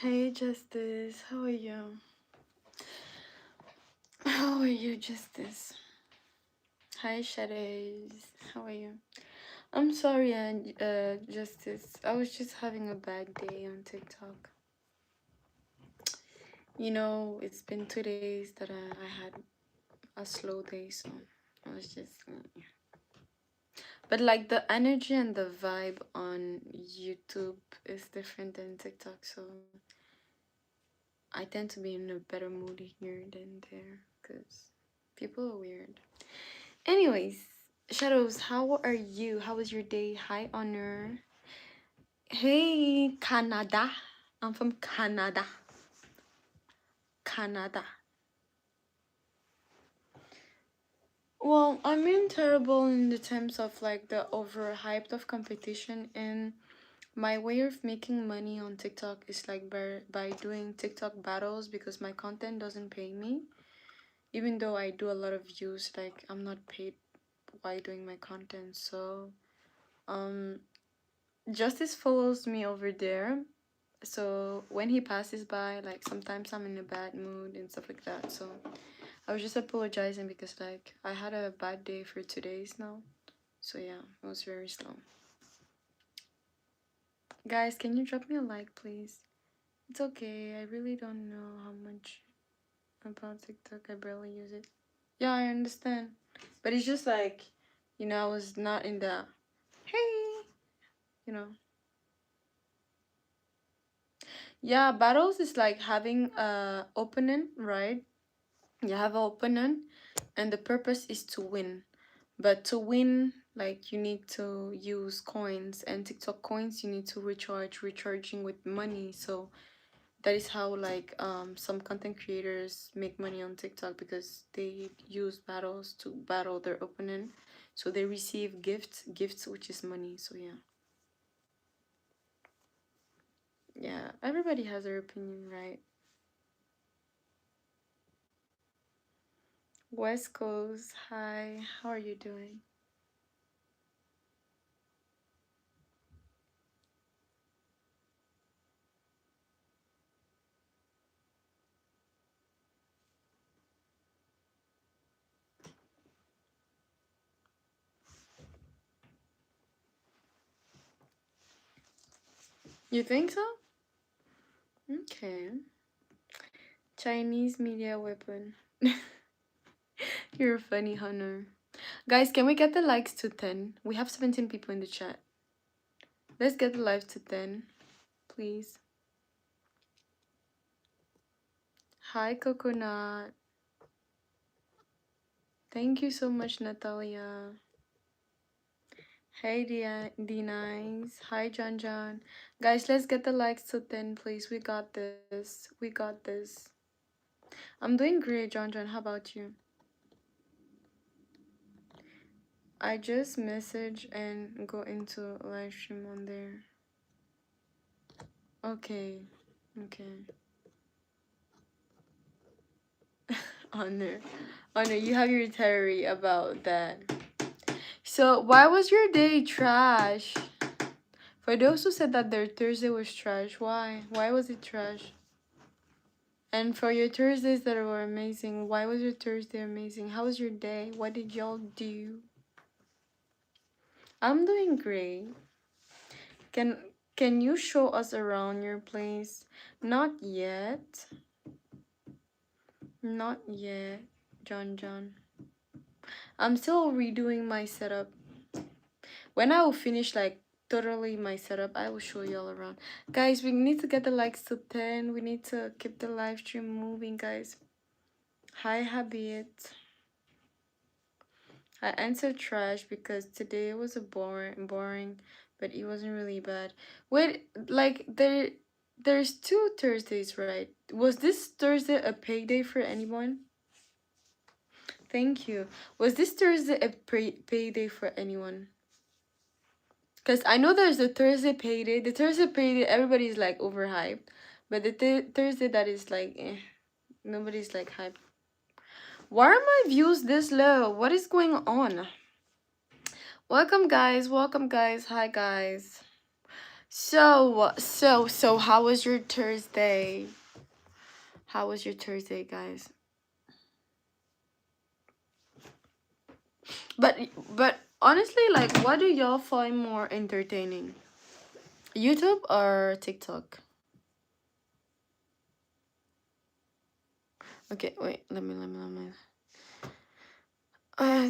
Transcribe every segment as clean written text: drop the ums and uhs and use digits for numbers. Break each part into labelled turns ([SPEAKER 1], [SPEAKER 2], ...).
[SPEAKER 1] Hey Justice, how are you? How are you, Justice? Hi Shadows, how are you? I'm sorry, Justice. I was just having a bad day on TikTok. You know, it's been 2 days that I had a slow day, so I was just. But like the energy and the vibe on YouTube is different than TikTok, so I tend to be in a better mood here than there because people are weird. Anyways, Shadows, how are you? How was your day? Hi, Honor. Hey, Canada. I'm from Canada. Canada. Well, I mean terrible in the terms of like the overhyped of competition, and my way of making money on TikTok is like by doing TikTok battles because my content doesn't pay me. Even though I do a lot of views, like I'm not paid while doing my content. So um Justice follows me over there. So when he passes by, like sometimes I'm in a bad mood and stuff like that. So I was just apologizing because like I had a bad day for 2 days now. So yeah, it was very slow. Guys, can you drop me a like, please? It's okay. I really don't know how much about TikTok. I barely use it. Yeah, I understand. But it's just like, I was not in the hey, you know. Yeah, battles is like having a opponent, right? You have an opponent and the purpose is to win. But to win, like you need to use coins and TikTok coins you need to recharging with money. So that is how like some content creators make money on TikTok because they use battles to battle their opponent. So they receive gifts which is money. So yeah. Yeah, everybody has their opinion, right? West Coast, hi, how are you doing? You think so? Okay. Chinese media weapon. You're a funny Hunter. Guys, can we get the likes to 10? We have 17 people in the chat. Let's get the live to 10, please. Hi, Coconut. Thank you so much, Natalia. Hey, D-Nice. Hi, John John. Guys, let's get the likes to 10, please. We got this. We got this. I'm doing great, John John. How about you? I just message and go into live stream on there. Okay. Okay. Honor. Honor, you have your theory about that. So, why was your day trash? For those who said that their Thursday was trash, why? Why was it trash? And for your Thursdays that were amazing, why was your Thursday amazing? How was your day? What did y'all do? I'm doing great. Can can you show us around your place? Not yet. Not yet, John John. I'm still redoing my setup. When I will finish like totally my setup, I will show y'all around. Guys, we need to get the likes to 10. We need to keep the live stream moving, guys. Hi, Habit. I answered trash because today was a boring, but it wasn't really bad. Wait, like there's 2 Thursdays, right? Was this Thursday a payday for anyone? Thank you. Was this Thursday a payday for anyone? Because I know there's the Thursday payday. The Thursday payday, everybody's like overhyped. But the Thursday that is like, nobody's like hyped. Why are my views this low? What is going on? Welcome, guys. Welcome, guys. Hi, guys. So, how was your Thursday? How was your Thursday, guys? But but honestly, like, what do y'all find more entertaining? YouTube or TikTok? Okay, wait. Let me. Uh,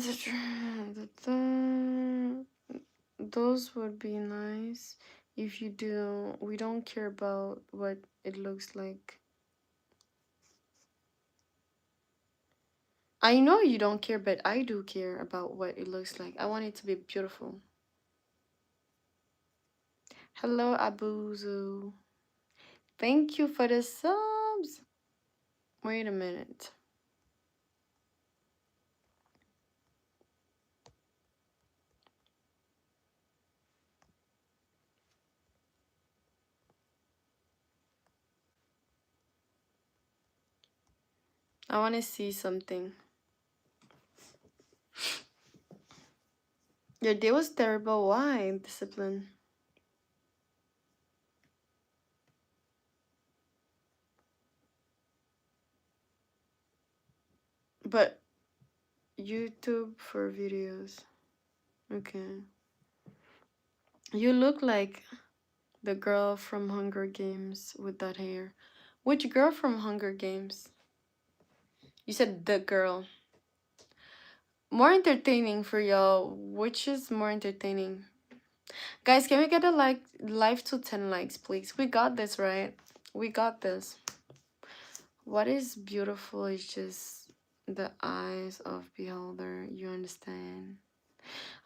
[SPEAKER 1] those would be nice if you do. We don't care about what it looks like. I know you don't care, but I do care about what it looks like. I want it to be beautiful. Hello, Abuzu. Thank you for the subs. Wait a minute. I want to see something. Your day was terrible. Why? Discipline. But YouTube for videos. Okay. You look like the girl from Hunger Games with that hair. Which girl from Hunger Games? You said the girl. More entertaining for y'all. Which is more entertaining? Guys, can we get a like live to 10 likes, please? We got this, right? We got this. What is beautiful is just the eyes of beholder. You understand?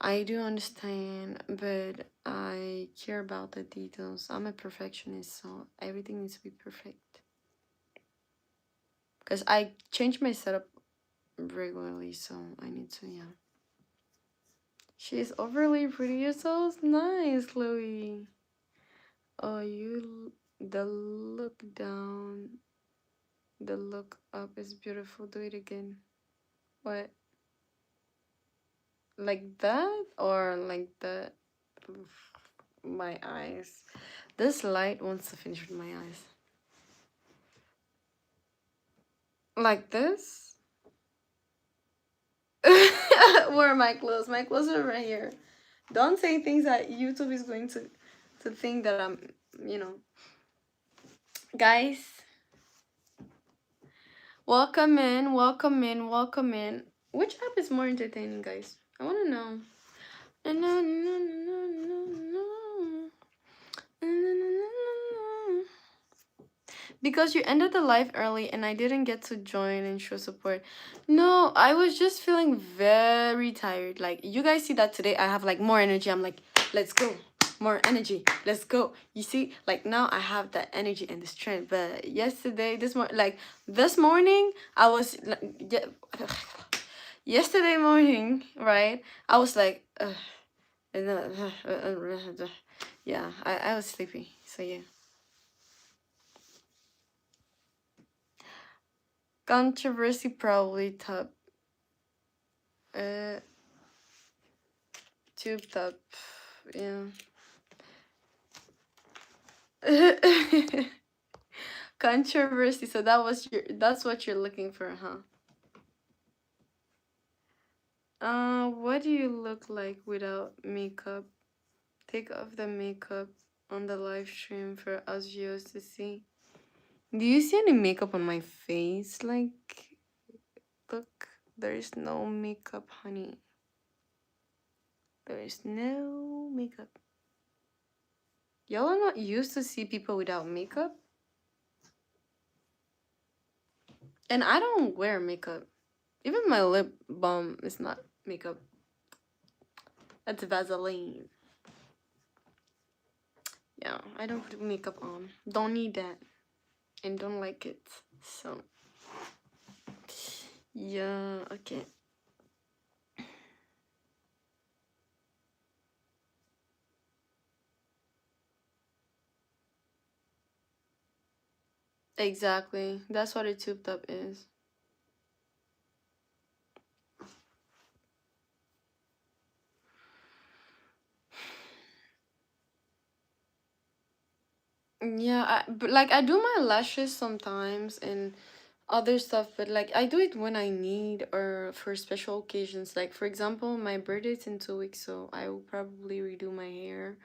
[SPEAKER 1] I do understand, but I care about the details. I'm a perfectionist, so everything needs to be perfect. Because I change my setup regularly, so I need to, yeah. She's overly pretty. You're so nice, Chloe. Oh, the look down, the look up is beautiful. Do it again. What? Like that? Or like that? My eyes. This light wants to finish with my eyes. Like this? Where are my clothes? My clothes are right here. Don't say things that YouTube is going to think that I'm, you know. Guys, welcome in, welcome in, welcome in. Which app is more entertaining, guys? I want to know. Because you ended the live early and I didn't get to join and show support. No, I was just feeling very tired. Like, you guys see that today I have like more energy. I'm like, let's go. More energy. Let's go. You see, like now I have that energy and the strength. But yesterday, this morning, I was like, yesterday morning, right? I was like, yeah, I was sleepy. So yeah. Controversy probably top. Uh, tube top. Yeah. Controversy. So that's what you're looking for, huh? What do you look like without makeup? Take off the makeup on the live stream for us viewers to see. Do you see any makeup on my face? Like, look, there is no makeup, honey. There is no makeup. Y'all are not used to see people without makeup? And I don't wear makeup. Even my lip balm is not makeup. That's Vaseline. Yeah, I don't put makeup on. Don't need that. And don't like it. So, yeah, okay. Exactly. That's what a tube top is. Yeah, but like I do my lashes sometimes and other stuff, but like I do it when I need or for special occasions. Like for example, my birthday's in 2 weeks, so I will probably redo my hair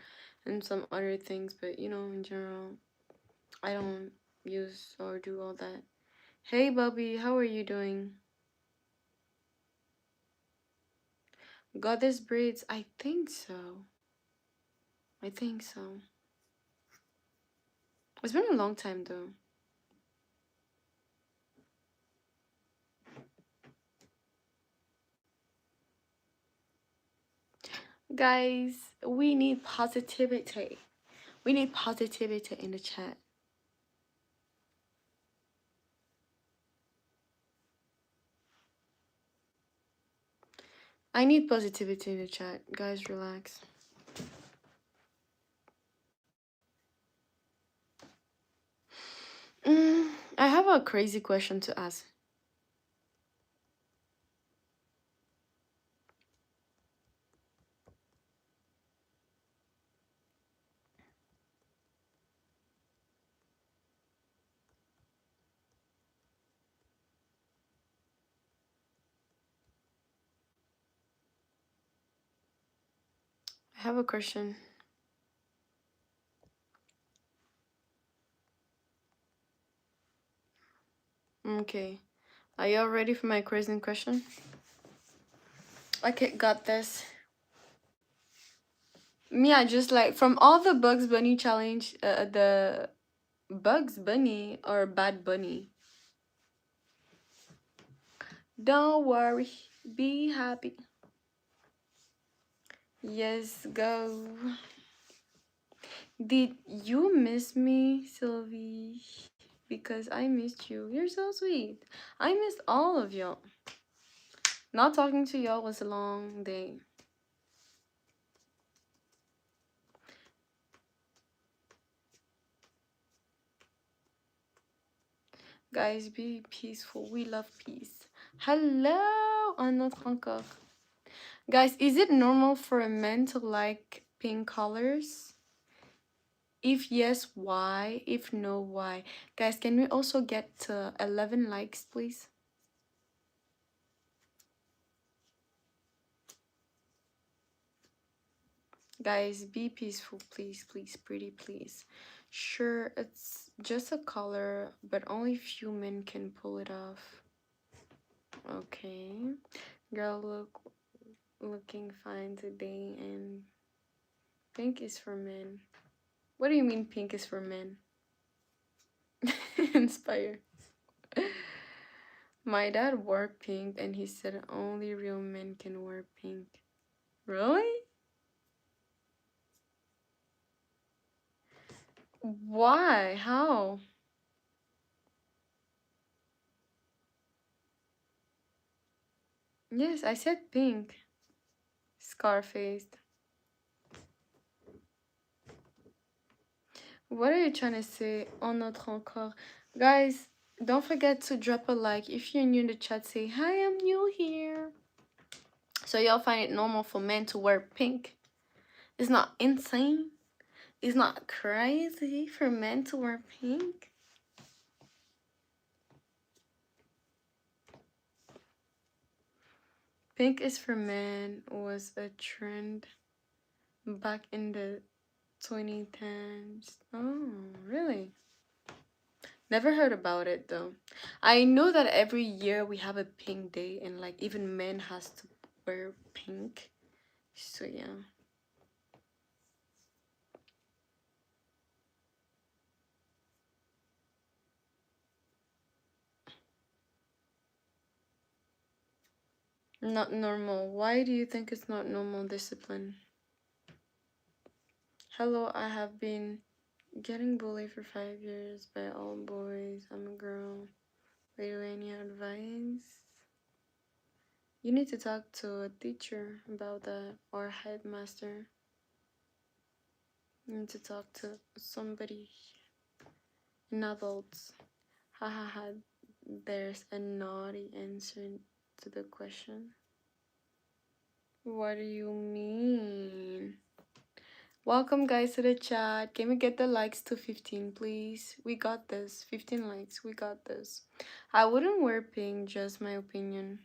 [SPEAKER 1] and some other things. But you know, in general, I don't use or do all that. Hey, Bobby, how are you doing? Goddess braids? I think so. I think so. It's been a long time though. Guys, we need positivity. We need positivity in the chat. I need positivity in the chat. Guys, relax. I have a crazy question to ask. I have a question. Okay. Are y'all ready for my crazy question? Okay, got this. Me, I just like from all the Bugs Bunny challenge, the Bugs Bunny or Bad Bunny. Don't worry, be happy. Yes, go. Did you miss me, Sylvie? Because I missed you. You're so sweet. I missed all of y'all. Not talking to y'all was a long day. Guys, be peaceful. We love peace. Hello, un autre encore. Guys, is it normal for a man to like pink colors? If yes, why? If no, why? Guys, can we also get to 11 likes, please? Guys, be peaceful, please, please, pretty, please. Sure, it's just a color, but only few men can pull it off. Okay. Girl, looking fine today, and pink is for men. What do you mean pink is for men? Inspire. My dad wore pink and he said only real men can wear pink. Really? Why? How? Yes, I said pink. Scarface. What are you trying to say? En notre encore. Guys, don't forget to drop a like. If you're new in the chat, say, hi, I'm new here. So y'all find it normal for men to wear pink? It's not insane? It's not crazy for men to wear pink? Pink is for men was a trend back in the 2010s. Oh, really? Never heard about it though. I know that every year we have a pink day and like even men has to wear pink. So yeah. Not normal. Why do you think it's not normal discipline? Hello, I have been getting bullied for 5 years by all boys. I'm a girl. Do you any advice? You need to talk to a teacher about that or headmaster. You need to talk to somebody, an adult. Ha ha ha. There's a naughty answer to the question. What do you mean? Welcome, guys, to the chat. Can we get the likes to 15, please? We got this. 15 likes. We got this. I wouldn't wear pink, just my opinion.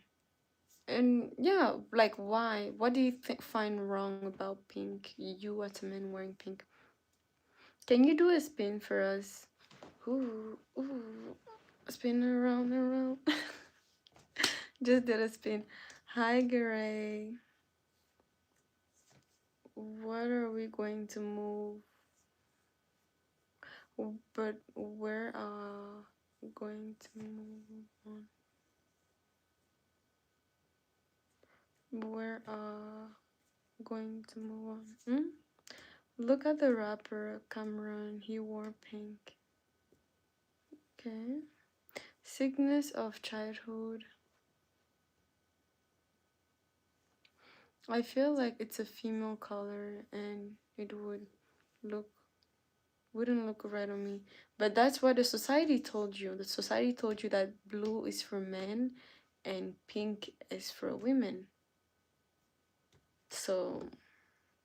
[SPEAKER 1] And yeah, like, why? What do you find wrong about pink? You as a man wearing pink. Can you do a spin for us? Ooh, ooh. Spin around and around. Just did a spin. Hi, Gray. What are we going to move? But we're going to move on. We're going to move on. Hmm? Look at the rapper Cameron. He wore pink. Okay. Sickness of childhood. I feel like it's a female color and it look wouldn't look right on me. But that's what the society told you. The society told you that blue is for men and pink is for women. So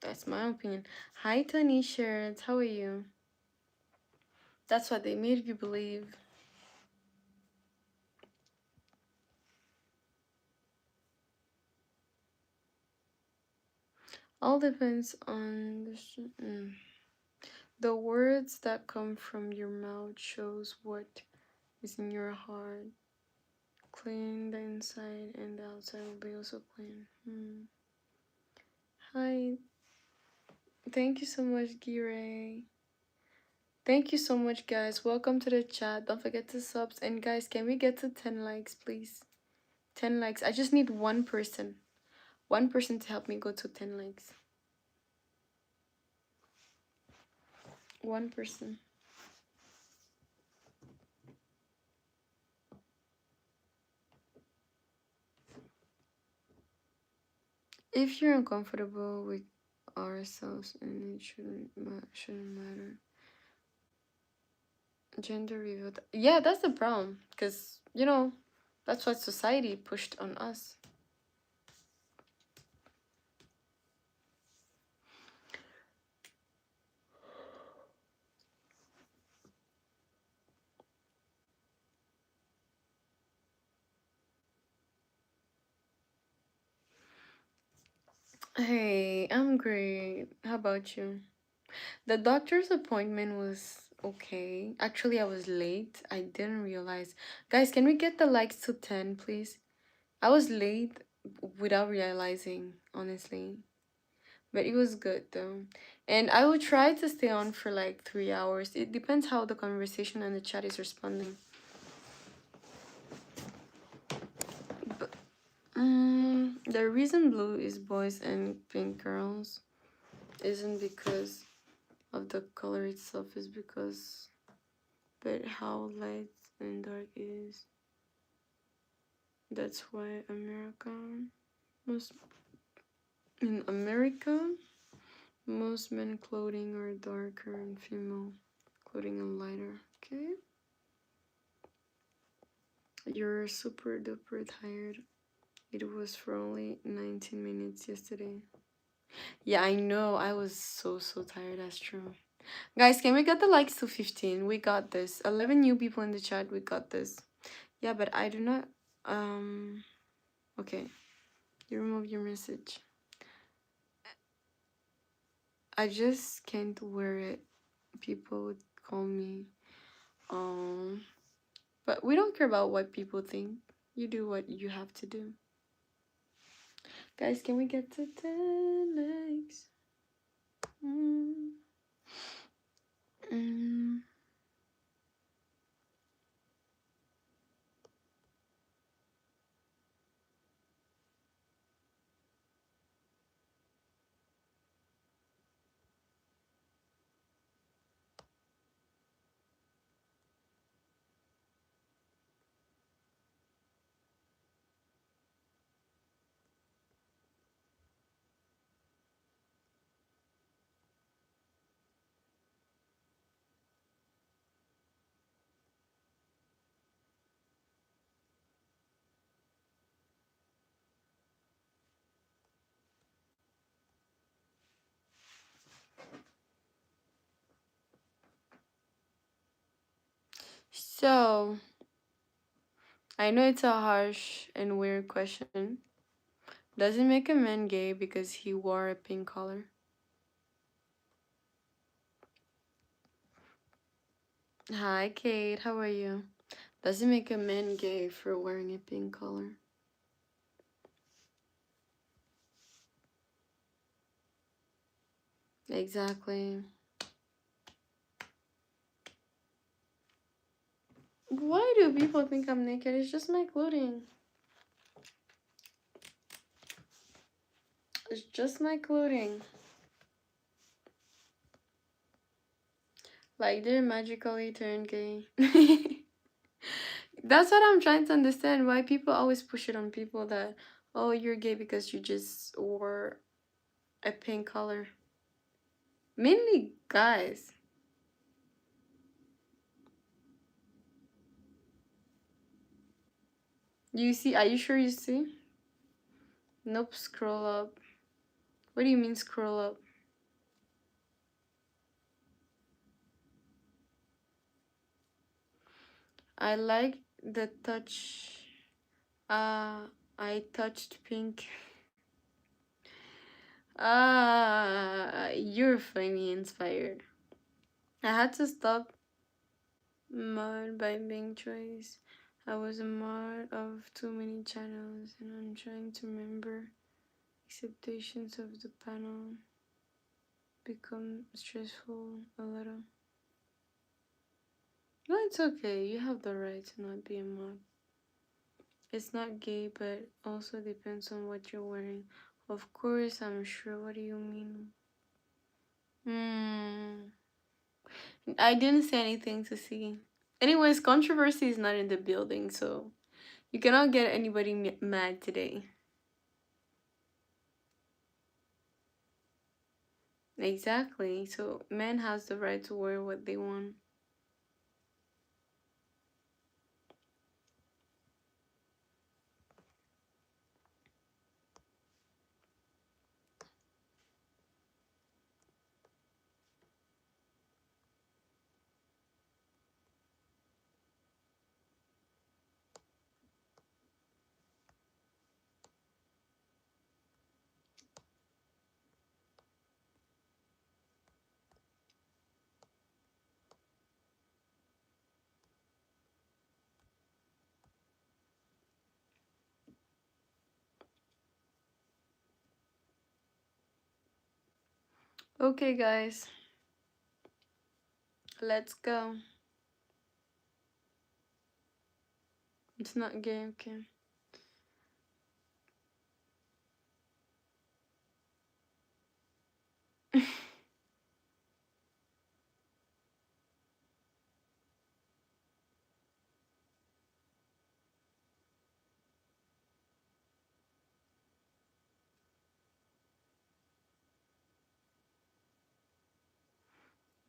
[SPEAKER 1] that's my opinion. Hi Tony Shirts, how are you? That's what they made you believe. All depends on the words that come from your mouth shows what is in your heart. Clean the inside and the outside will be also clean. Hi, thank you so much, Gire. Thank you so much, guys. Welcome to the chat. Don't forget to subs. And guys, can we get to 10 likes, please? 10 likes. I just need one person. One person to help me go to 10 likes. One person. If you're uncomfortable with ourselves, and it shouldn't matter. Gender reveal. Yeah, that's the problem. Because, you know, that's what society pushed on us. Hey, I'm great. How about you? The doctor's appointment was okay. Actually, I was late. I didn't realize. Guys, can we get the likes to 10, please? I was late without realizing, honestly. But it was good though. And I will try to stay on for like 3 hours. It depends how the conversation and the chat is responding. But, the reason blue is boys and pink girls isn't because of the color itself, is because but how light and dark it is. That's why most in America, most men clothing are darker and female clothing are lighter. Okay. You're super duper tired. It was for only 19 minutes yesterday. Yeah, I know. I was so tired. That's true. Guys, can we get the likes to 15? We got this. 11 new people in the chat. We got this. Yeah, but I do not. Okay. You remove your message. I just can't wear it. People would call me. But we don't care about what people think. You do what you have to do. Guys, can we get to 10 likes? So, I know it's a harsh and weird question. Does it make a man gay because he wore a pink color? Hi, Kate. How are you? Does it make a man gay for wearing a pink color? Exactly. Why do people think I'm naked? It's just my clothing. It's just my clothing. Like they're magically turned gay. That's what I'm trying to understand. Why people always push it on people that, oh, you're gay because you just wore a pink color. Mainly guys. You see? Are you sure you see? Nope. Scroll up. What do you mean scroll up? I like the touch. I touched pink. You're funny, inspired. I had to stop mod by being choice. I was a mod of too many channels, and I'm trying to remember expectations of the panel become stressful a little. No, it's okay. You have the right to not be a mod. It's not gay, but also depends on what you're wearing. Of course, I'm sure. What do you mean? Hmm. I didn't say anything to see. Anyways, controversy is not in the building, so you cannot get anybody mad today. Exactly. So man has the right to wear what they want. Okay, guys, let's go. It's not gay, okay.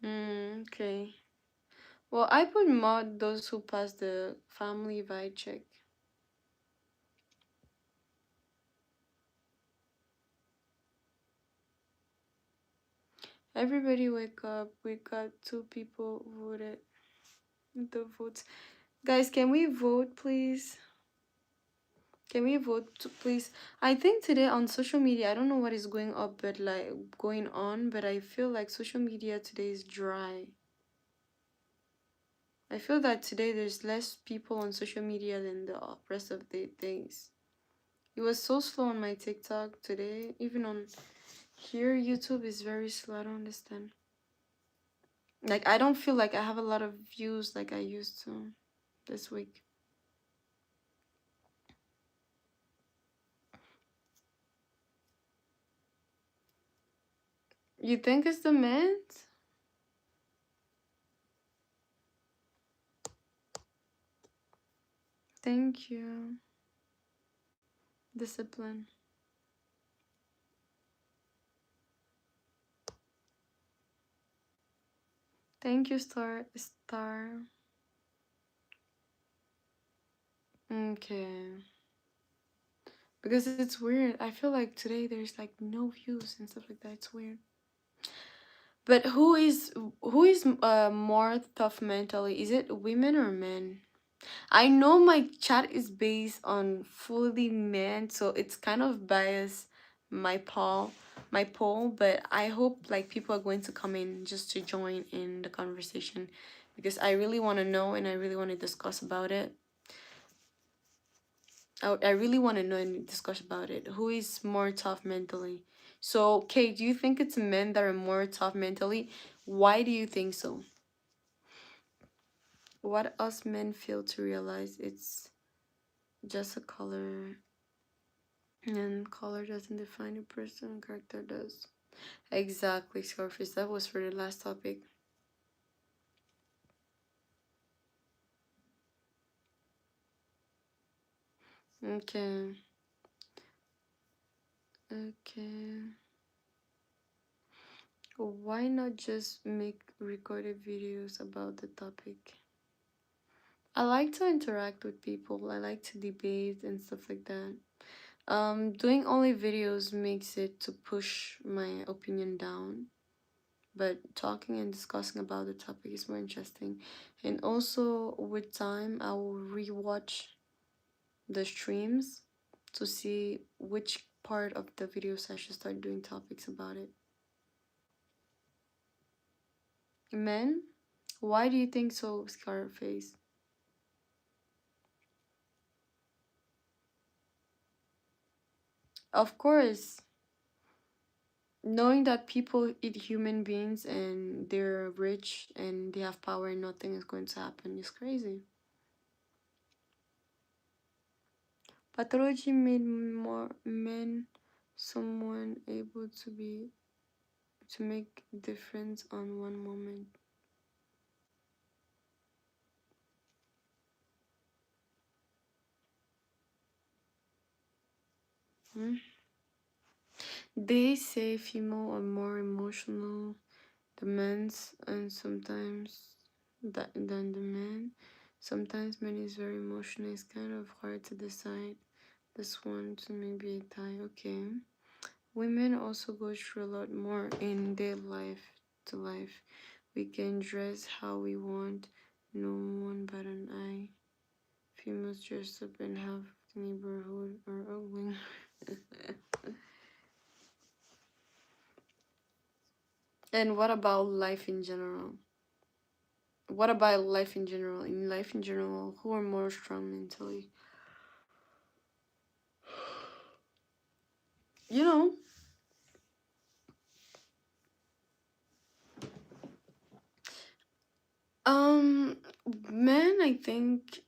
[SPEAKER 1] Okay. Well, I put mod those who pass the family vibe check. Everybody wake up. We got two people voted. The votes. Guys, can we vote, please? Can we vote, please? I think today on social media, I don't know what is going up, but like going on, but I feel like social media today is dry. I feel that today there's less people on social media than the rest of the days. It was so slow on my TikTok today. Even on here, YouTube is very slow. I don't understand. Like, I don't feel like I have a lot of views like I used to this week. You think it's the mint? Thank you. Discipline. Thank you, Star. Okay. Because it's weird. I feel like today there's like no views and stuff like that. It's weird. But who is more tough mentally? Is it women or men? I know my chat is based on fully men, so it's kind of biased my poll, but I hope like people are going to come in just to join in the conversation because I really want to know and I really want to discuss about it. I really want to know and discuss about it. Who is more tough mentally? So, Kate, do you think it's men that are more tough mentally? Why do you think so? What us men fail to realize it's just a color, and color doesn't define a person, character does. Exactly, Scarface. That was for the last topic. Okay. Okay. Why not just make recorded videos about the topic? I like to interact with people. I like to debate and stuff like that. Doing only videos makes it to push my opinion down, but talking and discussing about the topic is more interesting. And also, with time, I will rewatch the streams to see which part of the videos I should start doing topics about it. Men, why do you think so, Scarface? Of course, knowing that people eat human beings and they're rich and they have power and nothing is going to happen is crazy. Pathology made more men someone able to make difference on one moment. Hmm? They say female are more emotional demands and sometimes than the man. Sometimes men is very emotional. It's kind of hard to decide this one to maybe a tie. Okay. Women also go through a lot more in their life to life. We can dress how we want, no one but an eye. Females dress up and have the neighborhood or ugly. And what about life in general? What about life in general? In life in general, who are more strong mentally? You know, um, men I think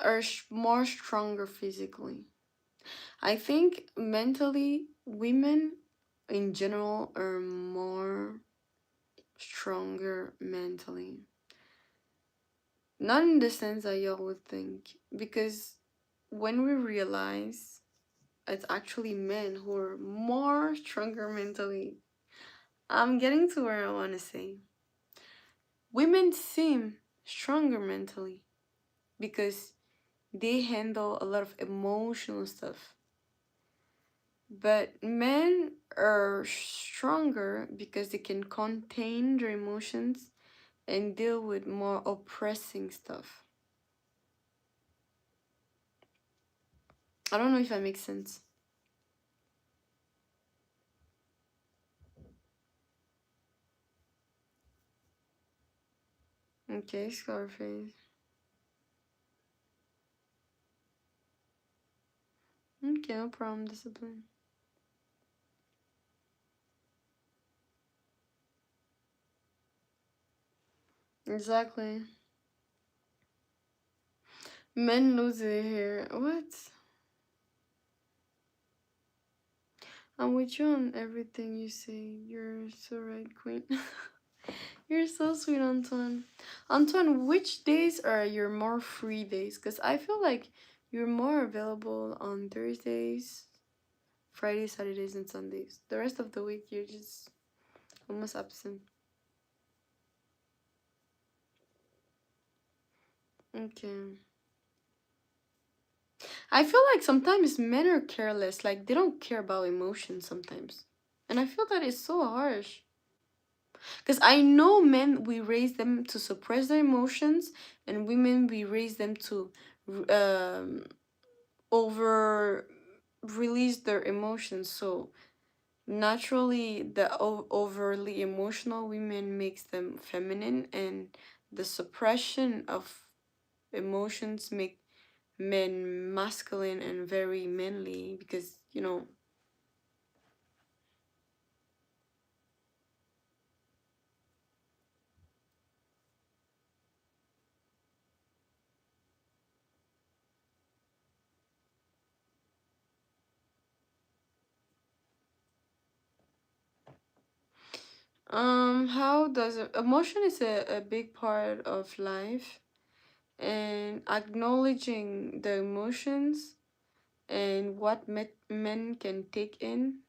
[SPEAKER 1] are more stronger physically. I think mentally, women in general are more stronger mentally. Not in the sense that y'all would think, because when we realize it's actually men who are more stronger mentally, I'm getting to where I want to say. Women seem stronger mentally because they handle a lot of emotional stuff. But men are stronger because they can contain their emotions and deal with more oppressing stuff. I don't know if that makes sense. Okay, Scarface. Okay, no problem, discipline. Exactly. Men lose their hair. What? I'm with you on everything you say. You're so right, Queen. You're so sweet, Antoine. Antoine, which days are your more free days? Because I feel like you're more available on Thursdays, Fridays, Saturdays, and Sundays. The rest of the week, you're just almost absent. Okay. I feel like sometimes men are careless. Like, they don't care about emotions sometimes. And I feel that is so harsh. Because I know men, we raise them to suppress their emotions, and women, we raise them to um, over release their emotions. So naturally, the overly emotional women makes them feminine, and the suppression of emotions make men masculine and very manly because, you know. How does emotion is a big part of life, and acknowledging the emotions and what men can take in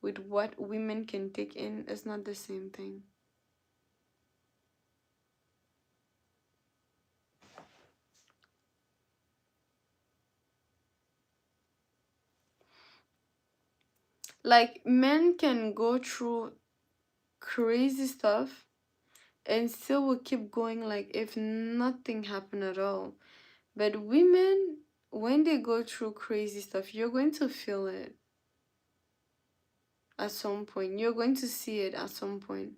[SPEAKER 1] with what women can take in is not the same thing. Like men can go through crazy stuff and still will keep going like if nothing happened at all. But women, when they go through crazy stuff, you're going to feel it at some point. You're going to see it at some point.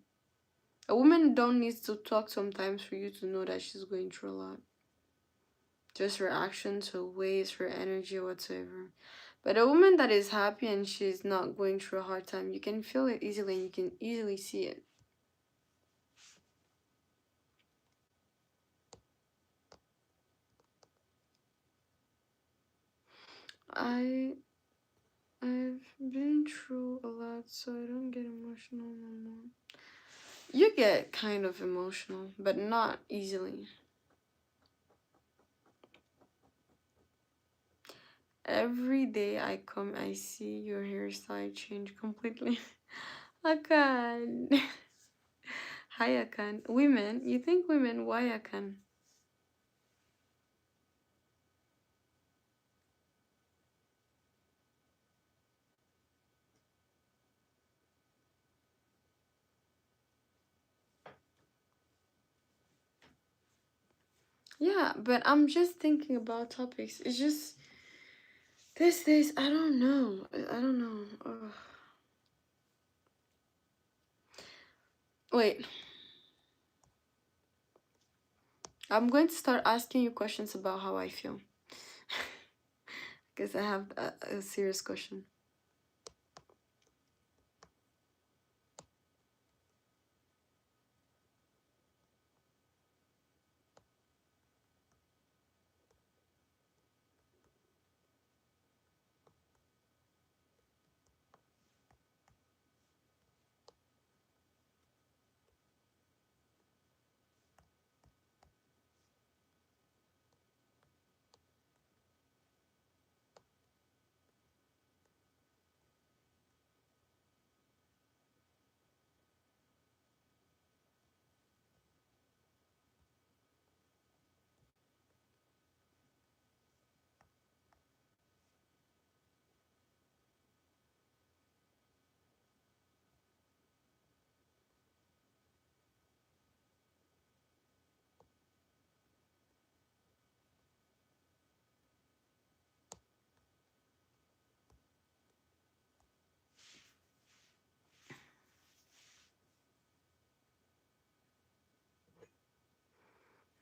[SPEAKER 1] A woman don't need to talk sometimes for you to know that she's going through a lot. Just her actions, her ways, her energy, whatsoever. But a woman that is happy and she's not going through a hard time, you can feel it easily and you can easily see it. I I've been through a lot, so I don't get emotional no more. You get kind of emotional, but not easily. Every day I come, I see your hairstyle change completely. Akan. Hi, Akan. Women, you think women, why Akan? Yeah, but I'm just thinking about topics. It's just, these days, I don't know. I don't know. Ugh. Wait, I'm going to start asking you questions about how I feel. Because I have a serious question.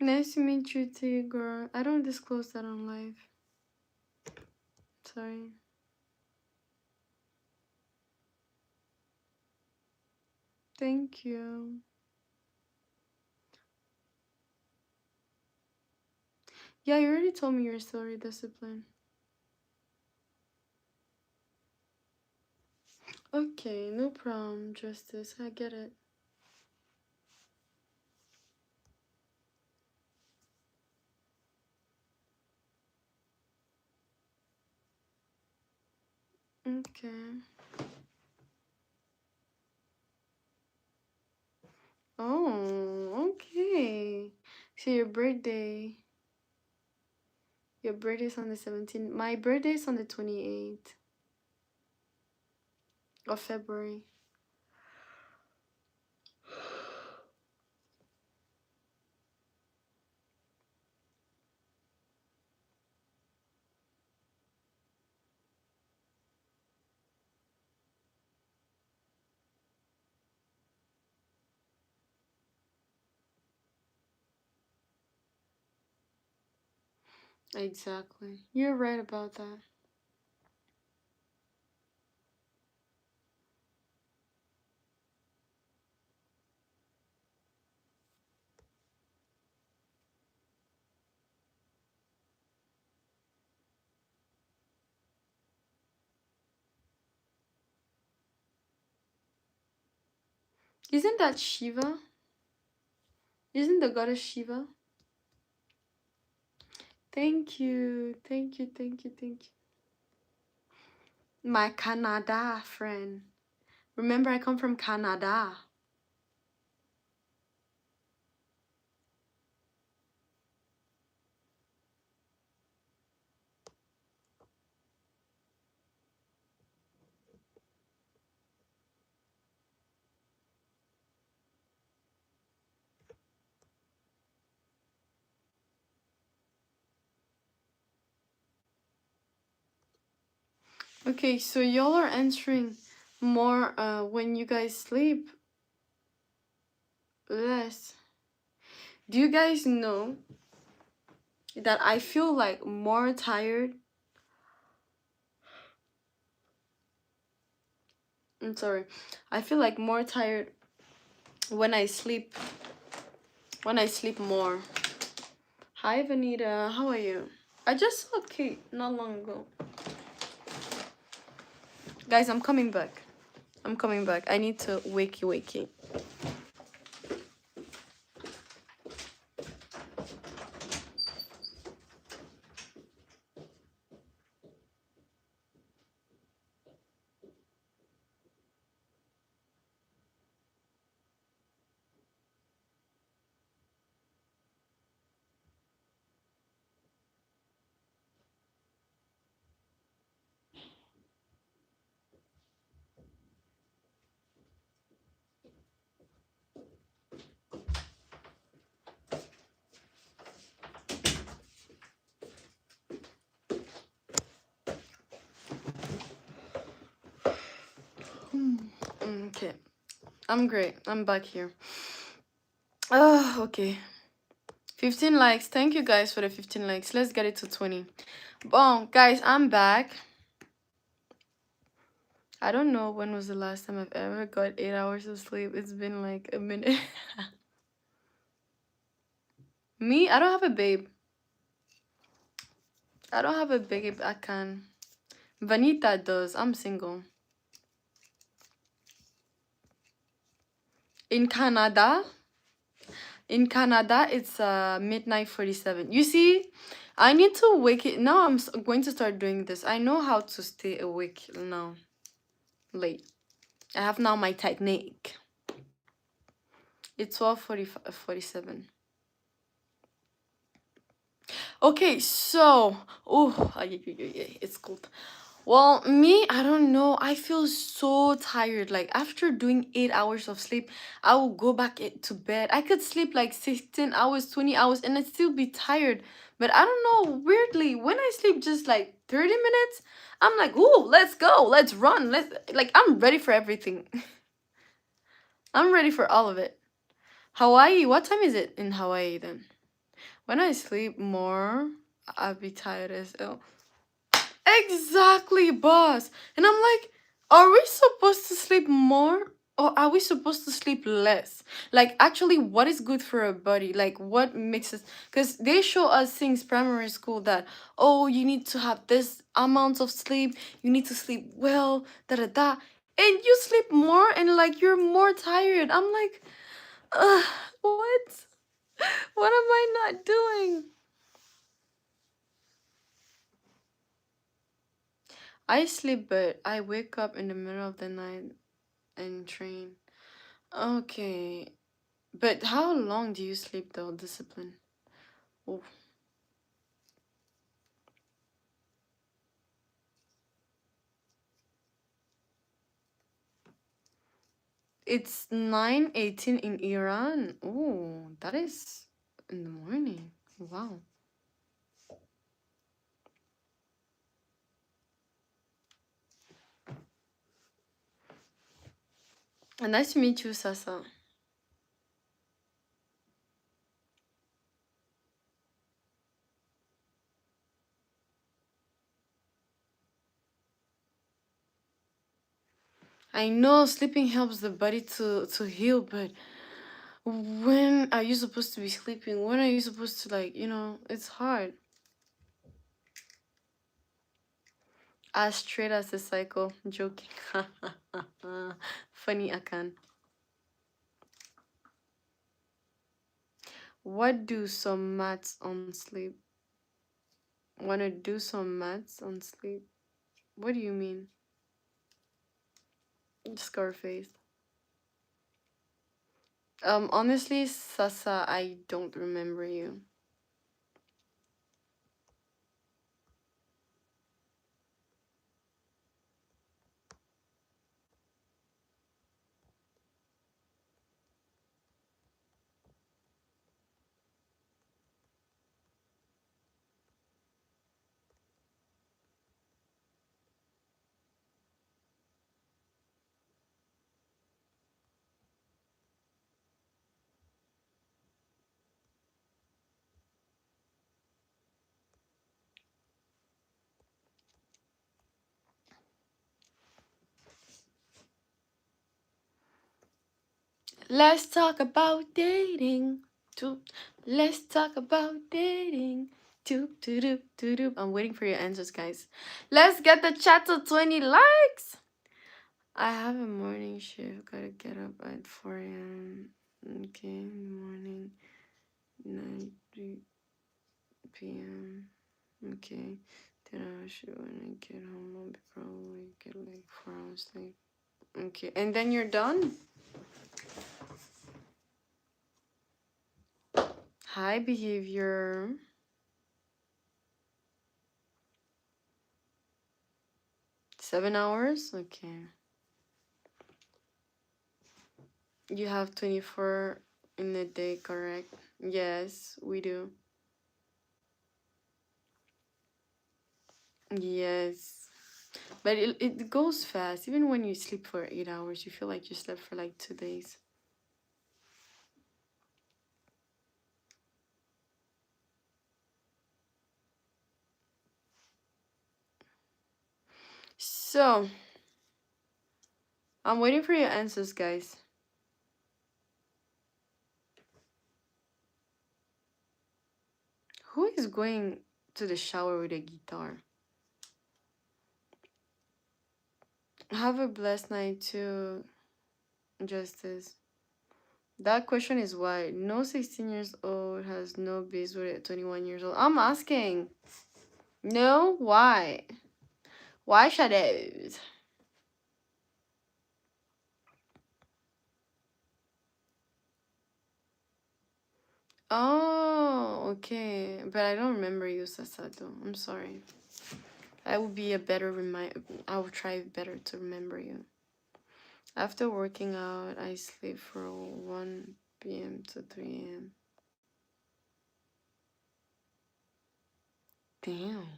[SPEAKER 1] Nice to meet you too, girl. I don't disclose that on live. Sorry. Thank you. Yeah, you already told me you're still very disciplined. Okay, no problem, Justice. I get it. Okay. Oh, okay. So your birthday's on the 17th. My birthday's on the 28th. of February. Exactly. You're right about that. Isn't that Shiva? Isn't the goddess Shiva? Thank you. Thank you. Thank you. Thank you. My Canada friend. Remember, I come from Canada. Okay, so y'all are answering more when you guys sleep less. Do you guys know that I feel like more tired? I'm sorry. I feel like more tired when I sleep more. Hi Vanita, how are you? I just saw Kate not long ago. Guys, I'm coming back. I'm coming back. I need to wakey. Okay. I'm great. I'm back here. Oh, okay. 15 likes. Thank you guys for the 15 likes. Let's get it to 20. Boom, guys, I'm back. I don't know when was the last time I've ever got 8 hours of sleep. It's been like a minute. Me, I don't have a babe. I don't have a babe. I can. Vanita does. I'm single. In Canada, it's midnight 47. You see, I need to wake it. Now I'm going to start doing this. I know how to stay awake now. Late. I have now my technique. It's 47. Okay, so it's cold. Well, me, I don't know. I feel so tired. Like after doing 8 hours of sleep, I will go back to bed. I could sleep like 16 hours, 20 hours, and I'd still be tired. But I don't know. Weirdly, when I sleep just like 30 minutes, I'm like, ooh, let's go, let's run, I'm ready for everything. I'm ready for all of it. Hawaii, what time is it in Hawaii then? When I sleep more, I'll be tired as hell. Exactly, boss. And I'm like, are we supposed to sleep more or are we supposed to sleep less? Like, actually, what is good for our body? Like, what makes us. Because they show us things primary school that, oh, you need to have this amount of sleep, you need to sleep well, da da da. And you sleep more and like you're more tired. I'm like, what? What am I not doing? I sleep, but I wake up in the middle of the night and train. Okay. But how long do you sleep though, discipline? Oh. It's 9:18 in Iran. Oh, that is in the morning. Wow. Nice to meet you, Sasa. I know sleeping helps the body to heal, but when are you supposed to be sleeping? When are you supposed to, like, it's hard. As straight as the cycle. Joking. Funny Akan. What do some maths on sleep? Wanna do some maths on sleep? What do you mean? Scarface. Honestly, Sasa, I don't remember you. Let's talk about dating. Doop. Let's talk about dating. Doop, doop, doop, doop, doop. I'm waiting for your answers, guys. Let's get the chat to 20 likes. I have a morning shift. Gotta get up at 4 a.m. Okay, in the morning. 9 p.m. Okay. Then I should, when I get home, I'll probably get like 4 hours sleep. Okay, and then you're done? High behavior. 7 hours? Okay. You have 24 in a day, correct? Yes, we do. Yes. But it goes fast. Even when you sleep for 8 hours, you feel like you slept for like 2 days. So, I'm waiting for your answers, guys. Who is going to the shower with a guitar? Have a blessed night too, Justice. That question is why no 16 years old has no biz with a 21 years old. I'm asking. No? Why? Why shadows? Oh, okay. But I don't remember you, Sasato. I'm sorry. I will be a better I will try better to remember you. After working out, I sleep for 1 p.m. to 3 a.m. Damn.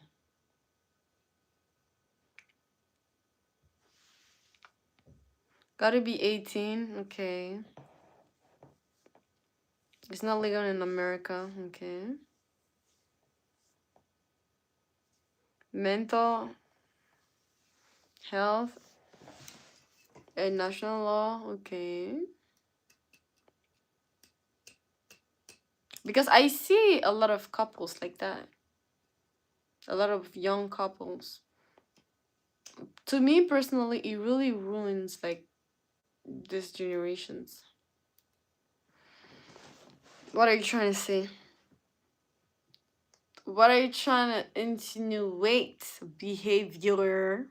[SPEAKER 1] Gotta be 18. Okay. It's not legal in America. Okay. Mental health and national law. Okay. Because I see a lot of couples like that. A lot of young couples. To me personally, it really ruins like this generations. What are you trying to say? What are you trying to insinuate? Behavior.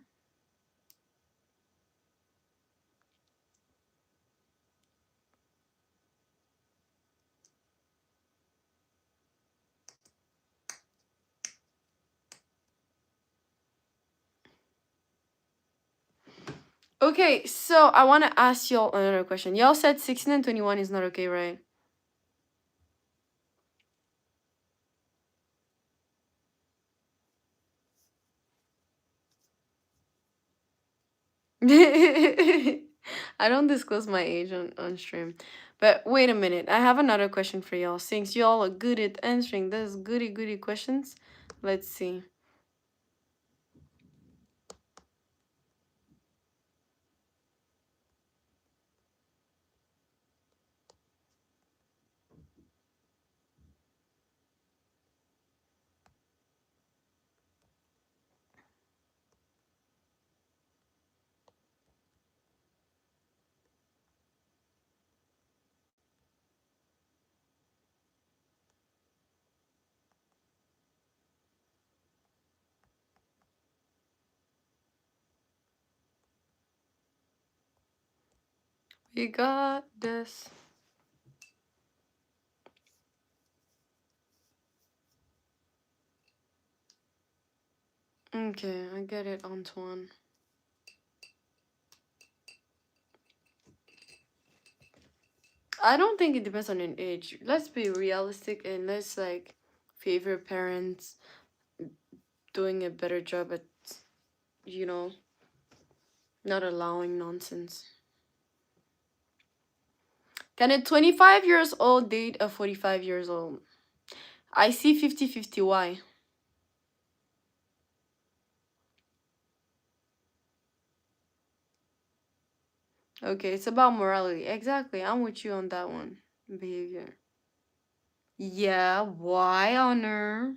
[SPEAKER 1] Okay, so I want to ask y'all another question. Y'all said 16 and 21 is not okay, right? I don't disclose my age on stream. But wait a minute. I have another question for y'all. Since y'all are good at answering those goody questions, let's see. We got this. Okay, I get it, Antoine. I don't think it depends on an age. Let's be realistic and let's like favor parents doing a better job at, you know, not allowing nonsense. Can a 25 years old date a 45 years old? I see 50-50. Why? Okay, it's about morality. Exactly. I'm with you on that one. Behavior. Yeah, why, Honor?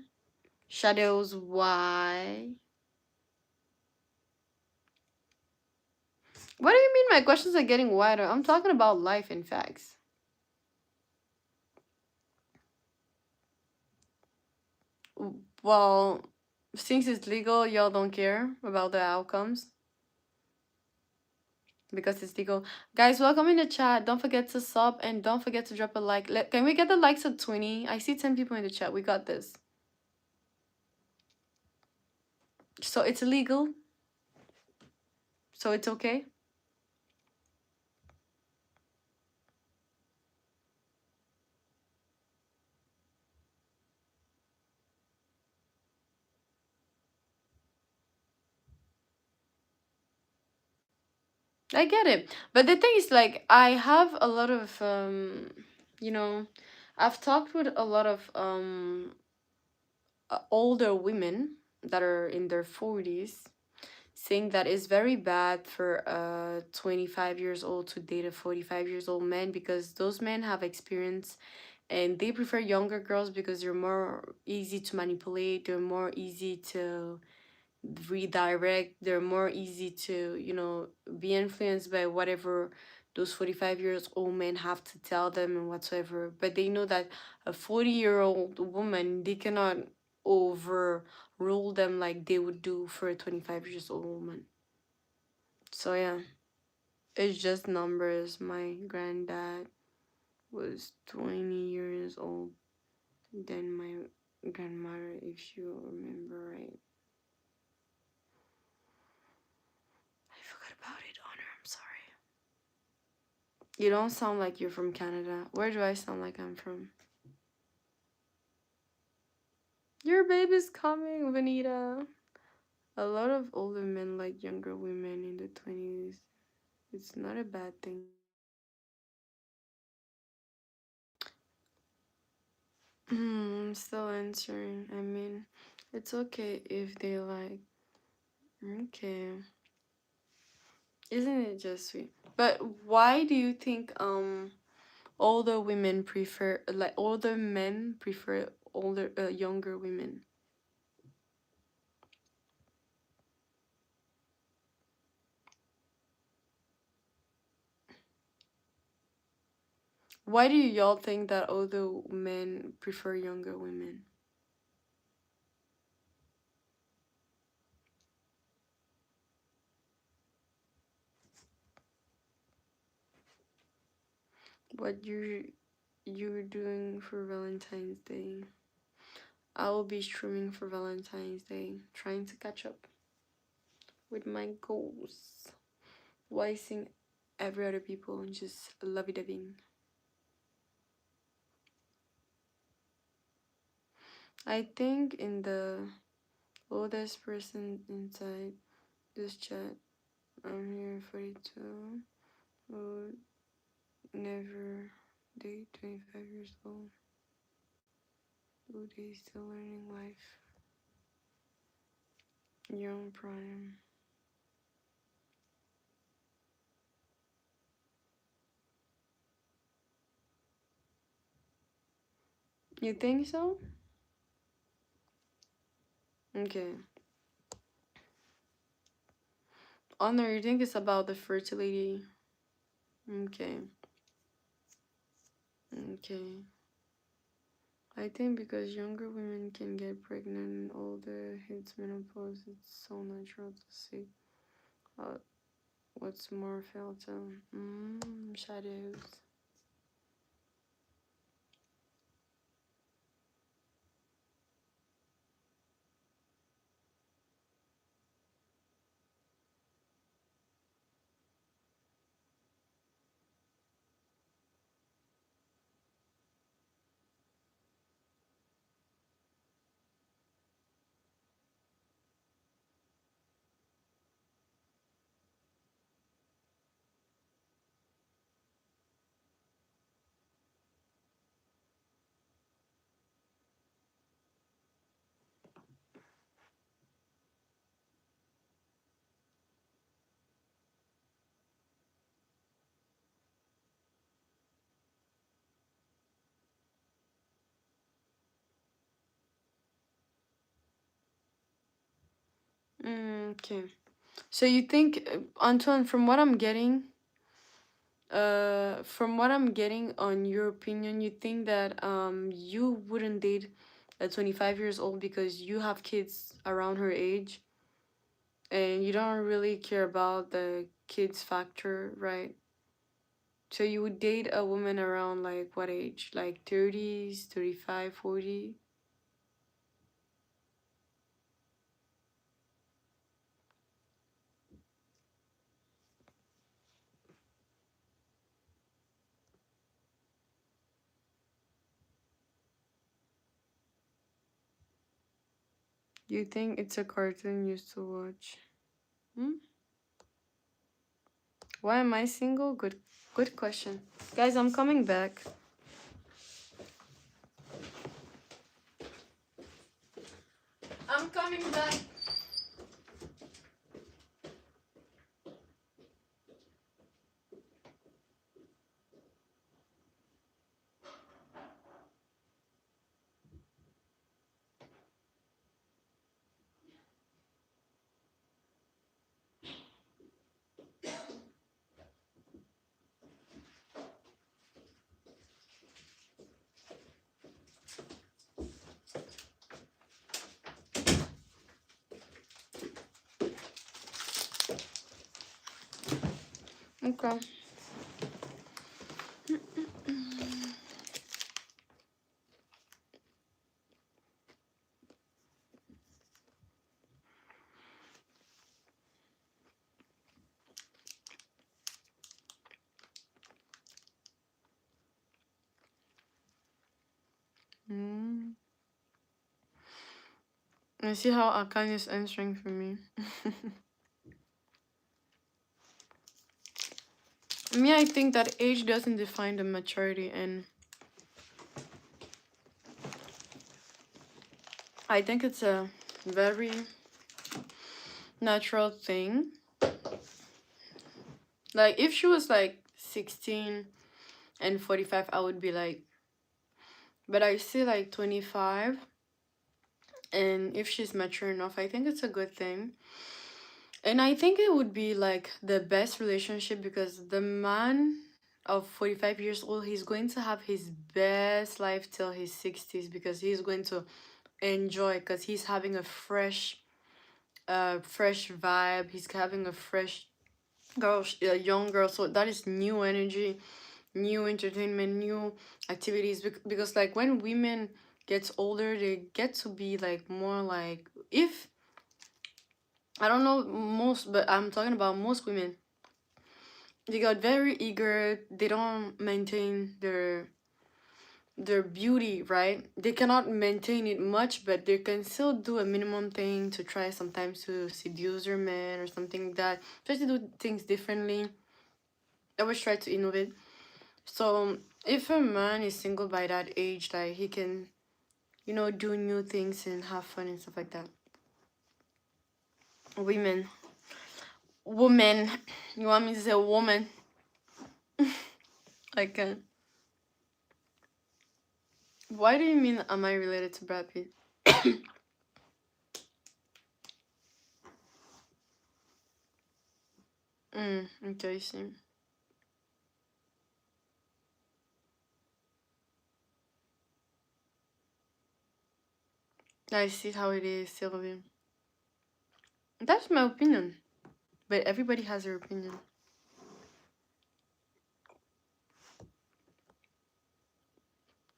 [SPEAKER 1] Shadows, why? What do you mean my questions are getting wider? I'm talking about life and facts. Well, since it's legal, y'all don't care about the outcomes because it's legal. Guys, welcome in the chat. Don't forget to sub and don't forget to drop a like. Can we get the likes at 20? I see 10 people in the chat. We got this. So it's illegal. So it's okay. I get it. But the thing is like I have a lot of you know, I've talked with a lot of older women that are in their 40s saying that it's very bad for a 25 years old to date a 45 years old man because those men have experience and they prefer younger girls because they're more easy to manipulate, they're more easy to redirect, they're more easy to, you know, be influenced by whatever those 45 years old men have to tell them and whatsoever. But they know that a 40-year-old woman, they cannot overrule them like they would do for a 25 years old woman. So yeah, it's just numbers. My granddad was 20 years old than my grandmother, if you remember right. I forgot about it, Honor. I'm sorry. You don't sound like you're from Canada. Where do I sound like I'm from? Your baby's coming, Vanita. A lot of older men like younger women in the 20s. It's not a bad thing. I'm still answering. I mean, it's okay if they like. Okay. Isn't it just sweet? But why do you think older women prefer like older men prefer older younger women? Why do y'all think that older men prefer younger women? What you're doing for Valentine's Day? I will be streaming for Valentine's Day, trying to catch up with my goals. voicing every other people and just lovey-dovey. I think in the oldest person inside this chat, I'm here 42, would never date 25 years old. Would they still learning life? Young prime. You think so? Okay. Honor, you think it's about the fertility? Okay. Okay. I think because younger women can get pregnant and older hits menopause, it's so natural to see uh, what's more fertile. Shadows. Okay. So you think, Antoine, from what I'm getting on your opinion, you think that you wouldn't date a 25 years old because you have kids around her age and you don't really care about the kids factor, right? So you would date a woman around like what age? Like 30s, 35, 40? You think it's a cartoon you used to watch? Hmm? Why am I single? Good question. Guys, I'm coming back. I'm coming back. Okay. Mm. I see how Akane is answering for me. Me, I think that age doesn't define the maturity, and I think it's a very natural thing. Like, if she was like 16 and 45, I would be like, but I see like 25, and if she's mature enough, I think it's a good thing. And I think it would be like the best relationship because the man of 45 years old, he's going to have his best life till his 60s because he's going to enjoy because he's having a fresh vibe. He's having a fresh girl, a young girl. So that is new energy, new entertainment, new activities. Because like when women gets older, they get to be like more like, if I don't know most, but I'm talking about most women. They got very eager. They don't maintain their beauty, right? They cannot maintain it much, but they can still do a minimum thing to try sometimes to seduce their man or something like that. Try to do things differently. Always try to innovate. So if a man is single by that age, like he can, do new things and have fun and stuff like that. Women, woman, you want me to say woman? I can. Why do you mean am I related to Brad Pitt? Okay, I see. I see how it is, Sylvie. That's my opinion. But everybody has their opinion.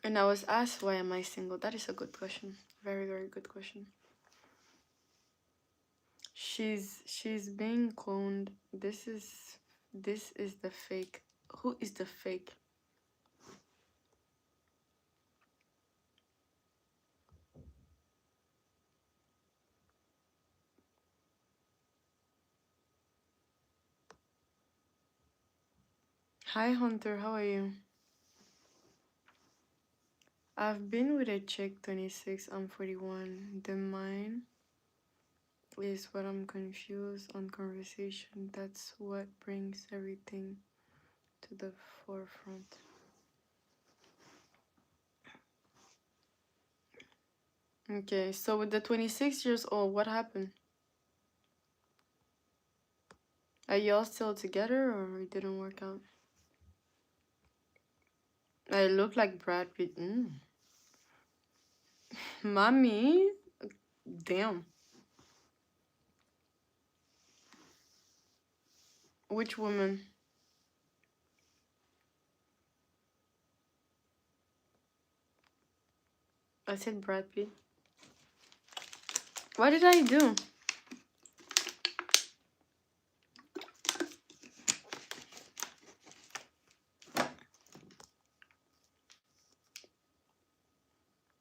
[SPEAKER 1] And I was asked why am I single? That is a good question. Very, very good question. She's being cloned. This is the fake. Who is the fake? Hi Hunter, how are you? I've been with a chick 26, I'm 41. The mine is what I'm confused on conversation. That's what brings everything to the forefront. Okay, so with the 26 years old, what happened? Are y'all still together or it didn't work out? I look like Brad Pitt. Mommy? Damn. Which woman? I said Brad Pitt. What did I do?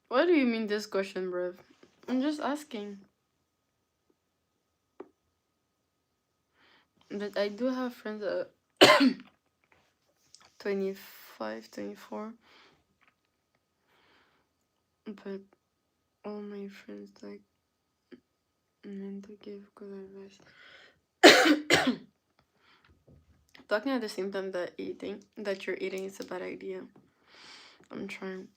[SPEAKER 1] What do you mean this question, bruv? I'm just asking. But I do have friends that 25, 24. But all my friends like men to give good advice. Talking at the same time that you're eating is a bad idea. I'm trying.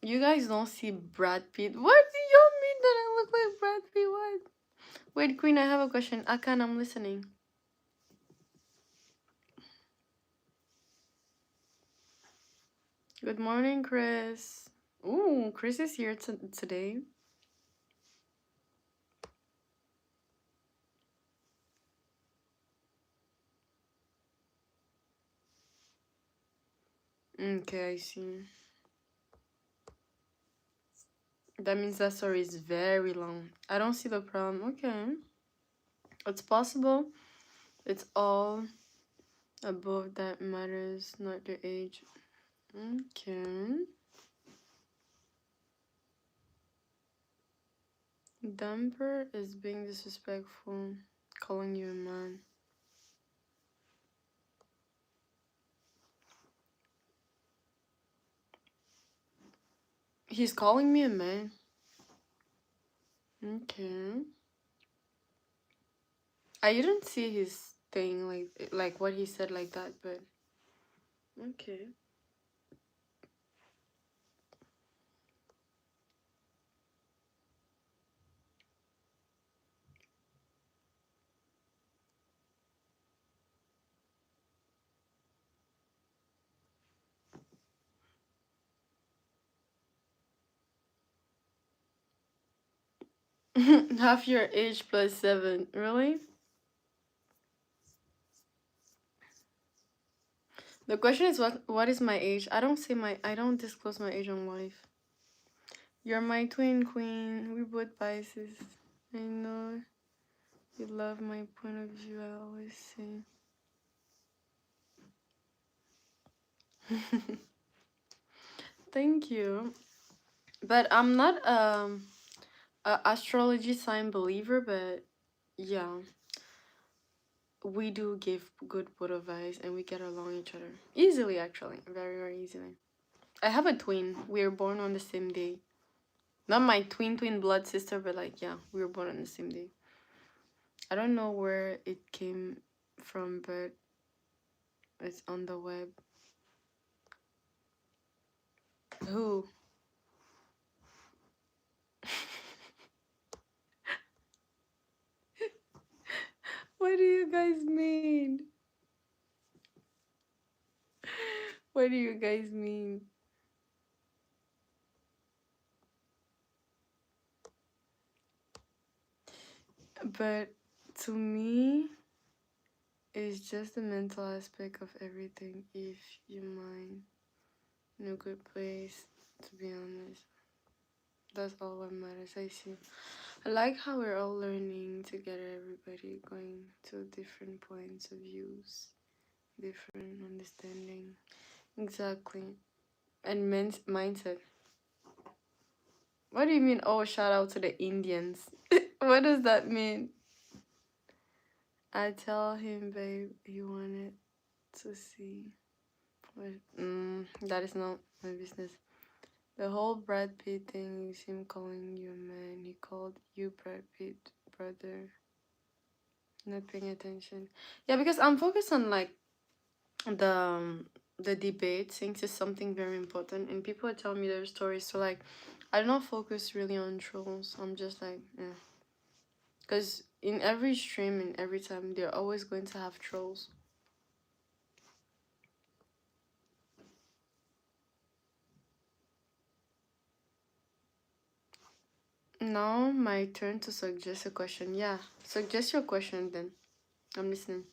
[SPEAKER 1] You guys don't see Brad Pitt. What do y'all mean that I look like Brad Pitt? What? Wait, Queen, I have a question. Akan, I'm listening. Good morning, Chris. Ooh, Chris is here today. Okay, I see. That means that story is very long. I don't see the problem. Okay. It's possible. It's all above that matters, not the age. Okay. Dumper is being disrespectful, calling you a man. He's calling me a man. Okay. I didn't see his thing like what he said like that, but okay. Half your age plus 7. Really? The question is what is my age? I don't disclose my age on life. You're my twin queen. We both Pisces. I know. You love my point of view, I always say. Thank you. But I'm not a astrology sign believer, but yeah, we do give good both advice and we get along each other easily, actually, very very easily. I have a twin. We were born on the same day. Not my twin blood sister, but like yeah, we were born on the same day. I don't know where it came from, but it's on the web. Who? What do you guys mean? What do you guys mean? But to me, it's just the mental aspect of everything. If you mind in a good place, to be honest, that's all what matters. I see. I like how we're all learning together. Everybody going to different points of views, different understanding. Exactly. And mindset. What do you mean? Oh, shout out to the Indians. What does that mean? I tell him, babe, he wanted to see. That is not my business. The whole Brad Pitt thing is him calling you a man. He called you Brad Pitt, brother. Not paying attention. Yeah, because I'm focused on like the um, the debate since it's something very important, and people are telling me their stories. So like, I do not focus really on trolls. I'm just like, yeah, because in every stream and every time they're always going to have trolls. Now my turn to suggest a question. Yeah, suggest your question then. I'm listening.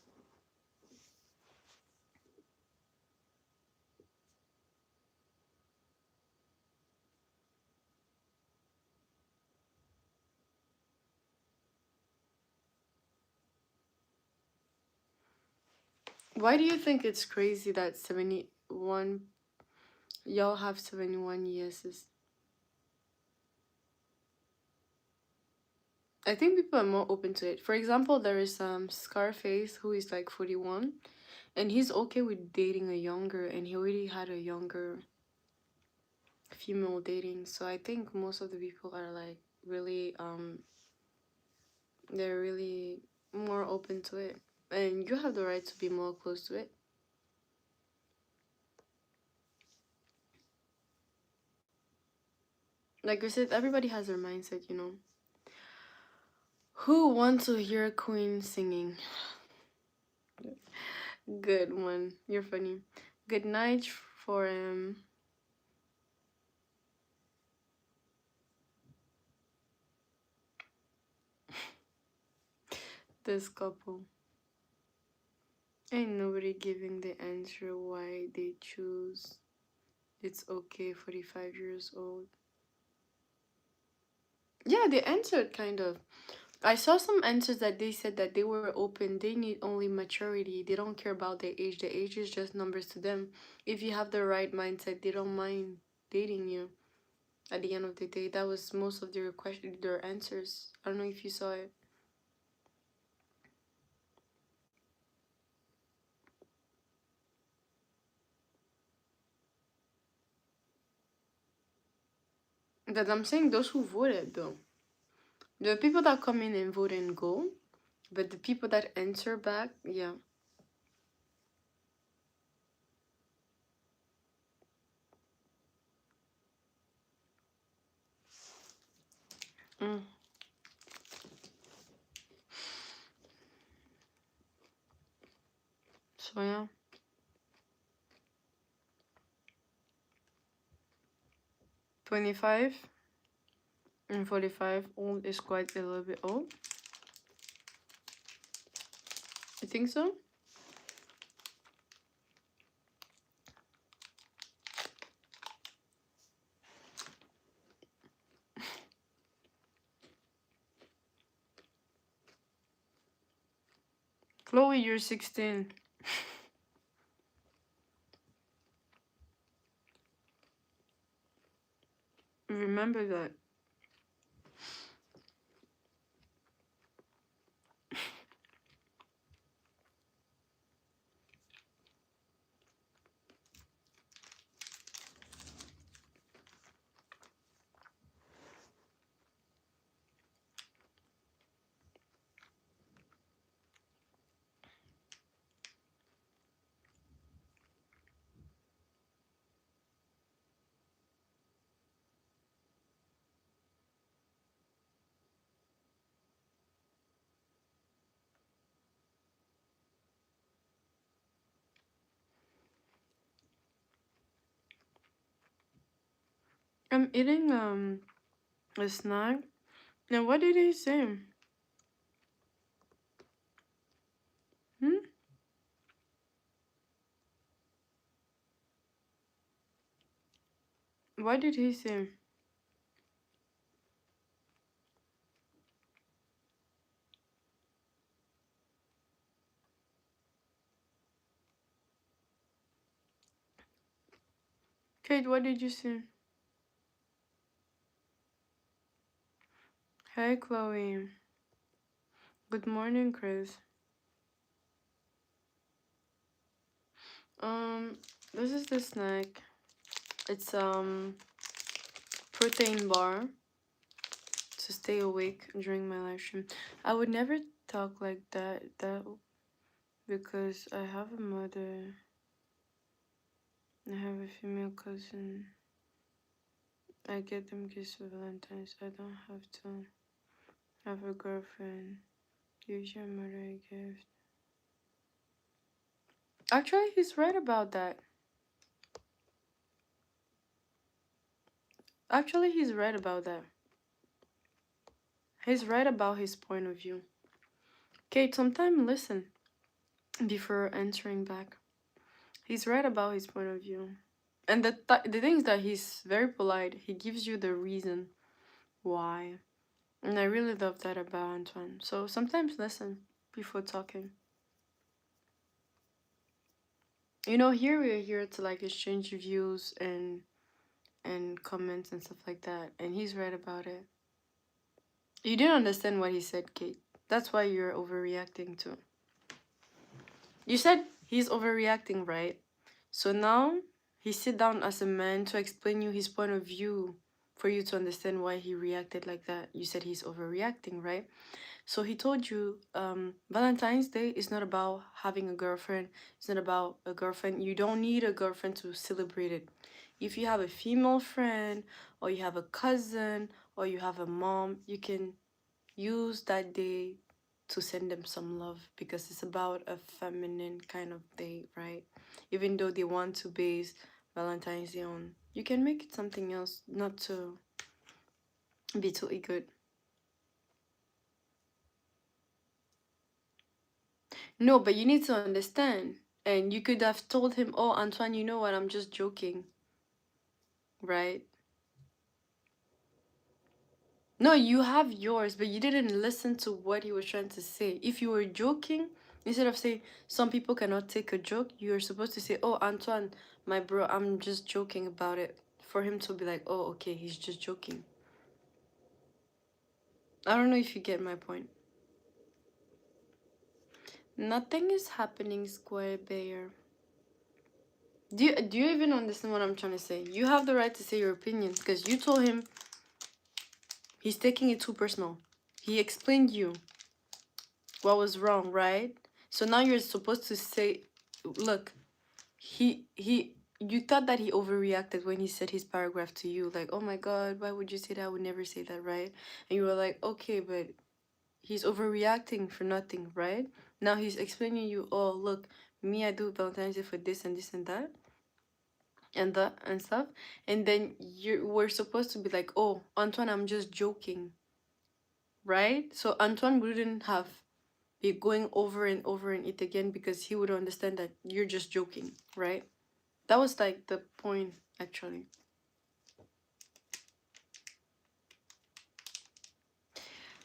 [SPEAKER 1] Why do you think it's crazy that 71 y'all have 71 years? I think people are more open to it. For example, there is Scarface who is like 41 and he's okay with dating a younger, and he already had a younger female dating. So I think most of the people are like really they're really more open to it. And you have the right to be more close to it. Like I said, everybody has their mindset. Who wants to hear Queen singing? Good one. You're funny. Good night for this couple. Ain't nobody giving the answer why they choose. It's okay, 45 years old. Yeah, they answered kind of. I saw some answers that they said that they were open. They need only maturity. They don't care about their age. The age is just numbers to them. If you have the right mindset, they don't mind dating you. At the end of the day, that was most of their answers. I don't know if you saw it. But I'm saying those who voted though. The people that come in and vote and go, but the people that answer back, yeah. Mm. So yeah. 25 and 45 old is quite a little bit old. You think so? Chloe, you're 16. Remember that. I'm eating a snack. Now what did he say? Hmm? What did he say? Kate, what did you say? Hey Chloe. Good morning, Chris. This is the snack. It's protein bar to stay awake during my live stream. I would never talk like that because I have a mother. I have a female cousin. I get them gifts for Valentine's. I don't have to have a girlfriend. Give your mother a gift. Actually, he's right about that. Actually, he's right about that. He's right about his point of view. Kate, sometime listen before answering back. He's right about his point of view. And the thing is that he's very polite. He gives you the reason why. And I really love that about Antoine. So sometimes listen before talking. You know, here we're here to like exchange views and comments and stuff like that. And he's right about it. You didn't understand what he said, Kate. That's why you're overreacting to. You said he's overreacting, right? So now he sit down as a man to explain you his point of view for you to understand why he reacted like that. You said he's overreacting, right? So he told you Valentine's Day is not about having a girlfriend. It's not about a girlfriend. You don't need a girlfriend to celebrate it. If you have a female friend or you have a cousin or you have a mom, you can use that day to send them some love because it's about a feminine kind of day, right? Even though they want to base Valentine's Day on, you can make it something else, not to be too good. No, but you need to understand. And you could have told him, oh, Antoine, you know what? I'm just joking, right? No, you have yours, but you didn't listen to what he was trying to say. If you were joking, instead of saying some people cannot take a joke, you're supposed to say, oh, Antoine, my bro, I'm just joking about it. For him to be like, oh, okay, he's just joking. I don't know if you get my point. Nothing is happening, Square Bear. Do you even understand what I'm trying to say? You have the right to say your opinion because you told him he's taking it too personal. He explained you what was wrong, right? So now you're supposed to say, look, you thought that he overreacted when he said his paragraph to you, like, oh my god, why would you say that? I would never say that, right? And you were like, okay, but he's overreacting for nothing, right? Now he's explaining you, oh look, me, I do Valentine's Day for this and this and that and that and stuff. And then you were supposed to be like, oh, Antoine, I'm just joking, right? So Antoine wouldn't have be going over and over and it again because he would understand that you're just joking, right? That was like the point, actually.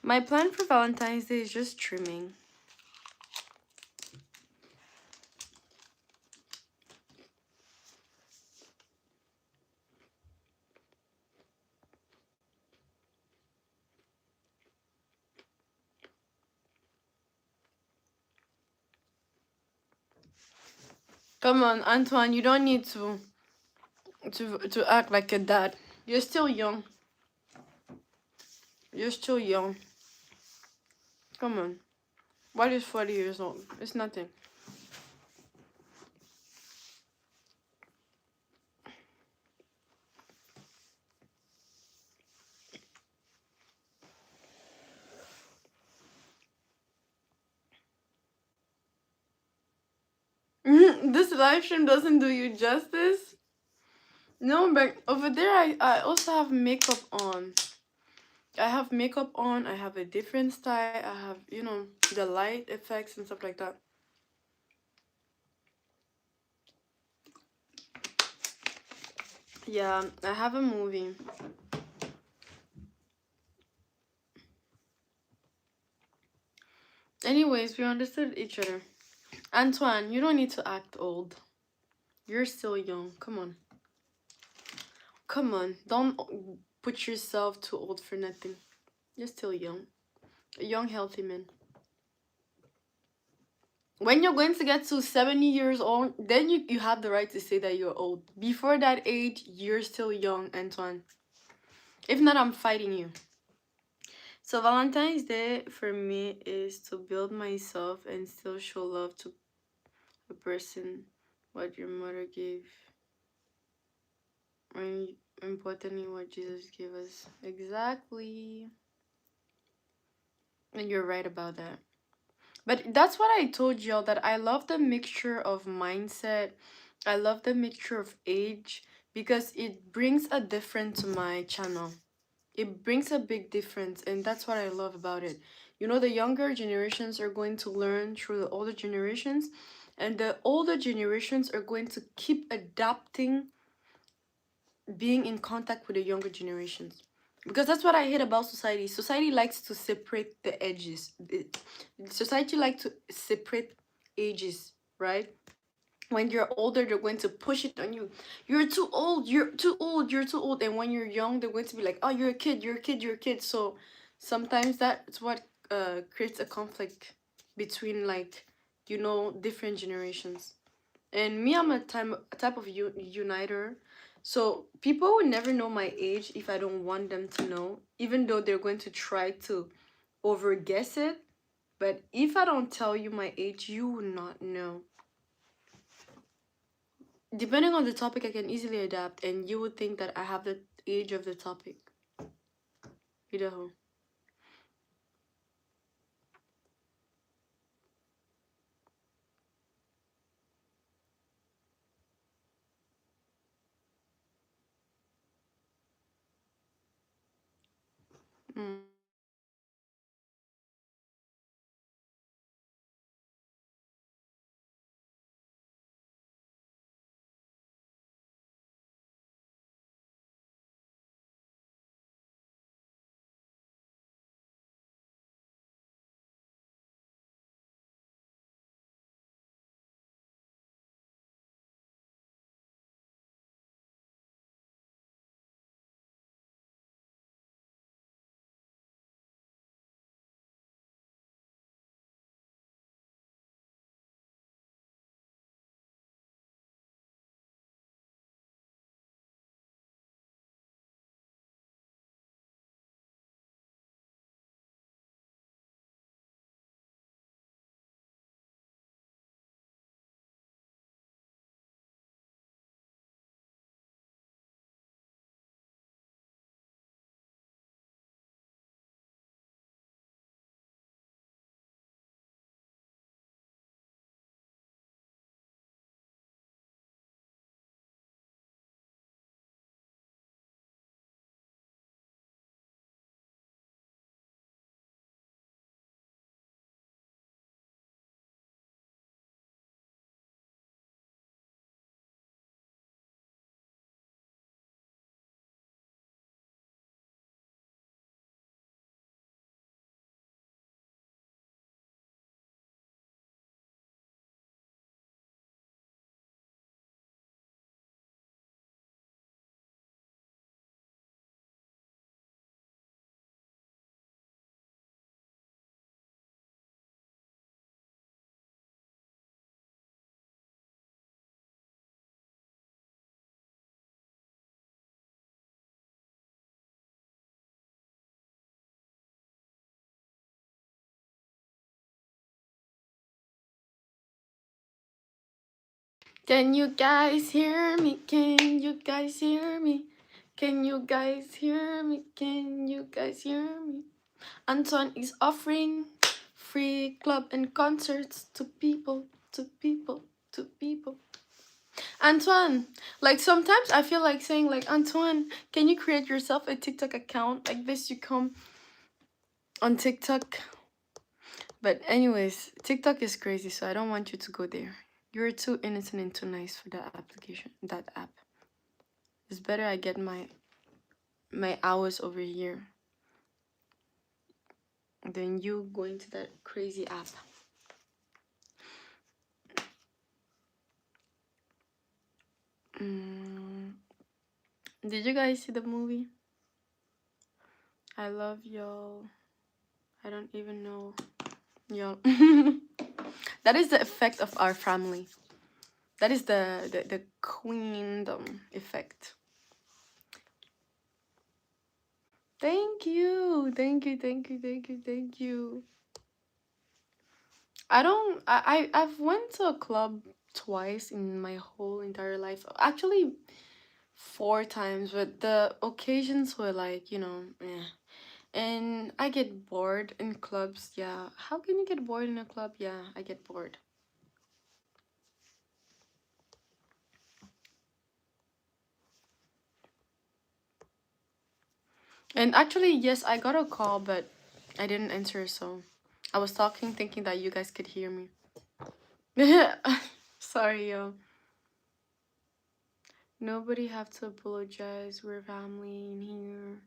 [SPEAKER 1] My plan for Valentine's Day is just trimming. Come on, Antoine, you don't need to act like a dad. You're still young. You're still young. Come on. What is 40 years old? It's nothing. This live stream doesn't do you justice. No, but over there I also have makeup on. I have makeup on, I have a different style, I have, the light effects and stuff like that. Yeah, I have a movie. Anyways, we understood each other. Antoine, you don't need to act old. You're still young. Come on. Come on. Don't put yourself too old for nothing. You're still young. A young, healthy man. When you're going to get to 70 years old, then you have the right to say that you're old. Before that age, you're still young, Antoine. If not, I'm fighting you. So Valentine's Day for me is to build myself and still show love to a person. What your mother gave. And importantly, what Jesus gave us. Exactly. And you're right about that. But that's what I told y'all, that I love the mixture of mindset. I love the mixture of age because it brings a difference to my channel. It brings a big difference, and that's what I love about it. The younger generations are going to learn through the older generations, and the older generations are going to keep adapting, being in contact with the younger generations. Because that's what I hate about society. Society likes to separate the edges. Society likes to separate ages, right? When you're older, they're going to push it on you. You're too old, you're too old, you're too old. And when you're young, they're going to be like, oh, you're a kid, you're a kid, you're a kid. So sometimes that's what creates a conflict between, like, different generations. And me, I'm a type of uniter. So people would never know my age if I don't want them to know, even though they're going to try to over guess it. But if I don't tell you my age, you will not know. Depending on the topic, I can easily adapt, and you would think that I have the age of the topic. You know. Mm. Can you guys hear me? Can you guys hear me? Can you guys hear me? Can you guys hear me? Antoine is offering free club and concerts to people, to people, to people. Antoine, like sometimes I feel like saying like, Antoine, can you create yourself a TikTok account like this? You come on TikTok. But anyways, TikTok is crazy, so I don't want you to go there. You're too innocent and too nice for that application, that app. It's better I get my hours over here than you going to that crazy app. Did you guys see the movie? I love y'all. I don't even know y'all. That is the effect of our family. That is the queendom effect. Thank you. Thank you. Thank you. Thank you. Thank you. I've went to a club twice in my whole entire life. Actually, 4 times, but the occasions were like, eh. And I get bored in clubs. Yeah. How can you get bored in a club? Yeah, I get bored. And actually, yes, I got a call, but I didn't answer, so I was talking thinking that you guys could hear me. Sorry, yo. Nobody have to apologize. We're family in here.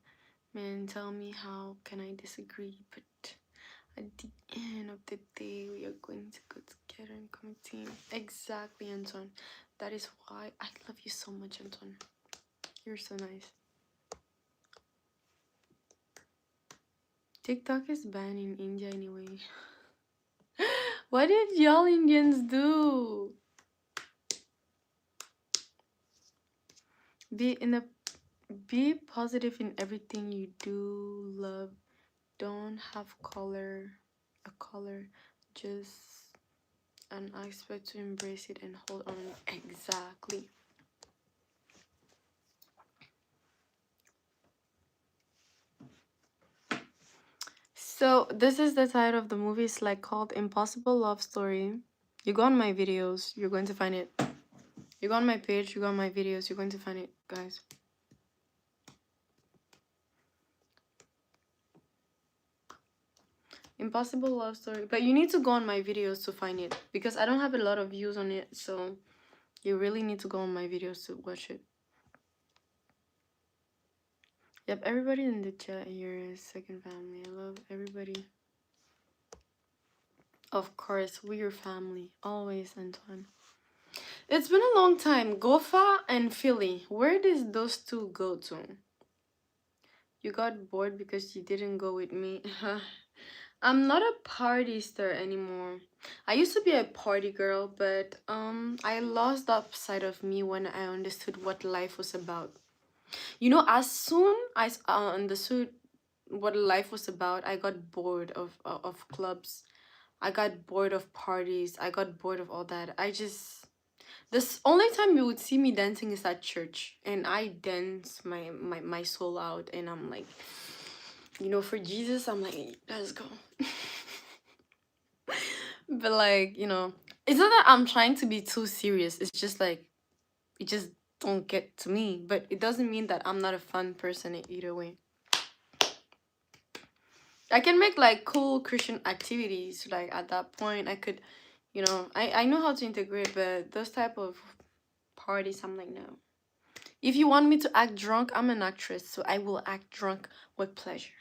[SPEAKER 1] Man, tell me how can I disagree? But at the end of the day, we are going to go together and come a team. Exactly, Anton. That is why I love you so much, Anton. You're so nice. TikTok is banned in India anyway. What did y'all Indians do? Be positive in everything you do. Love. Don't have a color. Just and I expect to embrace it and hold on. Exactly. So this is the title of the movie. It's like called Impossible Love Story. You go on my videos, you're going to find it. You go on my page, you go on my videos, you're going to find it, guys. Impossible Love Story. But you need to go on my videos to find it because I don't have a lot of views on it, so you really need to go on my videos to watch it. Yep, everybody in the chat here is second family. I love everybody. Of course, we're family. Always, Antoine. It's been a long time. Gofa and Philly. Where did those two go to? You got bored because you didn't go with me. I'm not a party star anymore. I used to be a party girl, but I lost that side of me when I understood what life was about. As soon as I understood what life was about, I got bored of clubs. I got bored of parties. I got bored of all that. This only time you would see me dancing is at church, and I dance my soul out, and I'm like, for Jesus, I'm like, let's go. But like, it's not that I'm trying to be too serious. It's just like it just don't get to me. But it doesn't mean that I'm not a fun person either way. I can make like cool Christian activities. Like at that point, I could, I know how to integrate, but those type of parties, I'm like, no. If you want me to act drunk, I'm an actress, so I will act drunk with pleasure.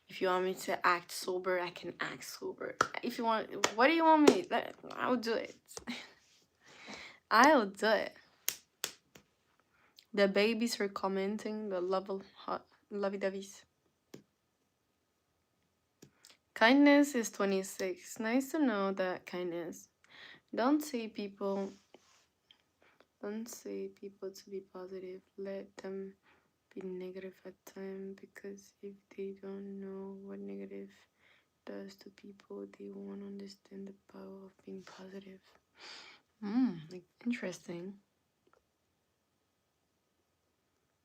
[SPEAKER 1] If you want me to act sober, I can act sober. If you want, what do you want me? I'll do it. I'll do it. The babies are commenting the lovey-doveys. Kindness is 26. Nice to know that, Kindness. Don't say people to be positive. Let them be negative at time, because if they don't know what negative does to people, they won't understand the power of being positive. Like Interesting.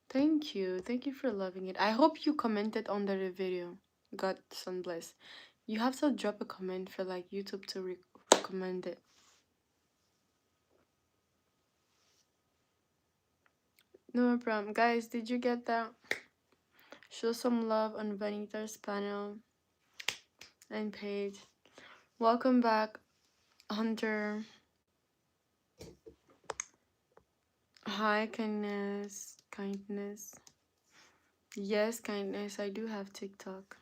[SPEAKER 1] Thank you. Thank you for loving it. I hope you commented under the video. God some bless. You have to drop a comment for like YouTube to recommend it. No problem. Guys, did you get that? Show some love on Vanita's panel and page. Welcome back, Hunter. Hi, kindness. Kindness. Yes, kindness. I do have TikTok.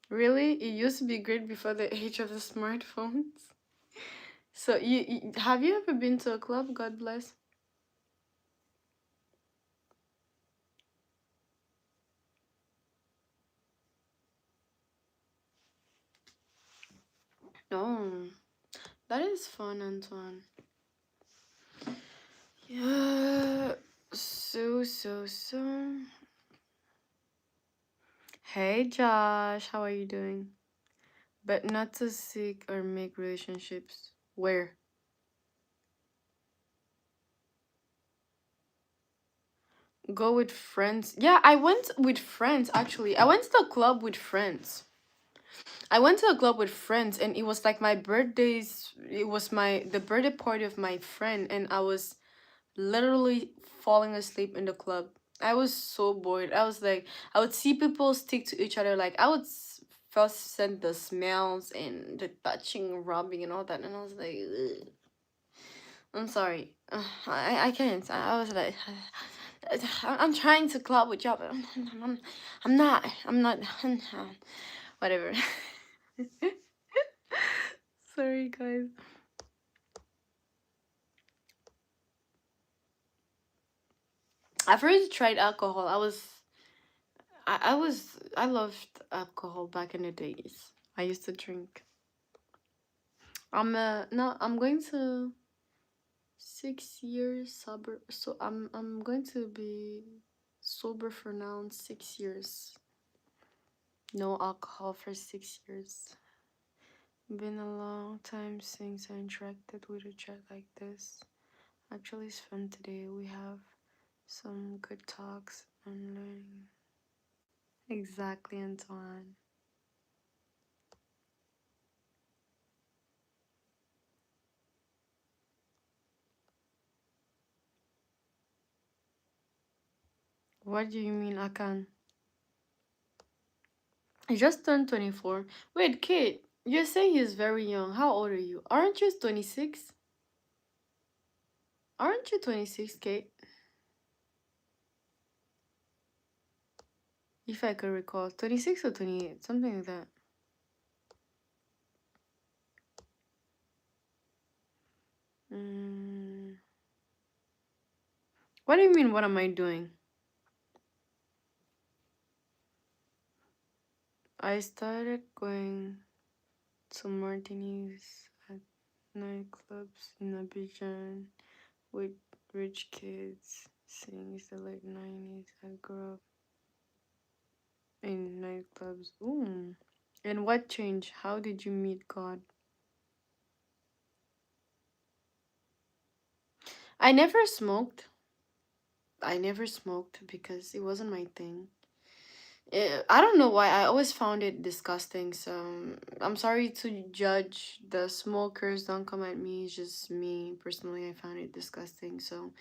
[SPEAKER 1] Really? It used to be great before the age of the smartphones. So you have you ever been to a club? God bless. Oh, that is fun, Antoine. Yeah. So. Hey, Josh. How are you doing? But not to seek or make relationships. Where? Go with friends. Yeah, I went with friends actually. I went to the club with friends. I went to a club with friends and it was like my birthday's it was the birthday party of my friend and I was literally falling asleep in the club. I was so bored. I was like I would see people stick to each other like I would first send the smells and the touching, rubbing and all that and I was like ugh. I'm sorry. I can't. I was like I'm trying to club with y'all but I'm not. I'm not. Whatever. Sorry, guys. I first tried alcohol. I loved alcohol back in the days. I used to drink. I'm going to 6 years sober. So I'm going to be sober for now in 6 years. No alcohol for 6 years. Been a long time since I interacted with a chat like this. Actually, it's fun today. We have some good talks and learning. Exactly, Antoine. What do you mean I can? I just turned 24. Wait, Kate, you're saying he's very young. How old are you? Aren't you 26? Aren't you 26, Kate? If I could recall. 26 or 28, something like that. Mm. What do you mean, what am I doing? I started going to martinis at nightclubs in Abidjan with rich kids since the late 90s. I grew up in nightclubs. Ooh. And what changed? How did you meet God? I never smoked. I never smoked because it wasn't my thing. I don't know why. I always found it disgusting. So I'm sorry to judge the smokers. Don't come at me. It's just me personally. I found it disgusting. So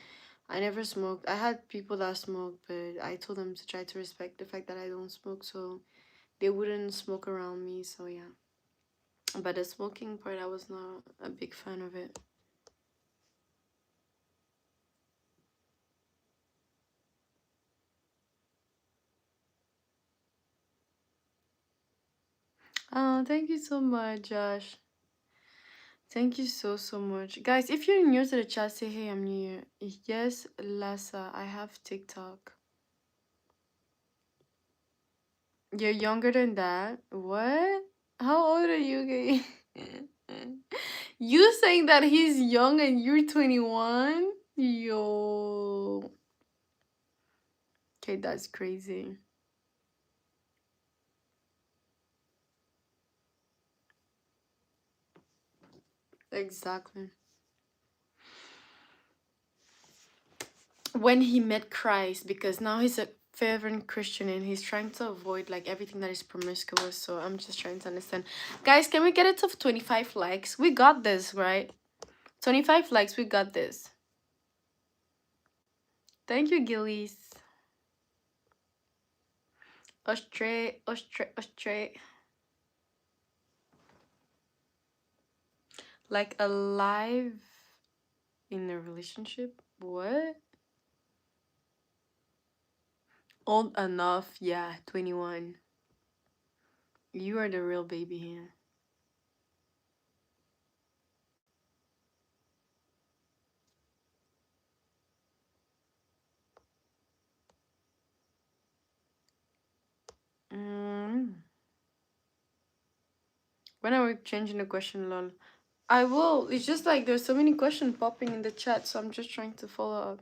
[SPEAKER 1] I never smoked. I had people that smoked, but I told them to try to respect the fact that I don't smoke. So they wouldn't smoke around me. So yeah. But the smoking part, I was not a big fan of it. Oh, thank you so much, Josh. Thank you so much. Guys, if you're new to the chat, say hey, I'm new. Yes, Lassa, I have TikTok. You're younger than that? What? How old are you, gay? You saying that he's young and you're 21? Yo. Okay, that's crazy. Exactly. When he met Christ, because now he's a fervent Christian and he's trying to avoid like everything that is promiscuous. So I'm just trying to understand. Guys, can we get it to 25 likes? We got this, right? 25 likes, we got this. Thank you, Gillies. Astray, astray, astray. Like alive in a relationship? What? Old enough, yeah, 21. You are the real baby here. Mm. When are we changing the question, lol? I will. It's just like there's so many questions popping in the chat, so I'm just trying to follow up.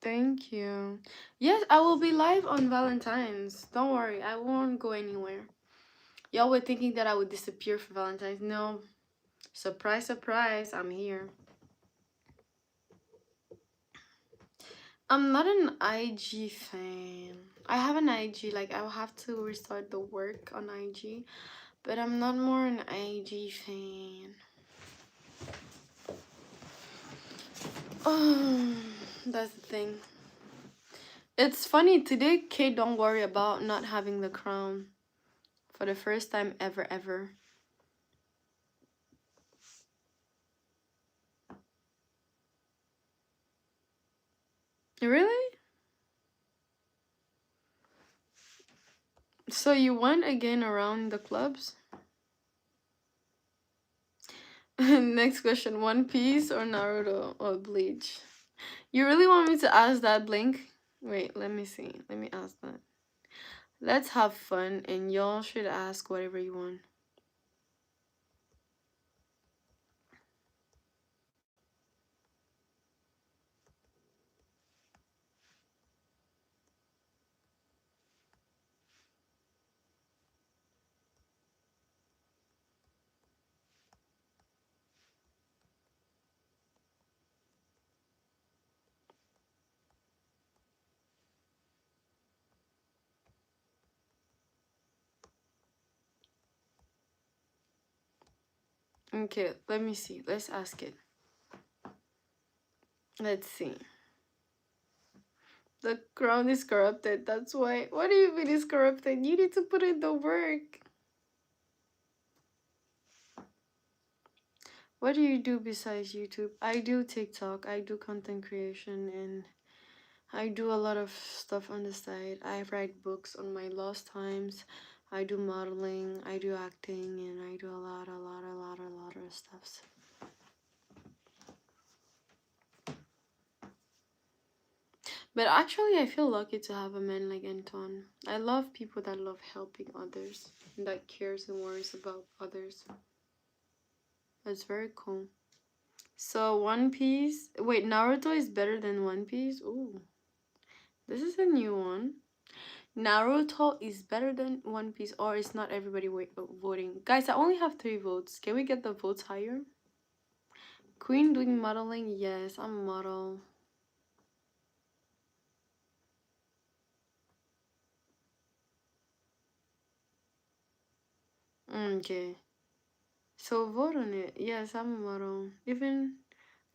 [SPEAKER 1] Thank you. Yes, I will be live on Valentine's. Don't worry, I won't go anywhere. Y'all were thinking that I would disappear for Valentine's. No. Surprise, surprise, I'm here. I'm not an IG fan. I have an IG, like I'll have to restart the work on IG, but I'm not more an IG fan. Oh, that's the thing. It's funny today, Kate, don't worry about not having the crown for the first time ever, ever. Really? So you went again around the clubs? Next question, One Piece or Naruto or Bleach? You really want me to ask that, Blink? Wait, let me see. Let me ask that. Let's have fun and y'all should ask whatever you want. Okay, let me see. Let's ask it. Let's see. The crown is corrupted. That's why. What do you mean it's corrupted? You need to put in the work. What do you do besides YouTube? I do TikTok. I do content creation and I do a lot of stuff on the side. I write books on my lost times. I do modeling. I do acting and I do a lot of stuff. But actually, I feel lucky to have a man like Anton. I love people that love helping others and that cares and worries about others. That's very cool. So One Piece. Wait, Naruto is better than One Piece? Ooh, this is a new one. Naruto is better than One Piece, or is not everybody voting? Guys, I only have 3 votes. Can we get the votes higher? Queen doing modeling? Yes, I'm a model. Okay. So vote on it. Yes, I'm a model. Even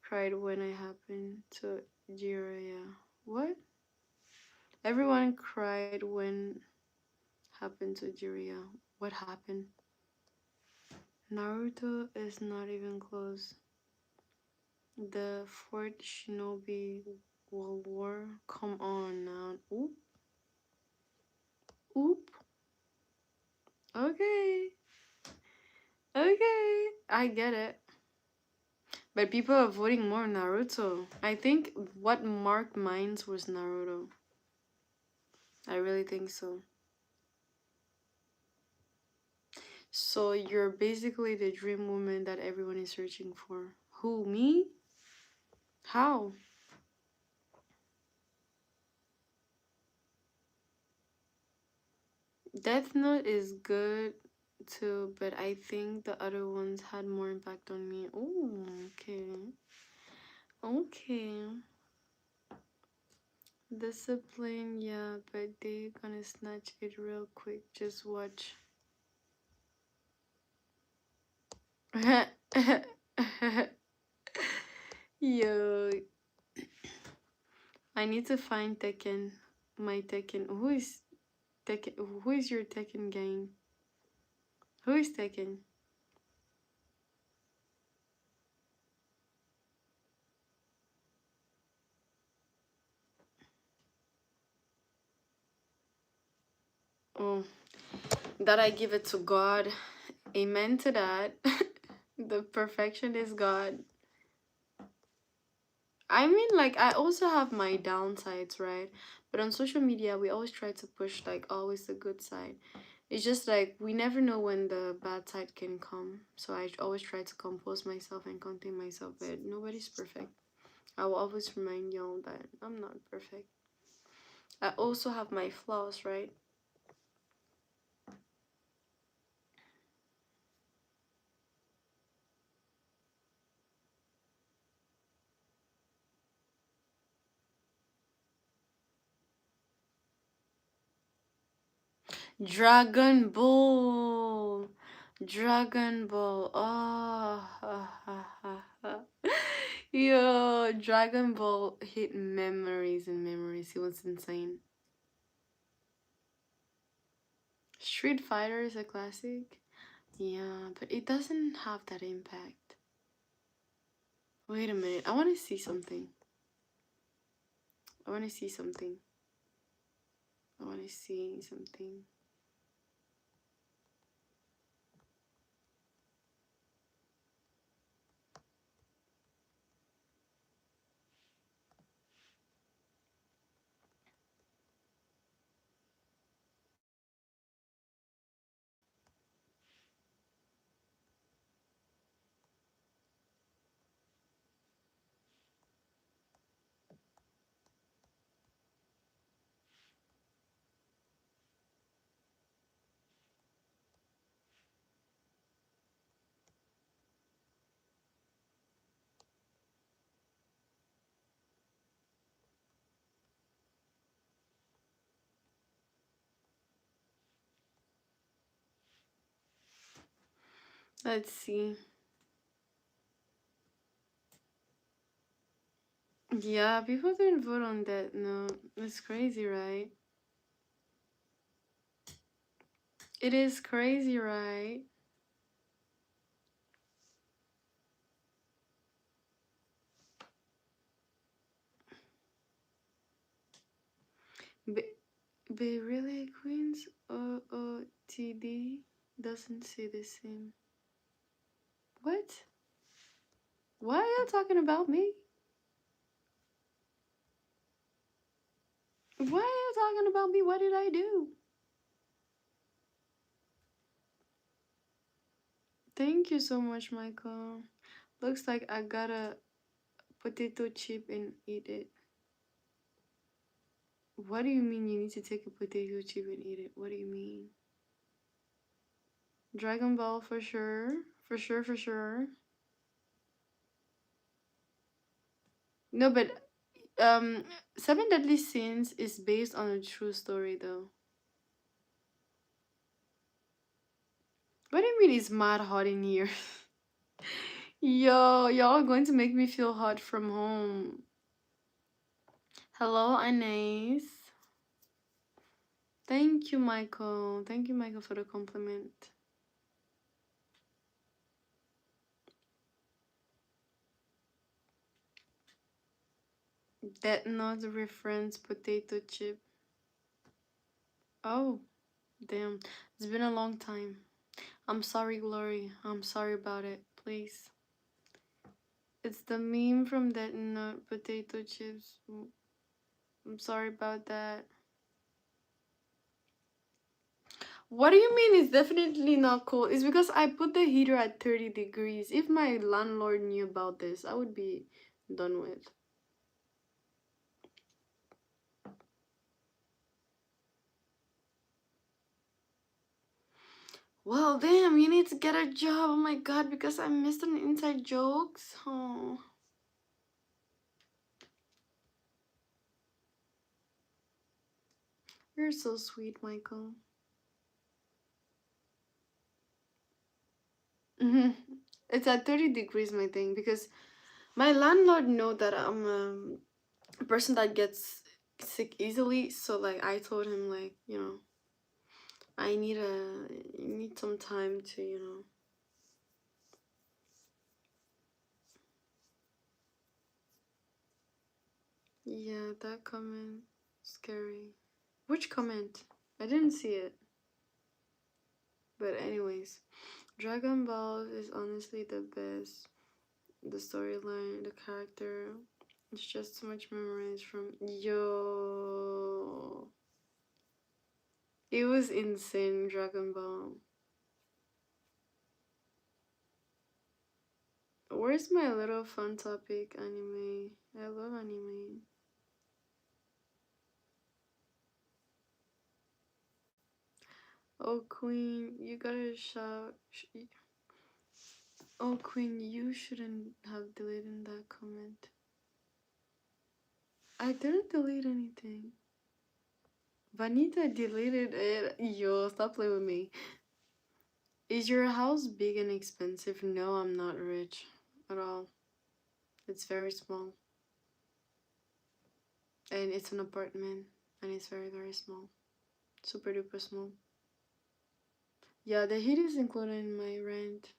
[SPEAKER 1] cried when it happened to Jiraiya. What? Everyone cried when happened to Jiraiya. What happened? Naruto is not even close. The fourth Shinobi World War. Come on now. Oop. Oop. Okay. Okay. I get it. But people are voting more Naruto. I think what marked minds was Naruto. I really think so. So you're basically the dream woman that everyone is searching for. Who, me? How? Death Note is good too, but I think the other ones had more impact on me. Oh, okay. Okay. Discipline, yeah, but they gonna snatch it real quick. Just watch. Yo, I need to find Tekken. My Tekken. Who is Tekken? Who is your Tekken gang? Who is Tekken? Oh, that I give it to God. Amen to that. The perfection is God. I mean, like, I also have my downsides, right? But on social media, we always try to push, like, always the good side. It's just like we never know when the bad side can come. So I always try to compose myself and contain myself, but nobody's perfect. I will always remind y'all that I'm not perfect. I also have my flaws, right? Dragon Ball. Dragon Ball. Oh. Yo, Dragon Ball hit memories and memories. It was insane. Street Fighter is a classic. Yeah, but it doesn't have that impact. Wait a minute. I want to see something. I want to see something. I want to see something. Let's see. Yeah, people didn't vote on that. No, it's crazy, right? It is crazy, right? But, but really, Queens OOTD doesn't say the same. What? Why are you talking about me? Why are you talking about me? What did I do? Thank you so much, Michael. Looks like I got a potato chip and eat it. What do you mean you need to take a potato chip and eat it? What do you mean? Dragon Ball for sure. For sure, for sure. No, but Seven Deadly Sins is based on a true story though. What do you mean it's mad hot in here? Yo, y'all are going to make me feel hot from home. Hello, Anais. Thank you, Michael. Thank you, Michael, for the compliment. That not the reference potato chip. Oh, damn. It's been a long time. I'm sorry, Glory. I'm sorry about it. Please. It's the meme from that nut potato chips. I'm sorry about that. What do you mean it's definitely not cold? It's because I put the heater at 30 degrees. If my landlord knew about this, I would be done with. Well, damn, you need to get a job. Oh my god, because I missed an inside jokes. Oh, you're so sweet, Michael. It's at 30 degrees, my thing, because my landlord know that I'm a person that gets sick easily. So like, I told him like, I need some time to, Yeah, that comment scary. Which comment? I didn't see it. But anyways, Dragon Ball is honestly the best. The storyline, the character, it's just so much memories from yo. It was insane, Dragon Ball. Where's My Little Fun Topic anime? I love anime. Oh Queen, you gotta shout. Oh Queen, you shouldn't have deleted that comment. I didn't delete anything. Vanita deleted it. Yo, stop playing with me. Is your house big and expensive? No, I'm not rich at all. It's very small. And it's an apartment. And it's very, very small. Super duper small. Yeah, the heat is included in my rent.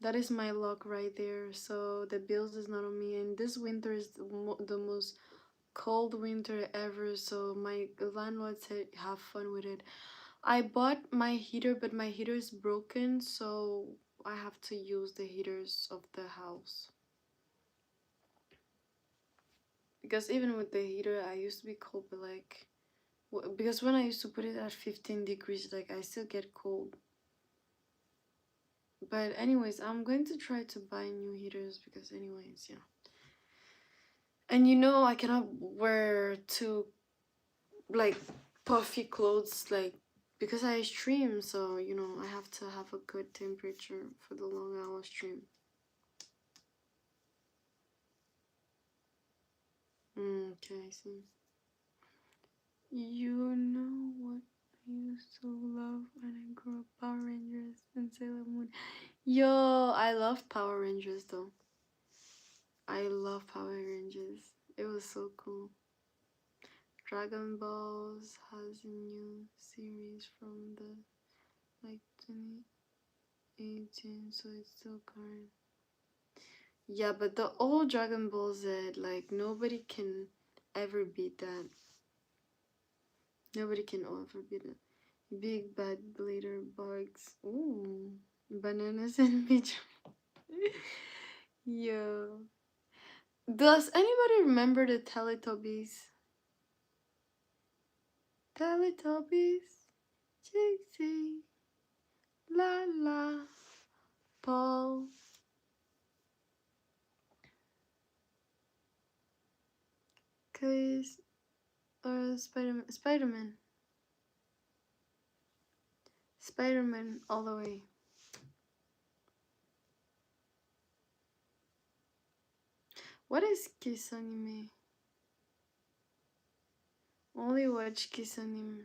[SPEAKER 1] That is my luck right there. So the bills is not on me. And this winter is the most cold winter ever. So my landlord said, have fun with it. I bought my heater, but my heater is broken. So I have to use the heaters of the house. Because even with the heater, I used to be cold, but like, because when I used to put it at 15 degrees, like, I still get cold. But anyways, I'm going to try to buy new heaters because anyways, yeah. And I cannot wear too, like, puffy clothes, like, because I stream, so, I have to have a good temperature for the long hour stream. Okay, I see. You know what I used to love when I grew up? Power Rangers and Sailor Moon. Yo, I love Power Rangers though. I love Power Rangers. It was so cool. Dragon Balls has a new series from the like 2018, so it's still current. Yeah, but the old Dragon Ball Z, like nobody can ever beat that. Nobody can ever beat it. Big bad glitter bugs. Ooh, bananas and beach. Yo. Does anybody remember the Teletubbies? Teletubbies, Jixie, La, Paul. Cause, or Spider-Man. Spider-Man all the way. What is Kiss Anime? Only watch Kiss Anime.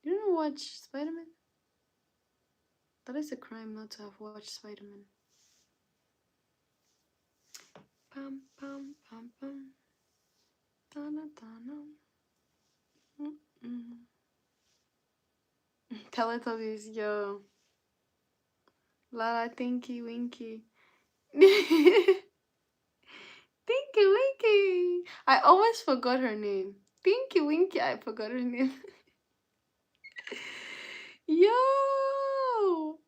[SPEAKER 1] You don't watch Spider-Man? That is a crime not to have watched Spider-Man. Pam, pam, pam, pam. Dana, dana. Teletubbies, yo. Lala, Tinky, Winky. Tinky Winky. I always forgot her name. Tinky Winky, I forgot her name. Yo!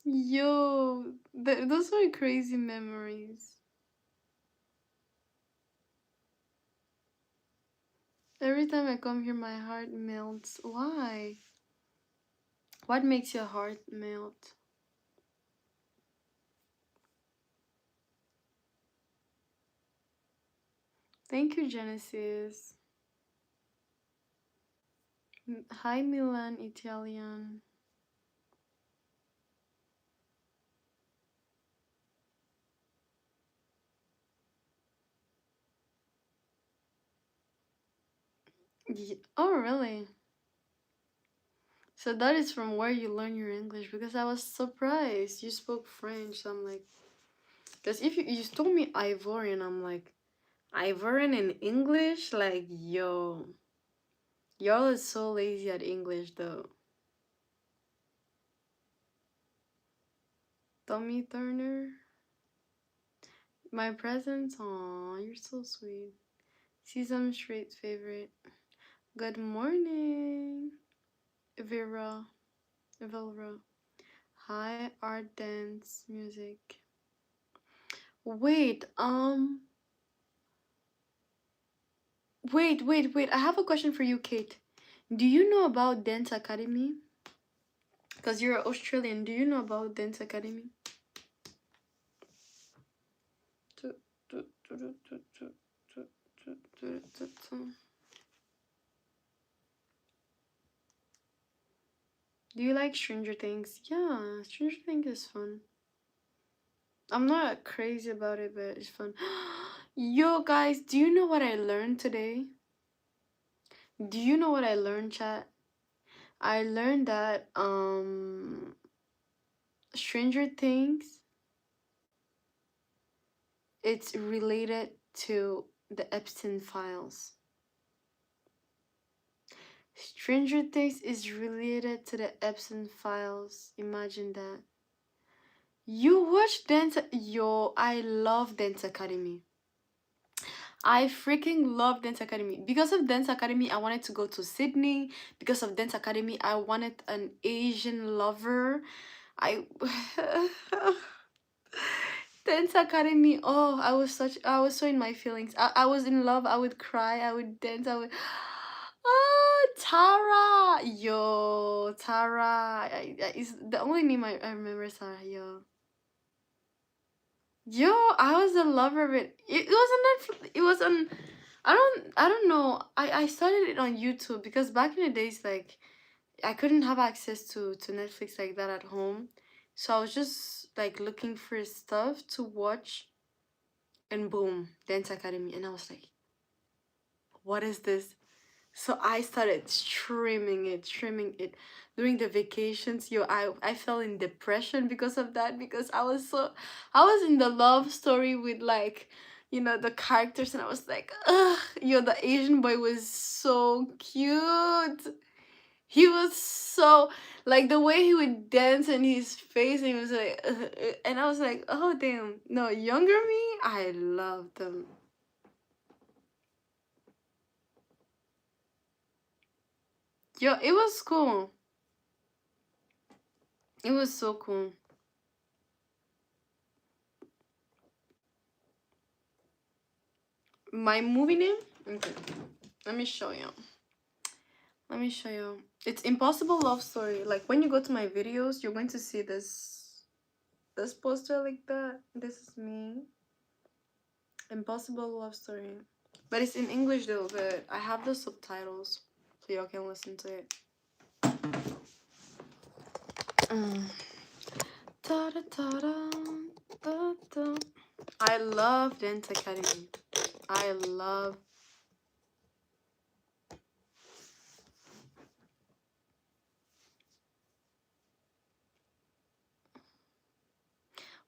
[SPEAKER 1] Yo! Those were crazy memories. Every time I come here, my heart melts. Why? What makes your heart melt? Thank you, Genesis. Hi, Milan, Italian. Oh, really? So that is from where you learn your English because I was surprised you spoke French. So I'm like, because if you told me Ivorian, I'm like, Ivorian in English? Like, yo, y'all is so lazy at English though. Tommy Turner, my presents. Aw, you're so sweet. Sesame Street favorite. Good morning, Vera. Velra. Hi, art dance music. Wait, wait. I have a question for you, Kate. Do you know about Dance Academy? Because you're Australian. Do you know about Dance Academy? Tu- tu- tu- tu- tu- tu- tu- tu- tu- tu- tu. Do you like Stranger Things? Yeah, Stranger Things is fun. I'm not crazy about it, but it's fun. Yo, guys, do you know what I learned today? Do you know what I learned, chat? I learned that Stranger Things, it's related to the Epstein files. Stranger Things is related to the Epstein files. Imagine that. You watch Dance. Yo, I love Dance Academy. I freaking love Dance Academy. Because of Dance Academy, I wanted to go to Sydney. Because of Dance Academy, I wanted an Asian lover. I Dance Academy. Oh, I was so in my feelings. I was in love. I would cry. I would dance. I would. Oh, Tara. Yo, Tara. Is the only name I remember is Tara. Yo. Yo, I was a lover of it. It was on Netflix. It was on. I don't know. I started it on YouTube because back in the days, like I couldn't have access to Netflix like that at home, so I was just like looking for stuff to watch, and boom, Dance Academy, and I was like, what is this? So I started streaming it during the vacations. Yo, I fell in depression because of that because I was in the love story with like, you know, the characters, and I was like, ugh, yo, the Asian boy was so cute. He was so like the way he would dance and his face, and he was like, and I was like, oh damn, no, younger me, I loved them. Yo, it was cool. It was so cool. My movie name? Okay. Let me show you. Let me show you. It's Impossible Love Story. Like when you go to my videos, you're going to see this poster like that. This is me. Impossible Love Story. But it's in English though, but I have the subtitles so y'all can listen to it. Mm. Ta-da-ta-da, ta-da. I love Dance Academy. I love.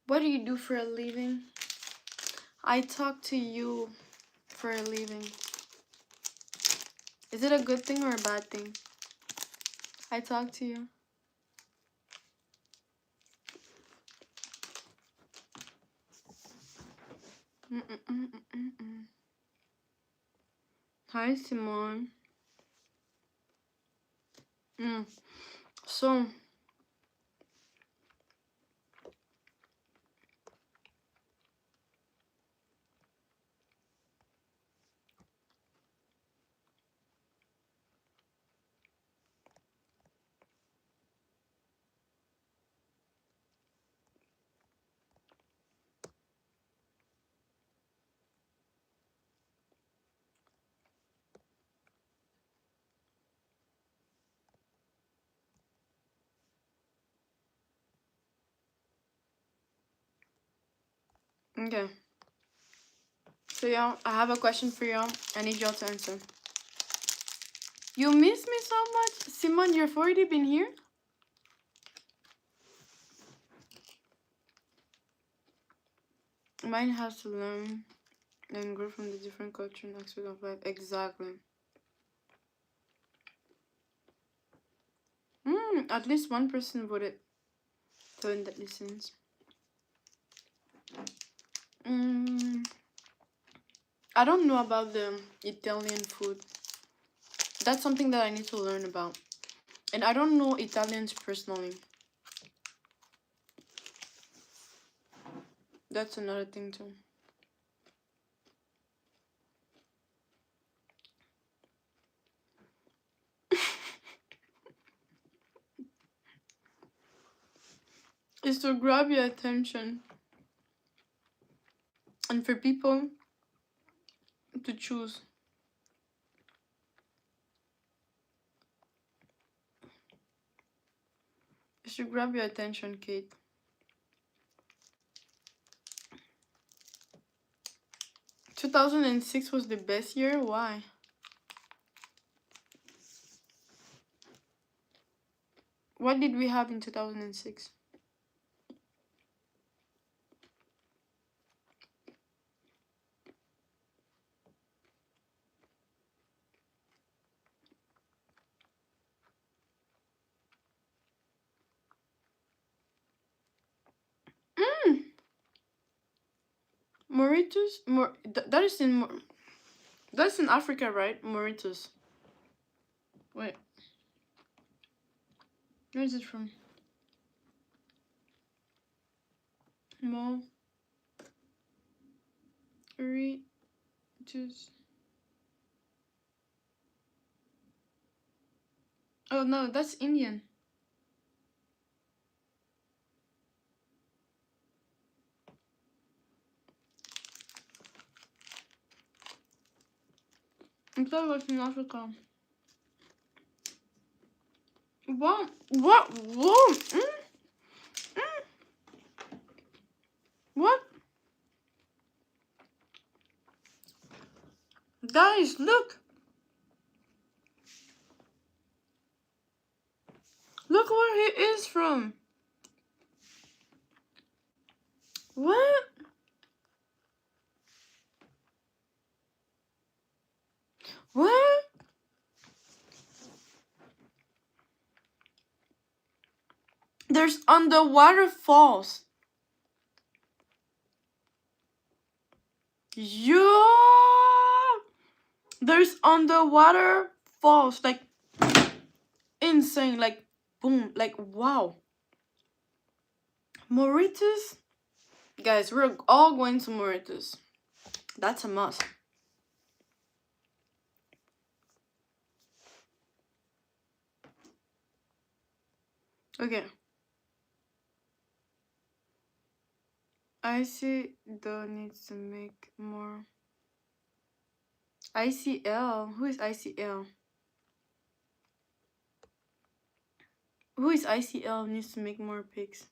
[SPEAKER 1] What do you do for a living? I talk to you for a living. Is it a good thing or a bad thing? I talk to you. Mm-mm-mm-mm-mm. Hi, Simone. So, Okay. So y'all, I have a question for y'all. I need y'all to answer. You miss me so much? Simon, you've already been here? Mine has to learn and grow from the different culture and aspect of life. Exactly. At least one person voted. Turn that listens. I don't know about the Italian food. That's something that I need to learn about. And I don't know Italians personally. That's another thing too. Is to grab your attention and for people to choose. Is to grab your attention, Kate. 2006 was the best year? Why? What did we have in 2006? Mauritius? That's in Africa, right? Mauritius. Wait. Where is it from? Mauritius. Oh no, that's Indian. I thought it was in Africa. What? What? Whoa! What? Guys, look! Look where he is from! What? What? There's underwater falls. Yo! There's underwater falls. Like, insane. Like, boom. Like, wow. Mauritius? Guys, we're all going to Mauritius. That's a must. Okay. ICL needs to make more. ICL? Who is ICL? Who is ICL needs to make more pics?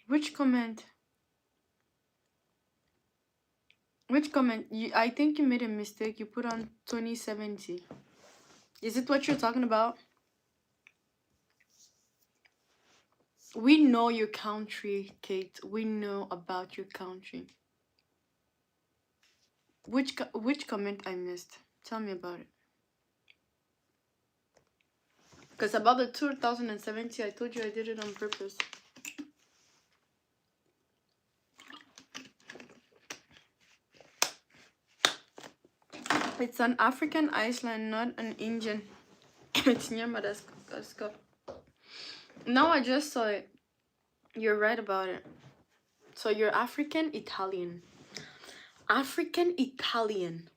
[SPEAKER 1] Which comment? Which comment? I think you made a mistake. You put on 2070. Is it what you're talking about? We know your country, Kate. We know about your country. Which comment I missed? Tell me about it. Because about the 2070, I told you I did it on purpose. It's an African island, not an Indian. It's near Madagascar. No, I just saw it. You're right about it. So you're African Italian. African Italian.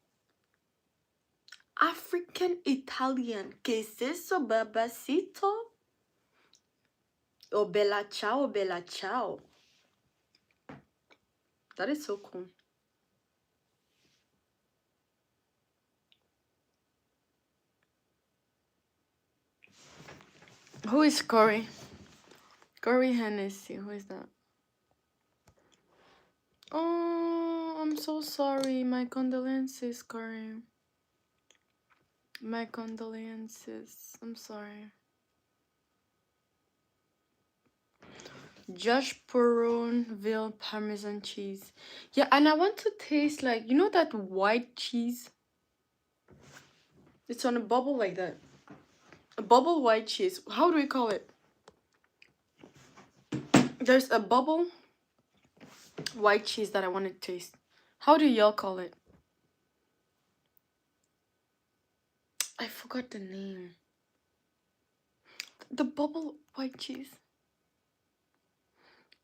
[SPEAKER 1] African Italian. ¿Qué es eso, babacito? Oh, bella ciao, bella ciao. That is so cool. Who is Corey? Corey Hennessy. Who is that? Oh, I'm so sorry. My condolences, Corey. My condolences. I'm sorry. Josh Peronville Parmesan cheese. Yeah, and I want to taste like, you know that white cheese? It's on a bubble like that. A bubble white cheese. How do we call it? There's a bubble white cheese that I want to taste. How do y'all call it? I forgot the name. The bubble white cheese.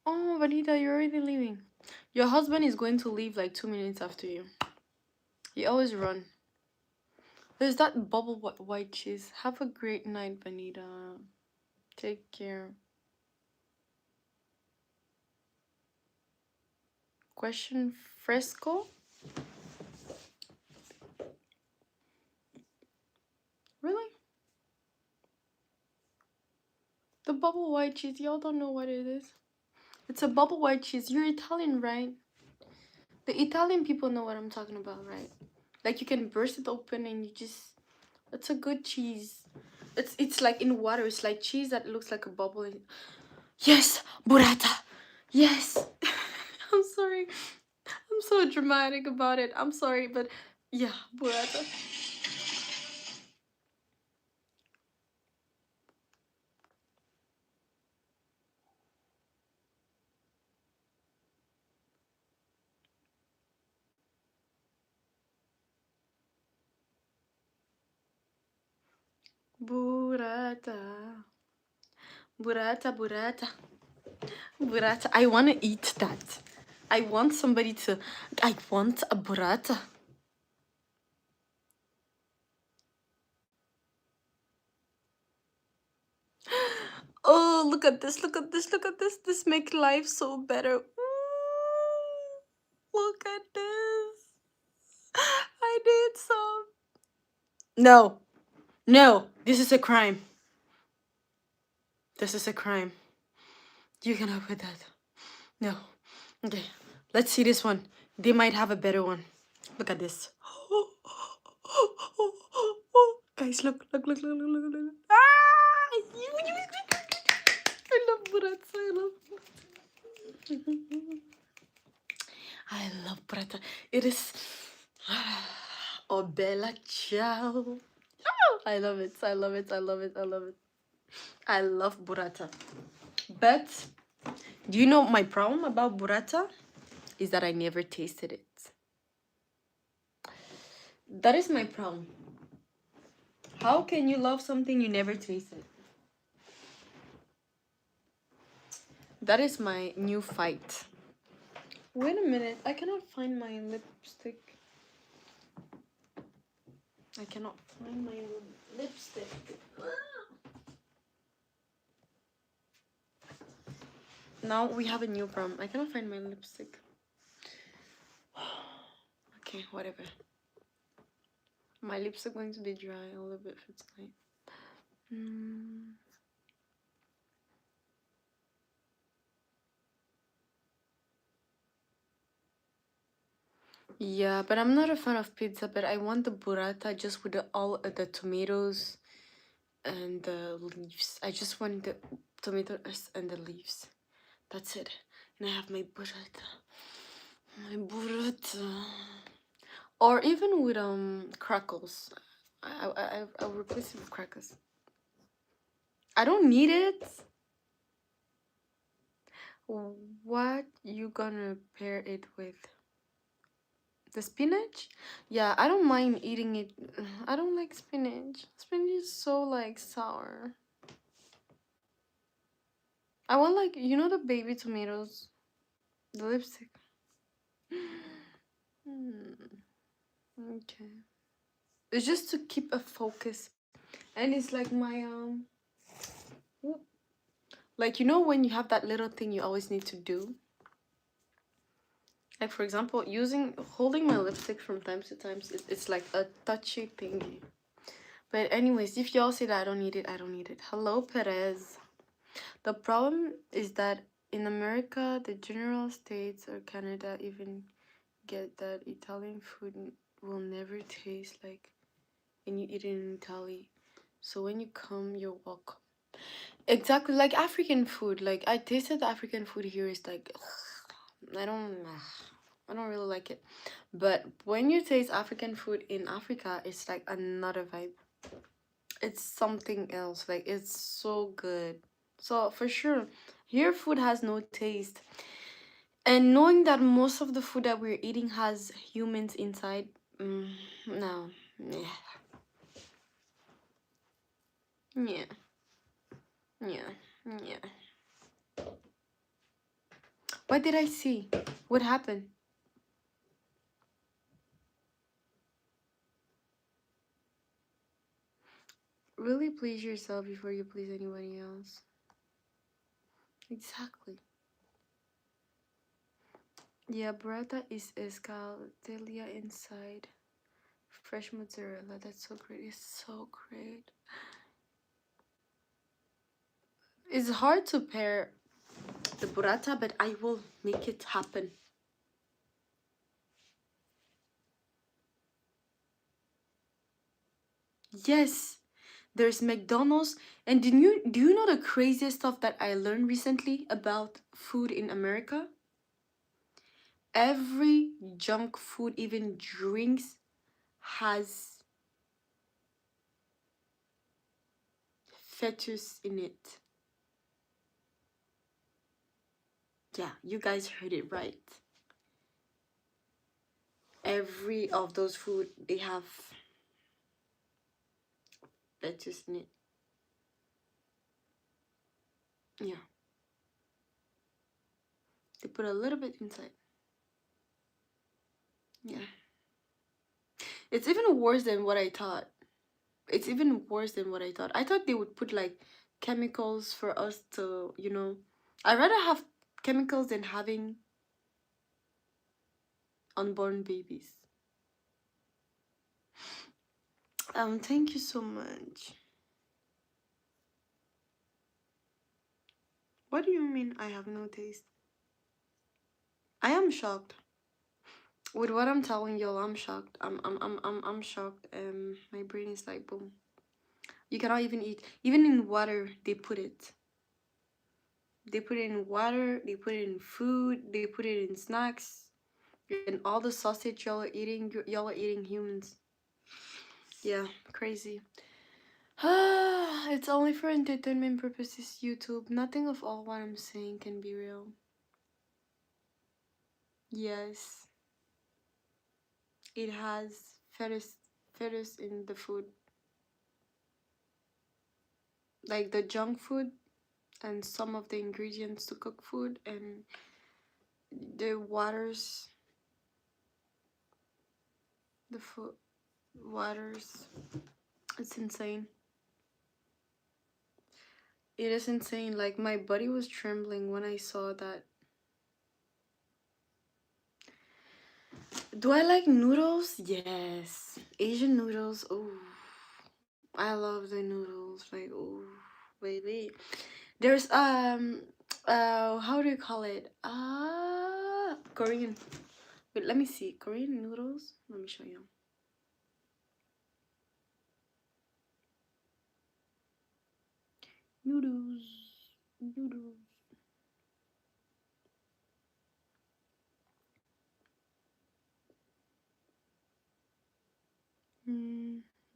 [SPEAKER 1] Oh, Vanita, you're already leaving. Your husband is going to leave like 2 minutes after you. He always run. There's that bubble white cheese. Have a great night, Vanita. Take care. Question fresco? Really? The bubble white cheese. Y'all don't know what it is. It's a bubble white cheese. You're Italian, right? The Italian people know what I'm talking about, right? Like you can burst it open and you just... It's a good cheese. It's like in water. It's like cheese that looks like a bubble. Yes, burrata. Yes. I'm sorry. I'm so dramatic about it. I'm sorry, but yeah, burrata. Burrata. Burrata, burrata. Burrata. I want to eat that. I want somebody to... I want a burrata. Oh, look at this, look at this, look at this. This makes life so better. Ooh, look at this. I did some. No, no, this is a crime. This is a crime. You cannot put that. No. Okay, let's see this one. They might have a better one. Look at this. Guys, look, look, look, look, look, look, look. Ah! I love burrata. I love I love burrata. It is... Oh, bella ciao. I love it. I love it. I love it. I love it. I love burrata. But do you know my problem about burrata? Is that I never tasted it. That is my problem. How can you love something you never tasted? That is my new fight. Wait a minute. I cannot find my lipstick. I cannot find my lipstick. Now we have a new problem. I cannot find my lipstick. Okay, whatever. My lips are going to be dry a little bit for tonight. Yeah, but I'm not a fan of pizza, but I want the burrata just with all the tomatoes and the leaves. I just want the tomatoes and the leaves. That's it. And I have my burrata. My burrata. Or even with crackles. I'll replace it with crackers. I don't need it. What you gonna pair it with? The spinach? Yeah, I don't mind eating it. I don't like spinach. Spinach is so like sour. I want like, you know, the baby tomatoes, the lipstick. Okay. It's just to keep a focus. And it's like my like, you know, when you have that little thing you always need to do. Like, for example, holding my lipstick from time to time, it's like a touchy thingy. But anyways, if y'all say that I don't need it, I don't need it. Hello, Perez. The problem is that in America, the general states or Canada even get that Italian food will never taste like when you eat it in Italy. So when you come, you're welcome. Exactly like African food. Like I tasted the African food here is like I don't I don't really like it. But when you taste African food in Africa, it's like another vibe. It's something else. Like it's so good. So for sure, here food has no taste. And knowing that most of the food that we're eating has humans inside, no, yeah, yeah, yeah, yeah. What did I see? What happened? Really please yourself before you please anybody else. Exactly. Yeah, burrata is escalotelia inside. Fresh mozzarella. That's so great. It's so great. It's hard to pair the burrata, but I will make it happen. Yes, there's McDonald's. And do you know the craziest stuff that I learned recently about food in America? Every junk food, even drinks, has fetus in it. Yeah, you guys heard it right. Every of those food they have fetus in it. Yeah, they put a little bit inside. Yeah, it's even worse than what I thought. It's even worse than what I thought. I thought they would put like chemicals for us to, I'd rather have chemicals than having unborn babies. Thank you so much. What do you mean I have no taste? I am shocked. With what I'm telling y'all, I'm shocked. I'm shocked. My brain is like boom. You cannot even eat. Even in water, they put it. They put it in water. They put it in food. They put it in snacks. And all the sausage y'all are eating humans. Yeah, crazy. It's only for entertainment purposes, YouTube. Nothing of all what I'm saying can be real. Yes, it has fetus in the food. Like the junk food and some of the ingredients to cook food and the waters, the food waters. It's insane. It is insane. Like my body was trembling when I saw that. Do I like noodles? Yes. Asian noodles. Oh, I love the noodles. Like, oh, baby. There's how do you call it? Korean. Wait, let me see. Korean noodles. Let me show you. Noodles. Noodles.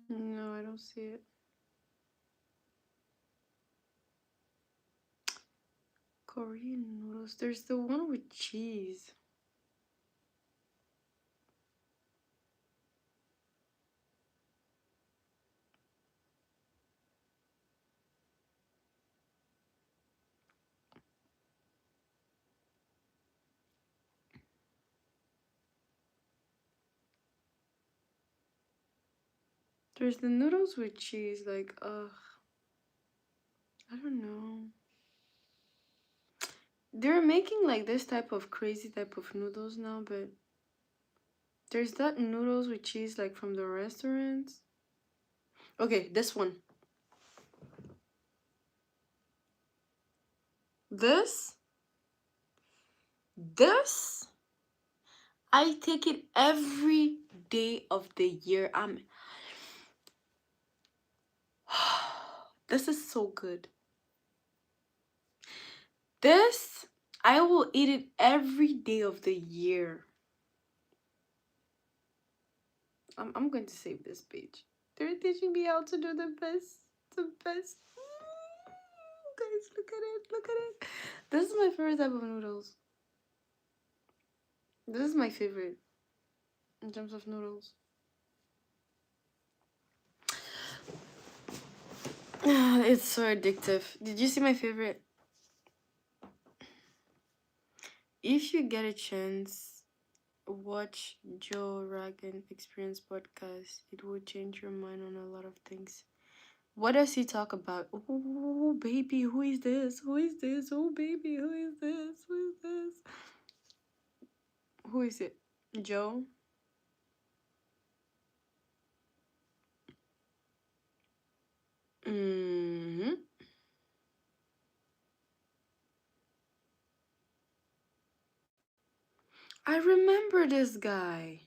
[SPEAKER 1] No, I don't see it. Korean noodles. There's the one with cheese. There's the noodles with cheese. Like, ugh. I don't know. They're making like this type of crazy type of noodles now, but there's that noodles with cheese like from the restaurants. Okay, this one. This, this, I take it every day of the year. This is so good. This, I will eat it every day of the year. I'm going to save this page. They're teaching me how to do the best. The best. Guys, look at it. Look at it. This is my favorite type of noodles. This is my favorite in terms of noodles. It's so addictive. Did you see my favorite? If you get a chance, watch Joe Rogan Experience podcast. It will change your mind on a lot of things. What does he talk about? Oh, baby, who is this? Who is this? Oh, baby, who is this? Who is this? Who is it? Joe? Mm-hmm. I remember this guy.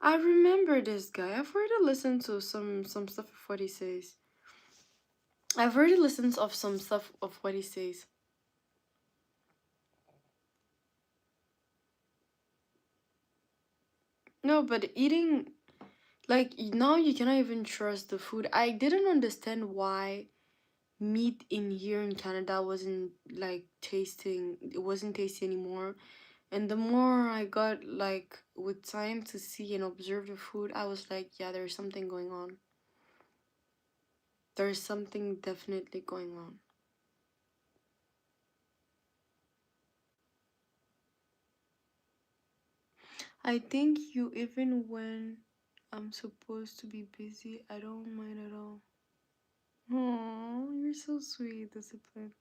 [SPEAKER 1] I remember this guy. I've already listened to some stuff of what he says. I've already listened of some stuff of what he says. No, but eating, like, now you cannot even trust the food. I didn't understand why meat in here in Canada wasn't like tasting, it wasn't tasty anymore. And the more I got like with time to see and observe the food, I was like, yeah, there's something going on. There's something definitely going on. I think you, even when I'm supposed to be busy, I don't mind at all. Oh, you're so sweet, Discipline.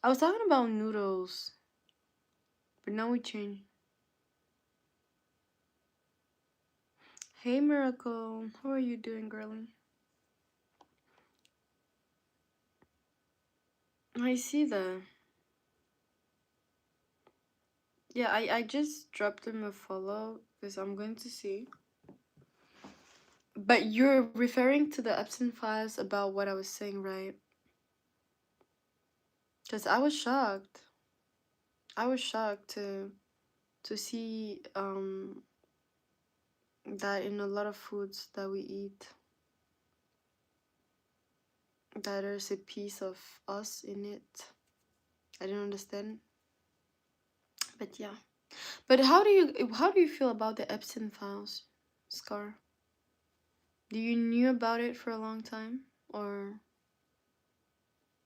[SPEAKER 1] I was talking about noodles, but now we change. Hey, Miracle. How are you doing, girlie? I see that. Yeah, I just dropped him a follow because I'm going to see. But you're referring to the Epson files about what I was saying, right? Because I was shocked. I was shocked to see that in a lot of foods that we eat, that there's a piece of us in it. I didn't understand. But yeah. But how do you feel about the Epson files, Scar? Do you knew about it for a long time? Or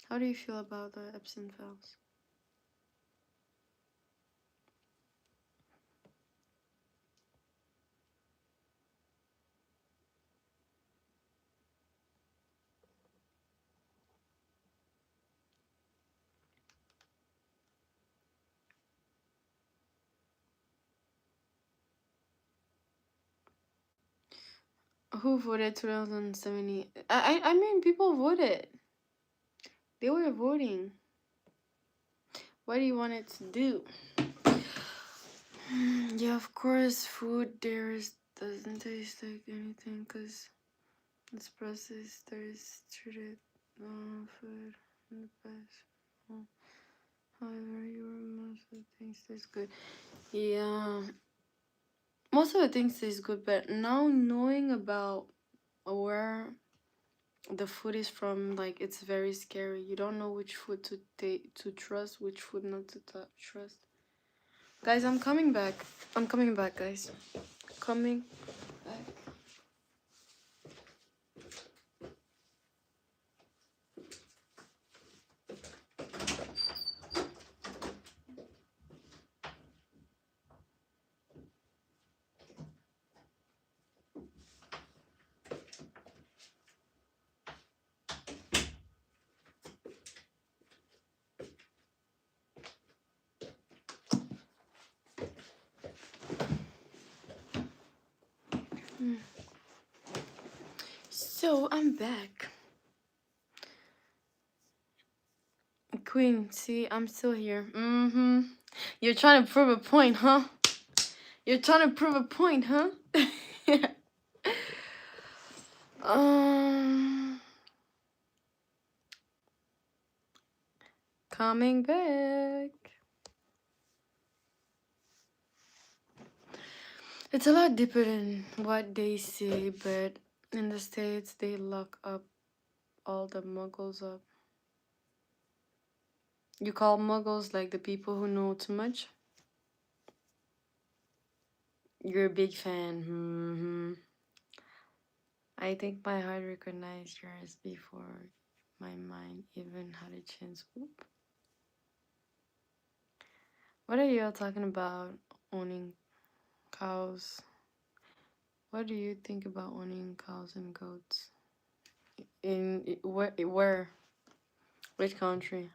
[SPEAKER 1] how do you feel about the Epson files? Who voted 2070? I mean, people voted. They were voting. What do you want it to do? Yeah, of course, food there's doesn't taste like anything because it's processed. There's treated food in the past. However, most of the things taste good. Yeah, most of the things taste good, but now knowing about where the food is from, like, it's very scary. You don't know which food to trust, which food not to trust. Guys, I'm coming back. I'm coming back, guys. Coming back. So I'm back. Queen, see, I'm still here. Mm-hmm. You're trying to prove a point, huh? You're trying to prove a point, huh? um, coming back. It's a lot deeper than what they say, but in the States, they lock up all the muggles up. You call muggles like the people who know too much? You're a big fan. Hmm. I think my heart recognized yours before my mind even had a chance. Whoop. What are you all talking about owning cows? What do you think about owning cows and goats? Where? Which country?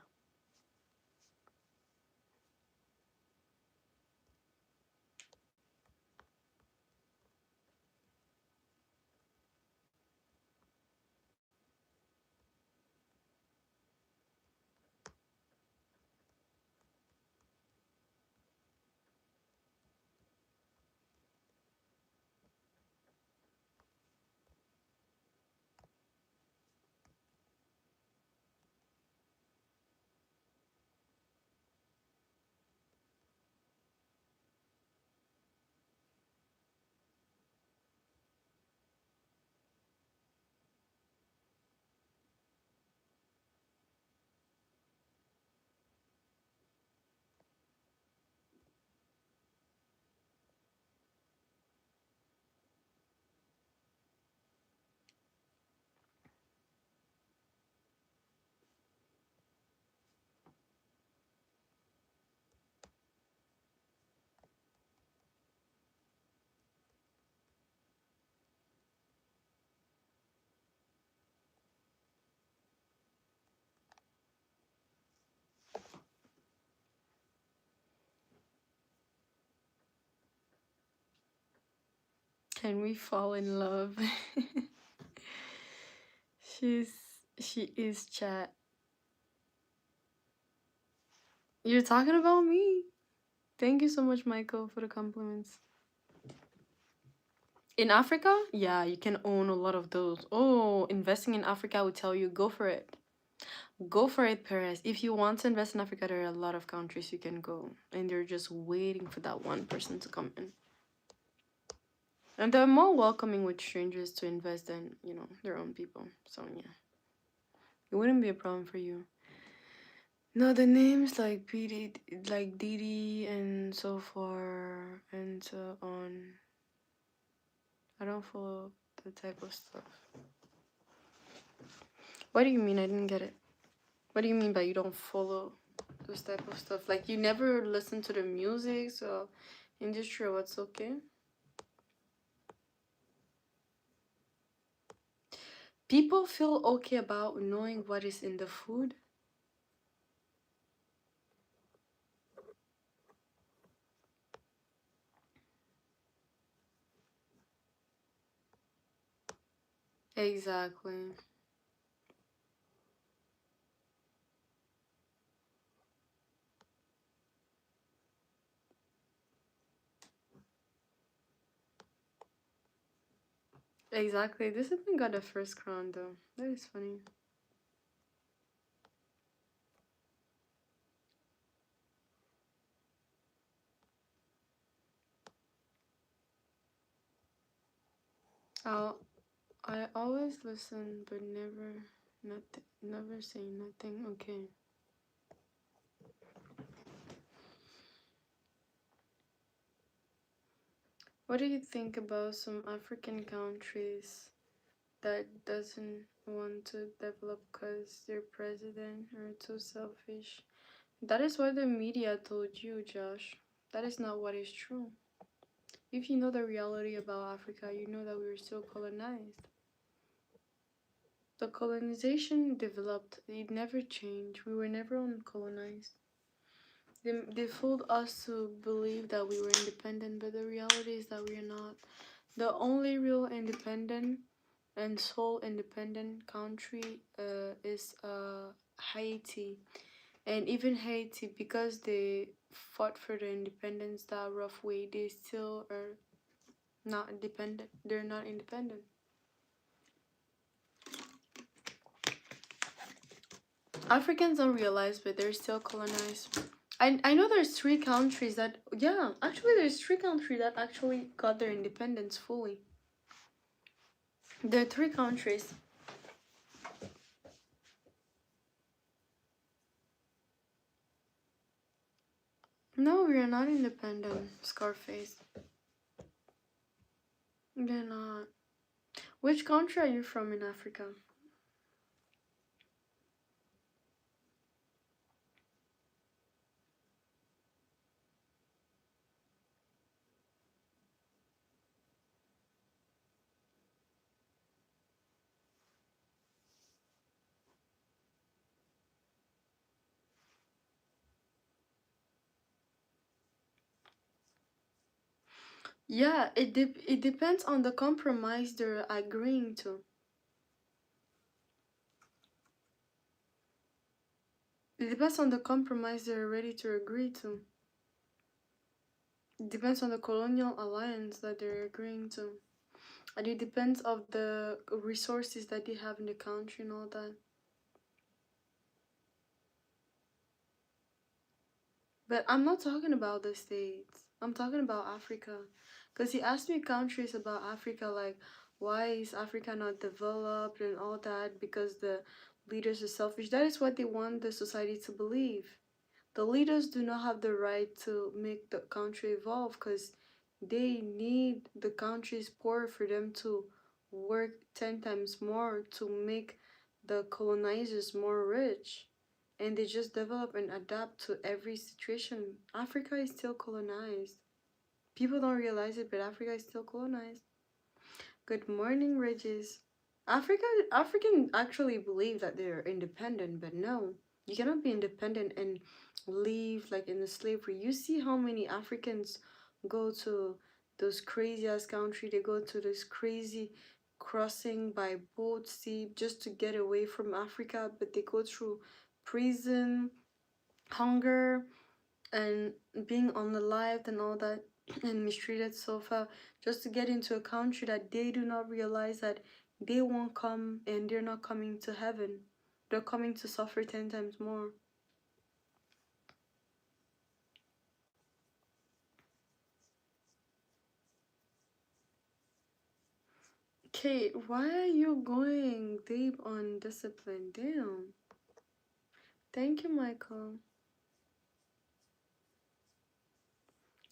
[SPEAKER 1] Can we fall in love? She's she is chat. You're talking about me. Thank you so much, Michael, for the compliments. In Africa, yeah, you can own a lot of those. Oh, investing in Africa, I would tell you, go for it. Go for it, Perez. If you want to invest in Africa, there are a lot of countries you can go, and they're just waiting for that one person to come in. And they're more welcoming with strangers to invest than, their own people. So, yeah, it wouldn't be a problem for you. No, the names like like Didi and so far and so on. I don't follow the type of stuff. What do you mean? I didn't get it. What do you mean by you don't follow those type of stuff? Like you never listen to the music, so industry or what's okay? People feel okay about knowing what is in the food. Exactly. Exactly. Discipline got the first crown though. That is funny. I'll I always listen but never say nothing. Okay. What do you think about some African countries that doesn't want to develop because their president are too selfish? That is what the media told you, Josh. That is not what is true. If you know the reality about Africa, you know that we were still colonized. The colonization developed, it never changed. We were never uncolonized. They fooled us to believe that we were independent, but the reality is that we are not. The only real independent and sole independent country is Haiti. And even Haiti, because they fought for the independence that rough way, they still are not independent. They're not independent. Africans don't realize, but they're still colonized. I know there's three countries that, yeah, actually there's three countries that actually got their independence fully. There are three countries. No, we are not independent, Scarface. They're not. Which country are you from in Africa? Yeah, it depends on the compromise they're agreeing to. It depends on the compromise they're ready to agree to. It depends on the colonial alliance that they're agreeing to. And it depends of the resources that they have in the country and all that. But I'm not talking about the States. I'm talking about Africa. Because he asked me countries about Africa, like, why is Africa not developed and all that? Because the leaders are selfish. That is what they want the society to believe. The leaders do not have the right to make the country evolve because they need the country's poor for them to work 10 times more to make the colonizers more rich. And they just develop and adapt to every situation. Africa is still colonized. People don't realize it, but Africa is still colonized. Good morning, Regis. African actually believe that they're independent, but no, you cannot be independent and live like in the slavery. You see how many Africans go to those crazy ass country. They go to this crazy crossing by boat sea just to get away from Africa, but they go through prison, hunger, and being unalived and all that and mistreated so far just to get into a country that they do not realize that they won't come and they're not coming to heaven. They're coming to suffer 10 times more. Kate, why are you going deep on discipline? Damn. Thank you, Michael.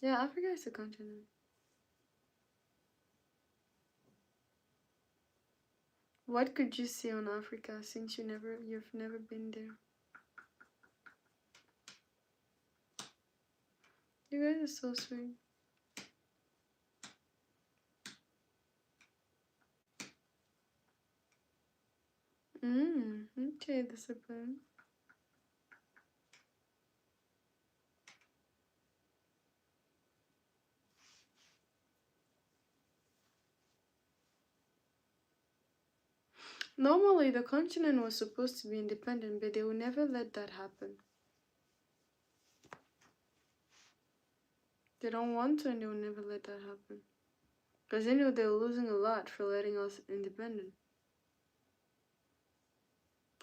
[SPEAKER 1] Yeah, Africa is a continent. What could you see on Africa since you've never been there? You guys are so sweet. Okay, discipline. Normally, the continent was supposed to be independent, but they will never let that happen. They don't want to, and they will never let that happen. Because they know they're losing a lot for letting us independent.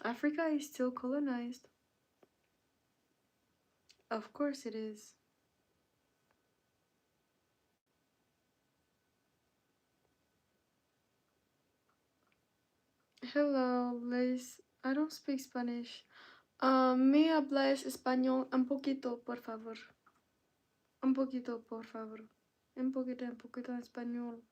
[SPEAKER 1] Africa is still colonized. Of course it is. Hello, Liz. I don't speak Spanish. ¿Me hablas español un poquito, por favor? Un poquito, por favor. Un poquito en español.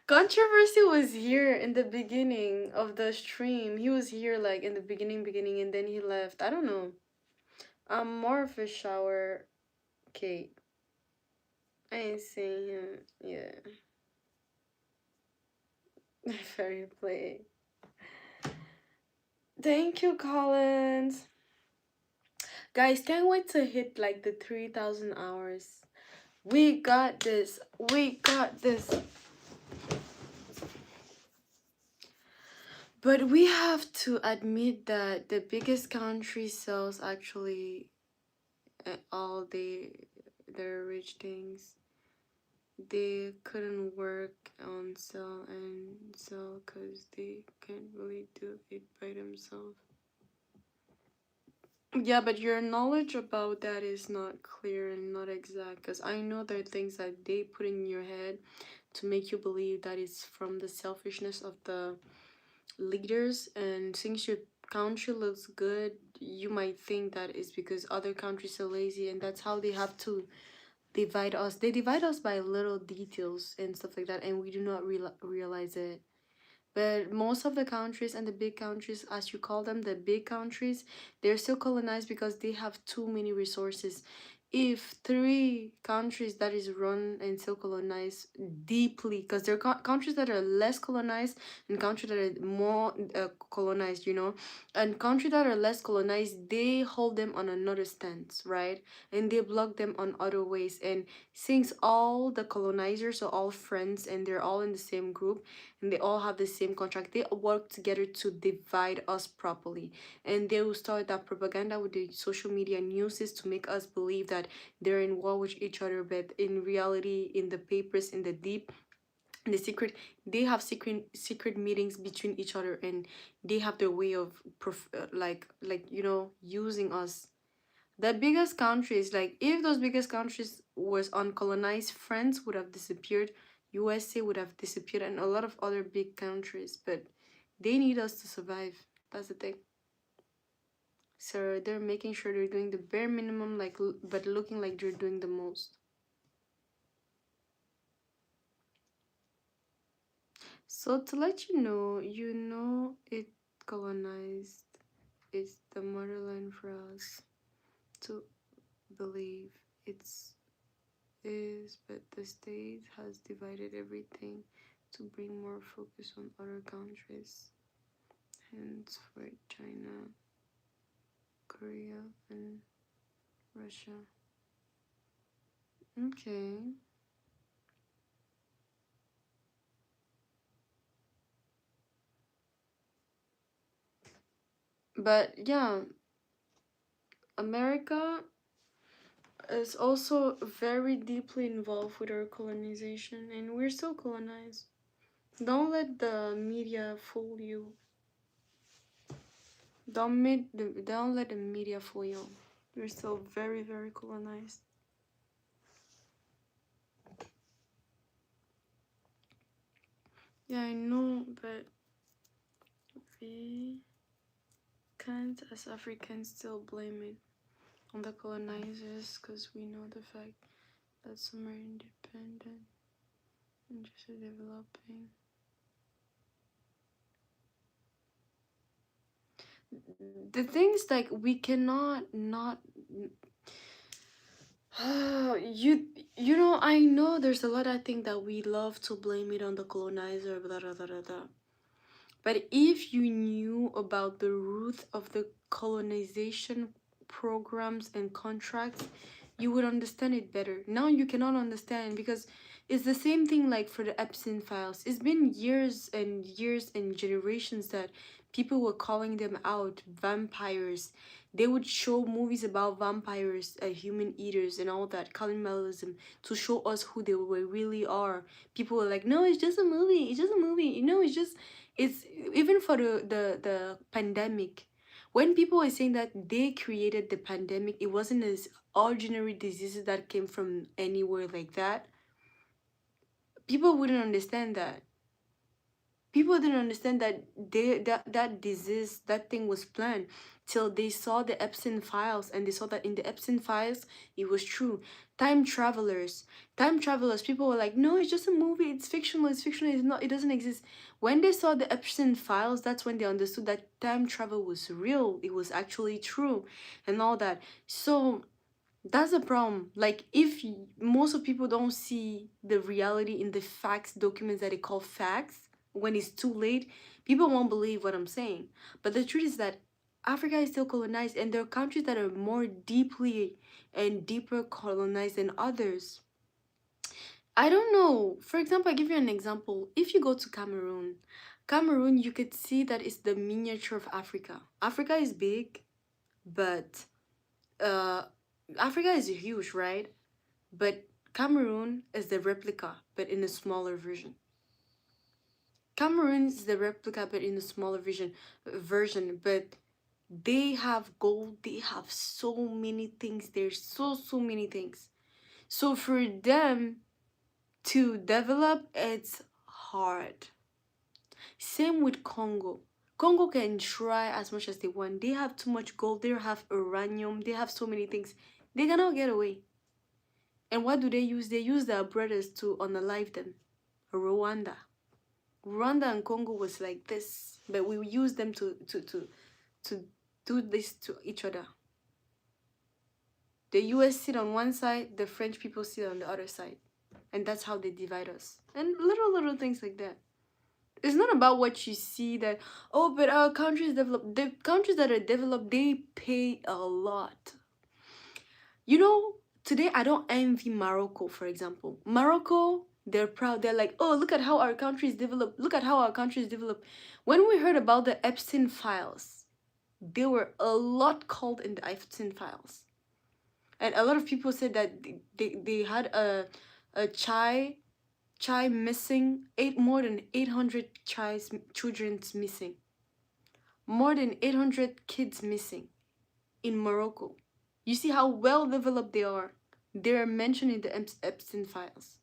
[SPEAKER 1] Controversy was here in the beginning of the stream. He was here like in the beginning, and then he left. I don't know. I'm more of a shower Kate. I ain't seen him. Yeah. Very play. Thank you, Collins. Guys, can't wait to hit like the 3,000 hours. We got this. We got this. But we have to admit that the biggest country sells actually all their rich things. They couldn't work on sell and sell because they can't really do it by themselves. Yeah, but your knowledge about that is not clear and not exact because I know there are things that they put in your head to make you believe that it's from the selfishness of the leaders, and since your country looks good, you might think that it's because other countries are lazy, and that's how they have to divide us. They divide us by little details and stuff like that, and we do not realize it. But most of the countries and the big countries, as you call them, the big countries, they're still colonized because they have too many resources. If three countries that is run and still colonized deeply, because there are countries that are less colonized and countries that are more colonized, you know, and countries that are less colonized, they hold them on another stance, right? And they block them on other ways. And since all the colonizers are all friends and they're all in the same group, and they all have the same contract, they work together to divide us properly, and they will start that propaganda with the social media news to make us believe that they're in war with each other, but in reality, in the papers, in the deep, in the secret, they have secret meetings between each other, and they have their way of like you know, using us. The biggest countries, like if those biggest countries was uncolonized, France would have disappeared, USA would have disappeared, and a lot of other big countries. But they need us to survive. That's the thing. So they're making sure they're doing the bare minimum, like but looking like they're doing the most. So to let you know it colonized. It's the motherland for us to believe it's is, but the state has divided everything to bring more focus on other countries, hence for China, Korea, and Russia. Okay. But yeah, America is also very deeply involved with our colonization, and we're still colonized. Don't let the media fool you. Don't let the media fool you. We're still very, very colonized. Yeah, I know, but we can't, as Africans, still blame it on the colonizers because we know the fact that some are independent and just developing. The thing is, like, we cannot not. You know, I know there's a lot of things that we love to blame it on the colonizer, blah, blah, blah, blah, blah. But if you knew about the root of the colonization programs and contracts, you would understand it better. Now you cannot understand because it's the same thing like for the Epstein files. It's been years and years and generations that people were calling them out vampires. They would show movies about vampires, human eaters, and all that cannibalism to show us who they were really are. People were like, "No, it's just a movie. It's just a movie. You know, it's even for the pandemic." When people were saying that they created the pandemic, it wasn't as ordinary diseases that came from anywhere like that. People wouldn't understand that. People didn't understand that that disease, that thing was planned till they saw the Epstein files, and they saw that in the Epstein files it was true. Time travelers, people were like, no, it's just a movie, it's fictional, it's not, it doesn't exist. When they saw the Epstein files, that's when they understood that time travel was real, it was actually true, and all that. So that's the problem. Like, if most of people don't see the reality in the facts documents that they call facts, when it's too late, people won't believe what I'm saying. But the truth is that Africa is still colonized, and there are countries that are more deeply and deeper colonized than others. I don't know. For example, I give you an example. If you go to Cameroon, Cameroon, you could see that it's the miniature of Africa. Africa is big, but uh, Africa is huge, right? But Cameroon is the replica, but in a smaller version. Cameroon is the replica, but in a smaller version. But they have gold. They have so many things. There's so many things. So for them to develop, it's hard. Same with Congo. Congo can try as much as they want. They have too much gold. They have uranium. They have so many things. They cannot get away. And what do they use? They use their brothers to unalive them. Rwanda. Rwanda and Congo was like this, but we use them to do this to each other. The US sit on one side, the French people sit on the other side. And that's how they divide us. And little things like that. It's not about what you see that, oh, but our countries developed. The countries that are developed, they pay a lot. You know, today I don't envy Morocco, for example. Morocco, they're proud. They're like, oh, look at how our countries develop. Look at how our countries develop. When we heard about the Epstein files, there were a lot called in the Epstein files. And a lot of people said that they had a child missing, more than 800 children's missing. More than 800 kids missing in Morocco. You see how well developed they are. They're mentioned in the Epstein files.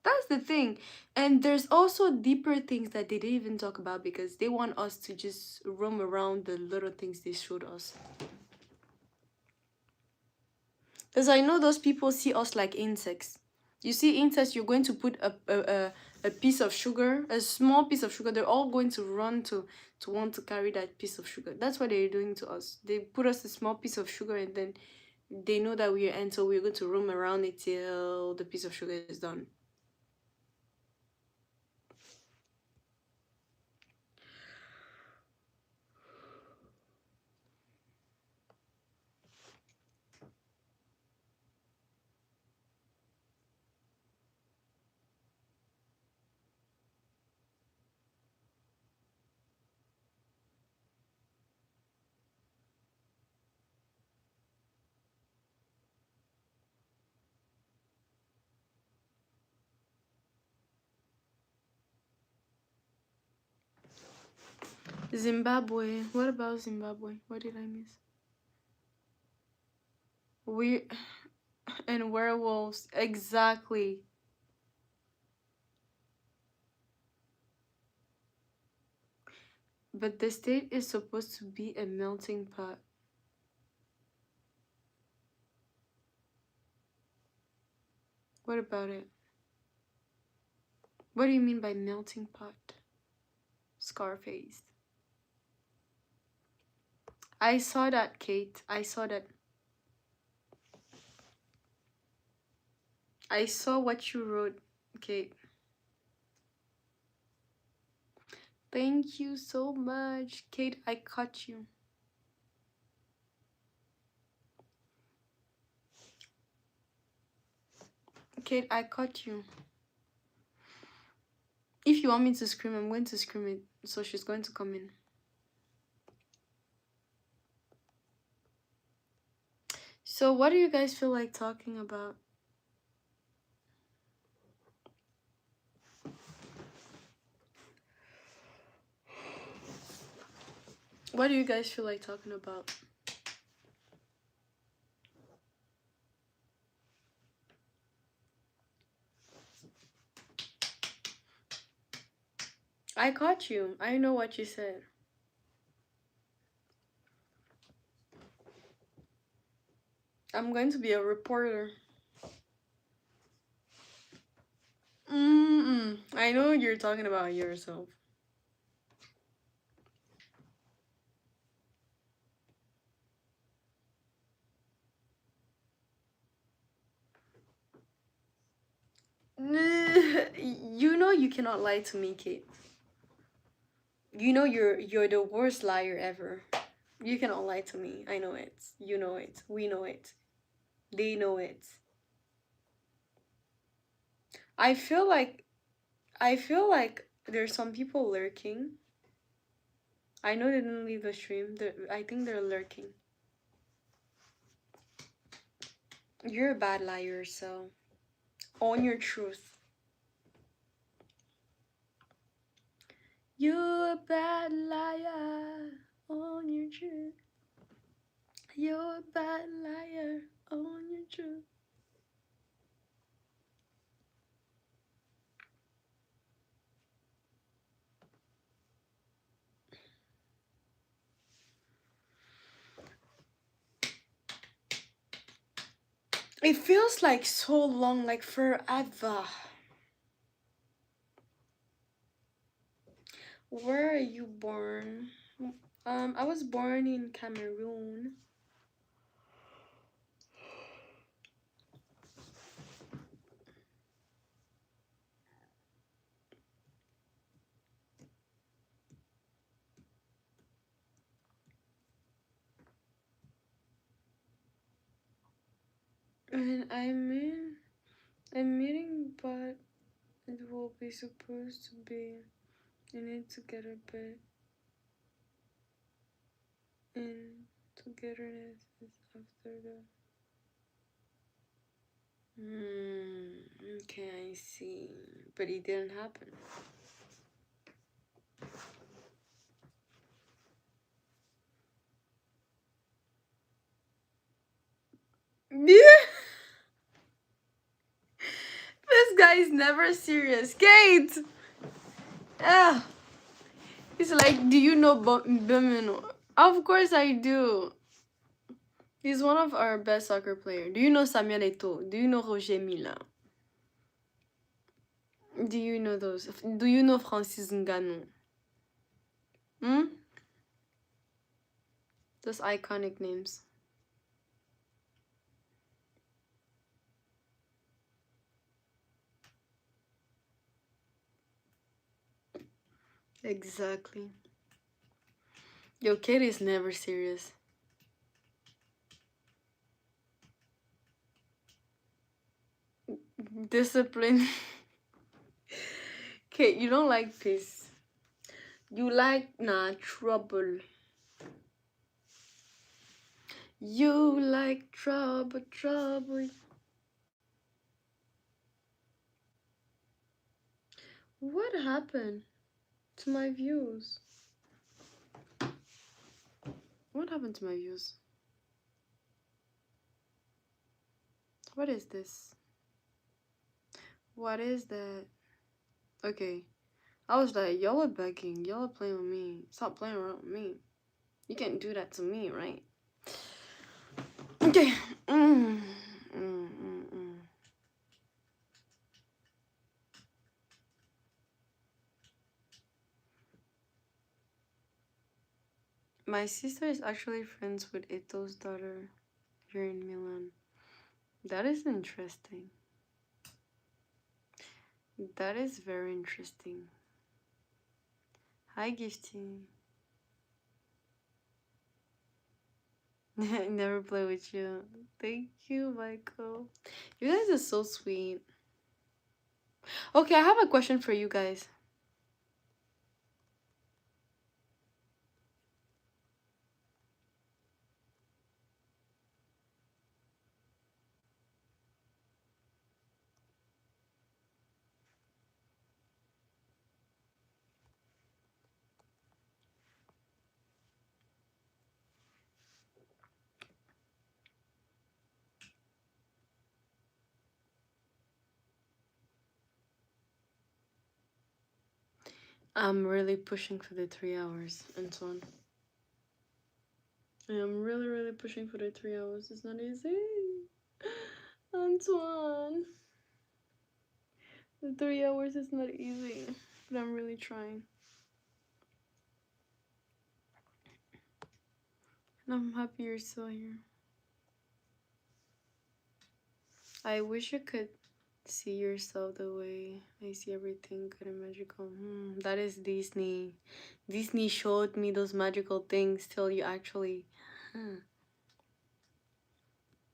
[SPEAKER 1] That's the thing. And there's also deeper things that they didn't even talk about because they want us to just roam around the little things they showed us. Because I know those people see us like insects. You see insects, you're going to put a piece of sugar, a small piece of sugar. They're all going to run to want to carry that piece of sugar. That's what they're doing to us. They put us a small piece of sugar and then they know that we are ants, so we're going to roam around it till the piece of sugar is done. Zimbabwe. What about Zimbabwe? What did I miss? We and werewolves. Exactly. But the state is supposed to be a melting pot. What about it? What do you mean by melting pot? Scarface. I saw that, Kate. I saw that. I saw what you wrote, Kate. Thank you so much. Kate, I caught you. Kate, I caught you. If you want me to scream, I'm going to scream it. So she's going to come in. So what do you guys feel like talking about? What do you guys feel like talking about? I caught you. I know what you said. I'm going to be a reporter. I know you're talking about yourself. You know you cannot lie to me, Kate. You know you're the worst liar ever. You cannot lie to me. I know it. You know it. We know it. They know it. I feel like I feel like there's some people lurking. I know they didn't leave the stream. I think they're lurking. You're a bad liar, so own your truth. You're a bad liar. Own your truth. You're a bad liar. Own your truth. It feels like so long, like forever. Where are you born? I was born in Cameroon. And I'm meeting, but it will be supposed to be. I need to get a bit in togetherness is after the. Okay, I see. But it didn't happen. Yeah. This guy is never serious. Kate! Ah. He's like, do you know Bemino? Of course I do. He's one of our best soccer players. Do you know Samuel Eto'o? Do you know Roger Mila? Do you know those? Do you know Francis Ngannou? Hmm? Those iconic names. Exactly. Your kid is never serious. Discipline. Kate, you don't like peace. You like trouble. You like trouble, trouble. What happened to my views? What happened to my views? What is this? What is that? Okay. I was like, y'all are begging. Y'all are playing with me. Stop playing around with me. You can't do that to me, right? Okay. My sister is actually friends with Eto's daughter here in Milan. That is interesting. That is very interesting. Hi, Gifty. I never play with you. Thank you, Michael. You guys are so sweet. Okay, I have a question for you guys. I'm really pushing for the 3 hours, Antoine. I am really, really pushing for the 3 hours. It's not easy. Antoine. The 3 hours is not easy, but I'm really trying. And I'm happy you're still here. I wish you could See yourself the way I see everything good and magical. That is Disney. Disney showed me those magical things till you actually. Hmm.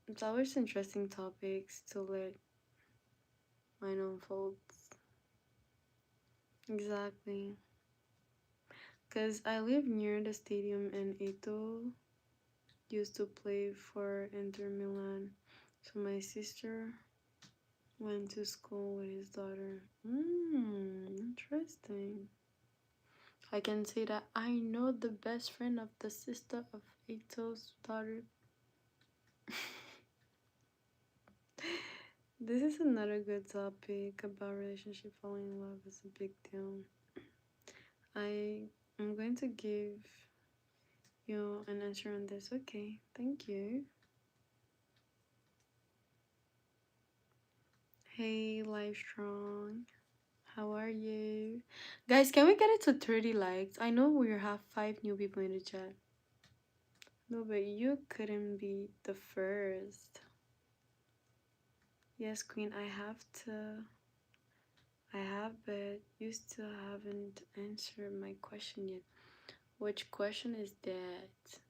[SPEAKER 1] It's always interesting topics to let mine unfold. Exactly. Because I live near the stadium and Ito used to play for Inter Milan. So my sister went to school with his daughter. Interesting. I can say that I know the best friend of the sister of Ito's daughter. This is another good topic about relationship. Falling in love is a big deal. I am going to give you an answer on this. Okay, thank you. Hey, Live Strong. How are you? Guys, can we get it to 30 likes? I know we have 5 new people in the chat. No, but you couldn't be the first. Yes, Queen, I have, but you still haven't answered my question yet. Which question is that?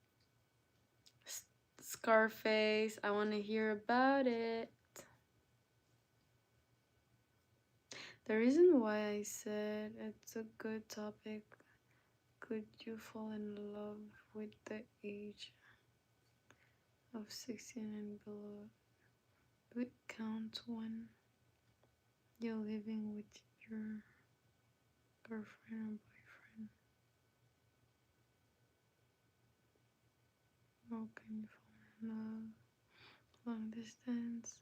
[SPEAKER 1] Scarface, I want to hear about it. The reason why I said it's a good topic, could you fall in love with the age of 16 and below? Do it count when you're living with your girlfriend or boyfriend? How can you fall in love? Long distance?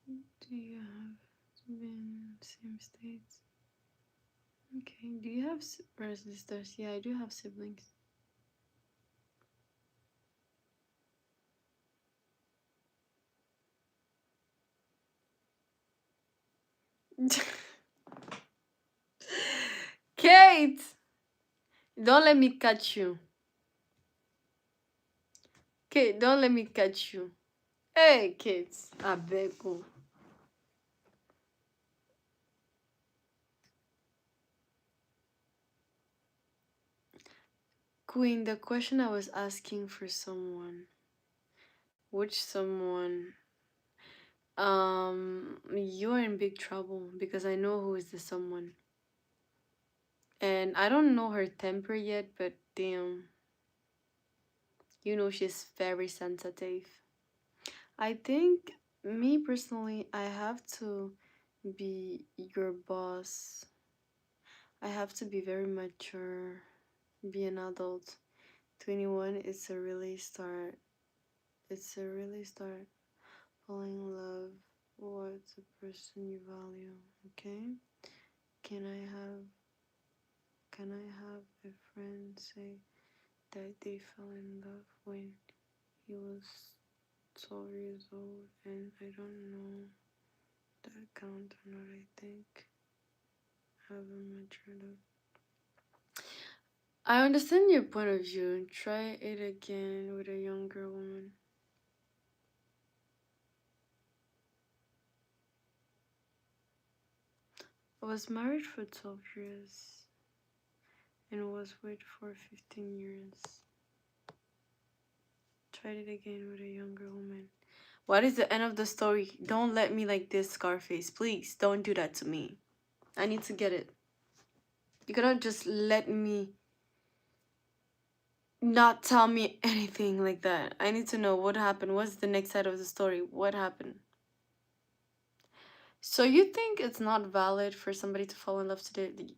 [SPEAKER 1] Do you have been in the same states? Okay, do you have brothers and sisters? Yeah, I do have siblings. Kate! Don't let me catch you. Kate, don't let me catch you. Hey, Kate. I beg you. Queen, the question I was asking for someone. Which someone? You're in big trouble because I know who is the someone. And I don't know her temper yet, but damn, you know she's very sensitive. I think, me personally, I have to be your boss. I have to be very mature, be an adult. 21 is a really start. It's a really start falling in love with the person you value. Okay? Can I have can I have a friend say that they fell in love when he was 12 years old and I don't know that count or not? I think I haven't matured up. I understand your point of view. Try it again with a younger woman. I was married for 12 years and was with for 15 years. Tried it again with a younger woman. What is the end of the story? Don't let me like this, Scarface. Please, don't do that to me. I need to get it. You cannot just let me not tell me anything like that. I need to know what happened. What's the next side of the story? What happened? So you think it's not valid for somebody to fall in love to the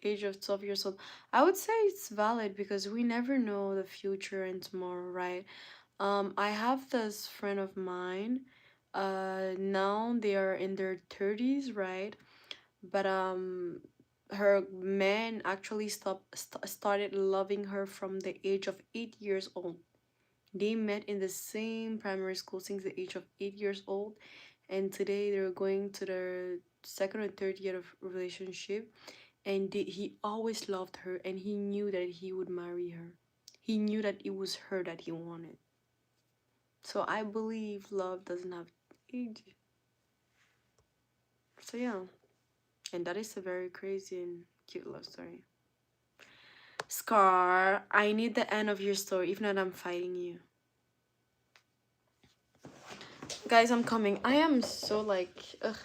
[SPEAKER 1] age of 12 years old? I would say it's valid because we never know the future and tomorrow, right? I have this friend of mine. Now they are in their 30s, right? But her man actually started loving her from the age of 8 years old. They met in the same primary school since the age of 8 years old, and today they're going to their second or third year of relationship. And he always loved her, and he knew that he would marry her. He knew that it was her that he wanted. So I believe love doesn't have age. So yeah, and that is a very crazy and cute love story. Scar, I need the end of your story. If not, I'm fighting you. Guys, I'm coming. I am so like, ugh.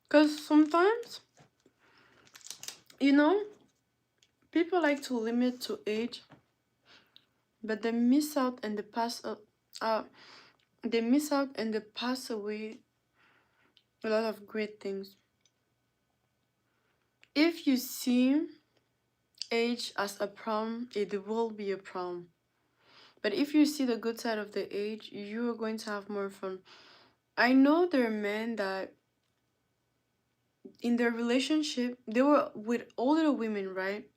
[SPEAKER 1] Because sometimes, you know, people like to limit to age, but they miss out and they miss out and they pass away a lot of great things. If you see age as a problem, it will be a problem. But if you see the good side of the age, you are going to have more fun. I know there are men that in their relationship they were with older women, right?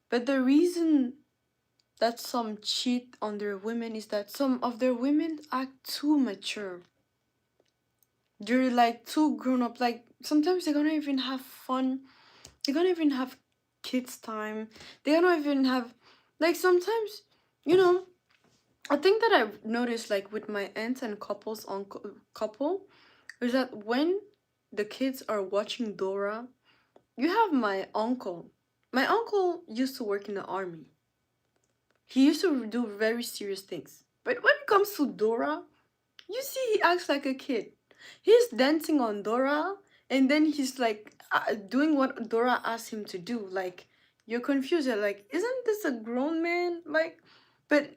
[SPEAKER 1] But the reason that some cheat on their women is that some of their women act too mature. They're like too grown up. Like sometimes they're gonna even have fun. They're gonna even have kids time. They're gonna even have like sometimes, you know, I think that I've noticed like with my aunts and couples uncle couple is that when the kids are watching Dora, you have my uncle. My uncle used to work in the army. He used to do very serious things. But when it comes to Dora, you see he acts like a kid. He's dancing on Dora and then he's like doing what Dora asked him to do. Like you're confused. You're like, isn't this a grown man? Like, but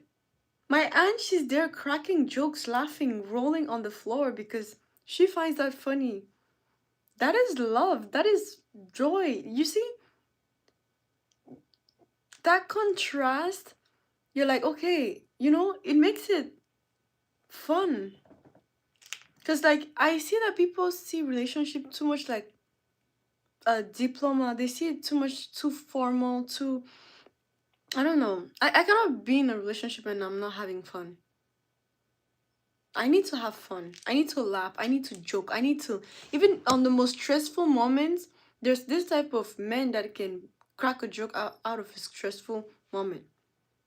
[SPEAKER 1] my aunt, she's there cracking jokes, laughing, rolling on the floor because she finds that funny. That is love. That is joy. You see, that contrast, you're like, okay, you know, it makes it fun. Because, like, I see that people see relationship too much like a diploma. They see it too much, too formal, too. I don't know. I cannot be in a relationship and I'm not having fun. I need to have fun. I need to laugh. I need to joke. I need to, even on the most stressful moments, there's this type of man that can crack a joke out of a stressful moment.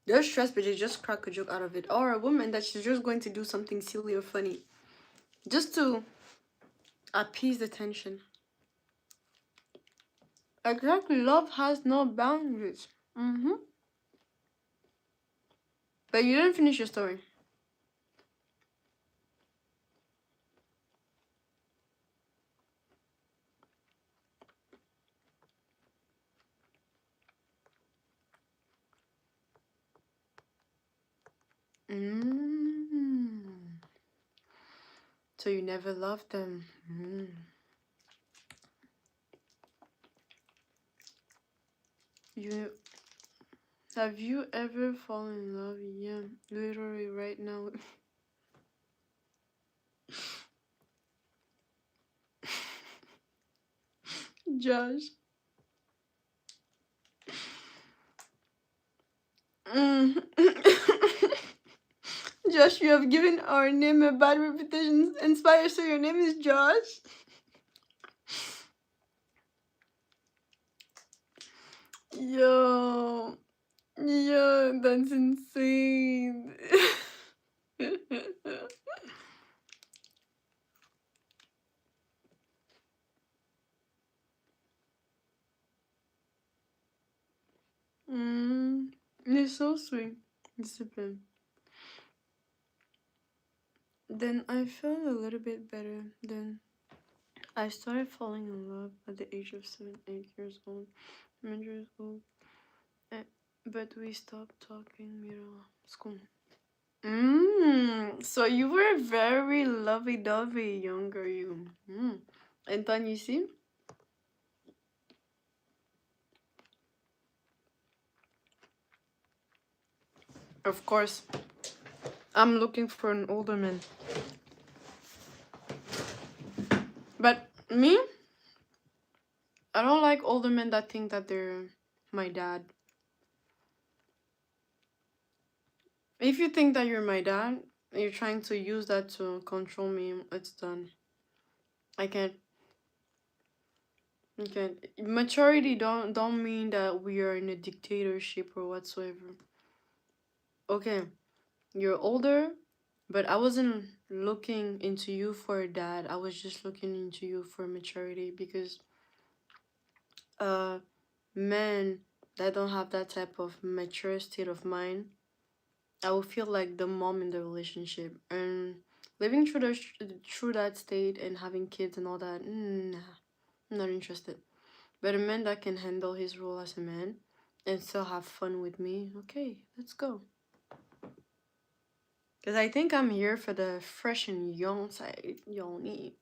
[SPEAKER 1] They're stressed, but they just crack a joke out of it. Or a woman that she's just going to do something silly or funny just to appease the tension. Exactly. Love has no boundaries. Mm-hmm. But you didn't finish your story. Mm. So you never loved them. Mm. You have you ever fallen in love? Yeah, literally right now. Josh. Mm. Josh, you have given our name a bad reputation. Inspire, so your name is Josh. Yo, yo, that's insane. Mm, it's so sweet. Discipline. Then I felt a little bit better. Then I started falling in love at the age of 7, 8 years old, 7 years old. But we stopped talking middle of school. So you were very lovey-dovey younger you. And then you see? Of course, I'm looking for an older man. But me, I don't like older men that think that they're my dad. If you think that you're my dad, and you're trying to use that to control me, it's done. I can't. I can't. Maturity don't mean that we are in a dictatorship or whatsoever. Okay, you're older, but I wasn't looking into you for a dad. I was just looking into you for maturity because uh men that don't have that type of mature state of mind, I will feel like the mom in the relationship and living through that state and having kids and all that. Nah, I'm not interested. But a man that can handle his role as a man and still have fun with me, okay, let's go. Because I think I'm here for the fresh and young side y'all need.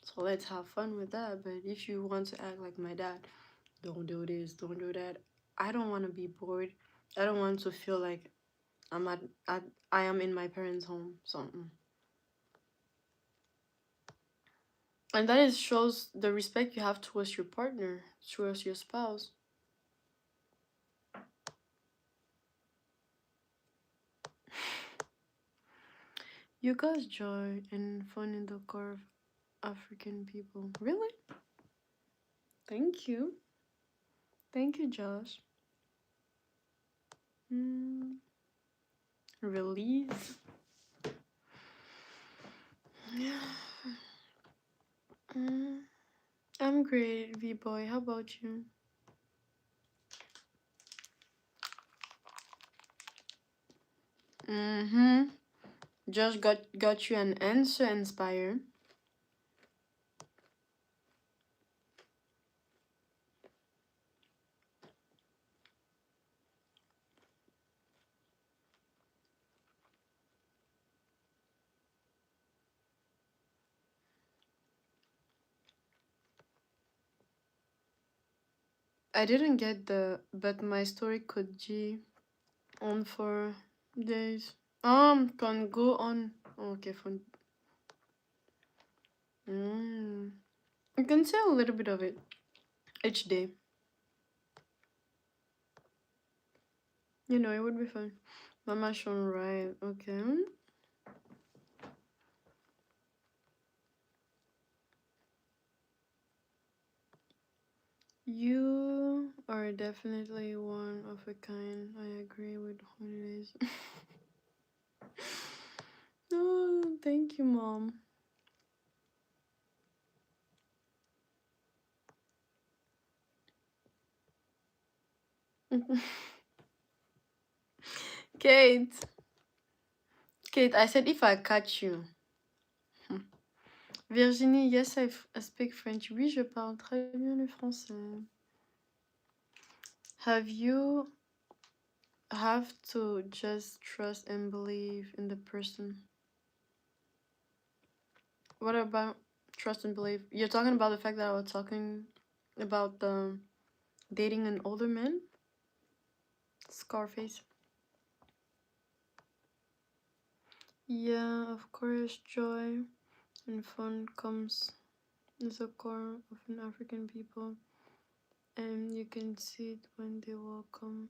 [SPEAKER 1] So let's have fun with that. But if you want to act like my dad, don't do this, don't do that. I don't want to be bored. I don't want to feel like I'm at I am in my parents' home. So, and that is shows the respect you have towards your partner, towards your spouse. You guys joy and fun in the core of African people. Really? Thank you. Thank you, Josh. Mm, release. Yeah. Mm, I'm great, V boy. How about you? Mm-hmm. Just got you an answer, Inspire. I didn't get but my story could G on for days. Can go on. Okay, fun. You can say a little bit of it each day. You know, it would be fun. Mama Sean, right? Okay. You are definitely one of a kind. I agree with holidays. Oh, thank you, Mom. Kate. Kate, I said if I catch you. Virginie, yes, I speak French. Oui, je parle très bien le français. Have to just trust and believe in the person. What about trust and belief? You're talking about the fact that I was talking about dating an older man? Scarface. Yeah, of course, joy and fun comes as a core of an African people, and you can see it when they welcome.